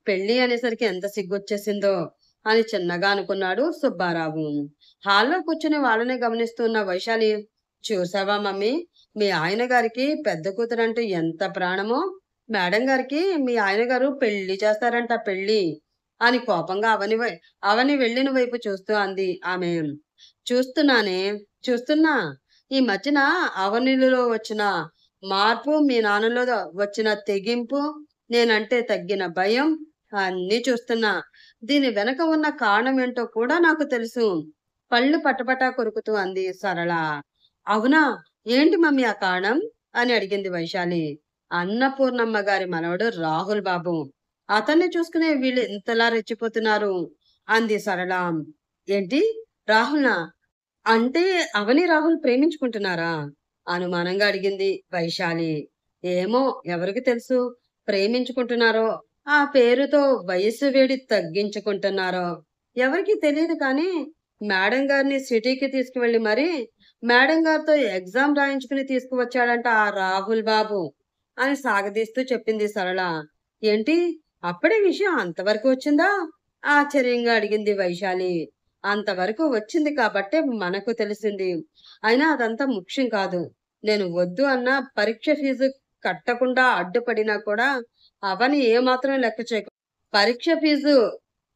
పెళ్లి అనేసరికి ఎంత సిగ్గొచ్చేసిందో అని చిన్నగా అనుకున్నాడు సుబ్బారావు. హాల్లో కూర్చుని వాళ్ళనే గమనిస్తున్న వైశాలి, చూసావా మమ్మీ, మీ ఆయన గారికి పెద్ద కూతురంటే ఎంత ప్రాణమో, మేడం గారికి మీ ఆయన గారు పెళ్లి చేస్తారంట పెళ్లి అని కోపంగా అవని వెళ్ళిన వైపు చూస్తూ అంది ఆమె. చూస్తున్నానే, చూస్తున్నా. ఈ మధ్యన అవనిలో వచ్చిన మార్పు, మీ నాన్నలో వచ్చిన తెగింపు, నేనంటే తగ్గిన భయం అన్నీ చూస్తున్నా. దీని వెనక ఉన్న కారణం ఏంటో కూడా నాకు తెలుసు. పళ్ళు పటపటా కొరుకుతూ అంది సరళ. అవునా, ఏంటి మమ్మీ ఆ కారణం అని అడిగింది వైశాలి. అన్నపూర్ణమ్మ గారి మనవడు రాహుల్ బాబు. అతన్ని చూసుకునే వీళ్ళు ఇంతలా రెచ్చిపోతున్నారు అంది సరళ. ఏంటి, రాహుల్నా? అంటే అవని రాహుల్ ప్రేమించుకుంటున్నారా అనుమానంగా అడిగింది వైశాలి. ఏమో, ఎవరికి తెలుసు, ప్రేమించుకుంటున్నారో ఆ పేరుతో వయస్సు వేడి తగ్గించుకుంటున్నారో ఎవరికి తెలియదు. కానీ మేడం గారిని సిటీకి తీసుకువెళ్ళి మరి మేడం గారితో ఎగ్జామ్ రాయించుకుని తీసుకువచ్చాడంట ఆ రాహుల్ బాబు అని సాగదీస్తూ చెప్పింది సరళ. ఏంటి, అప్పుడే విషయం అంతవరకు వచ్చిందా ఆశ్చర్యంగా అడిగింది వైశాలి. అంతవరకు వచ్చింది కాబట్టే మనకు తెలిసింది. అయినా అదంతా ముఖ్యం కాదు. నేను వద్దు అన్న పరీక్ష ఫీజు కట్టకుండా అడ్డుపడినా కూడా అవని ఏమాత్రం లెక్క చేయకు. పరీక్ష ఫీజు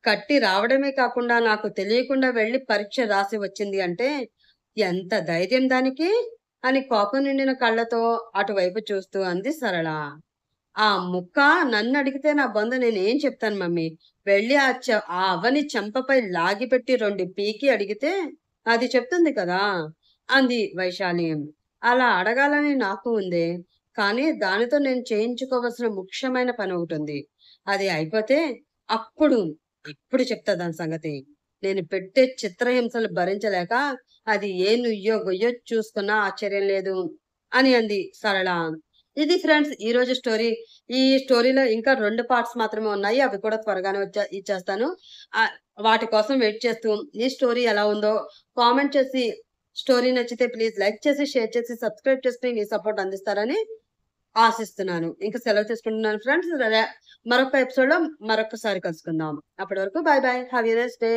కట్టి రావడమే కాకుండా నాకు తెలియకుండా వెళ్ళి పరీక్ష రాసి వచ్చింది అంటే ఎంత ధైర్యం దానికి అని కోపం నిండిన కళ్ళతో అటువైపు చూస్తూ అంది సరళ. ఆ ముక్క నన్ను అడిగితే నా బొంద నేనేం చెప్తాను మమ్మీ. వెళ్ళి ఆ అవ్వని చెంపపై లాగిపెట్టి 2 పీకి అడిగితే అది చెప్తుంది కదా అంది వైశాలి. అలా అడగాలని నాకు ఉందే, కానీ దానితో నేను చేయించుకోవలసిన ముఖ్యమైన పని ఒకటుంది. అది అయిపోతే అప్పుడు అప్పుడు చెప్తా దాని సంగతి. నేను పెట్టే చిత్రహింసలు భరించలేక అది ఏ నుయ్యో గొయ్యో చూసుకున్నా ఆశ్చర్యం లేదు అని అంది సరళ. ఇది ఫ్రెండ్స్ ఈరోజు స్టోరీ. ఈ స్టోరీలో ఇంకా 2 పార్ట్స్ మాత్రమే ఉన్నాయి. అవి కూడా త్వరగానే ఇచ్చేస్తాను. వాటి కోసం వెయిట్ చేస్తూ ఈ స్టోరీ ఎలా ఉందో కామెంట్ చేసి, స్టోరీ నచ్చితే ప్లీజ్ లైక్ చేసి, షేర్ చేసి, సబ్స్క్రైబ్ చేసుకొని మీ సపోర్ట్ అందిస్తారని ఆశిస్తున్నాను. ఇంక సెలవు తీసుకుంటున్నాను ఫ్రెండ్స్. మరొక ఎపిసోడ్‌లో మరొకసారి కలుసుకుందాం. అప్పటి వరకు bye bye. Have a nice day.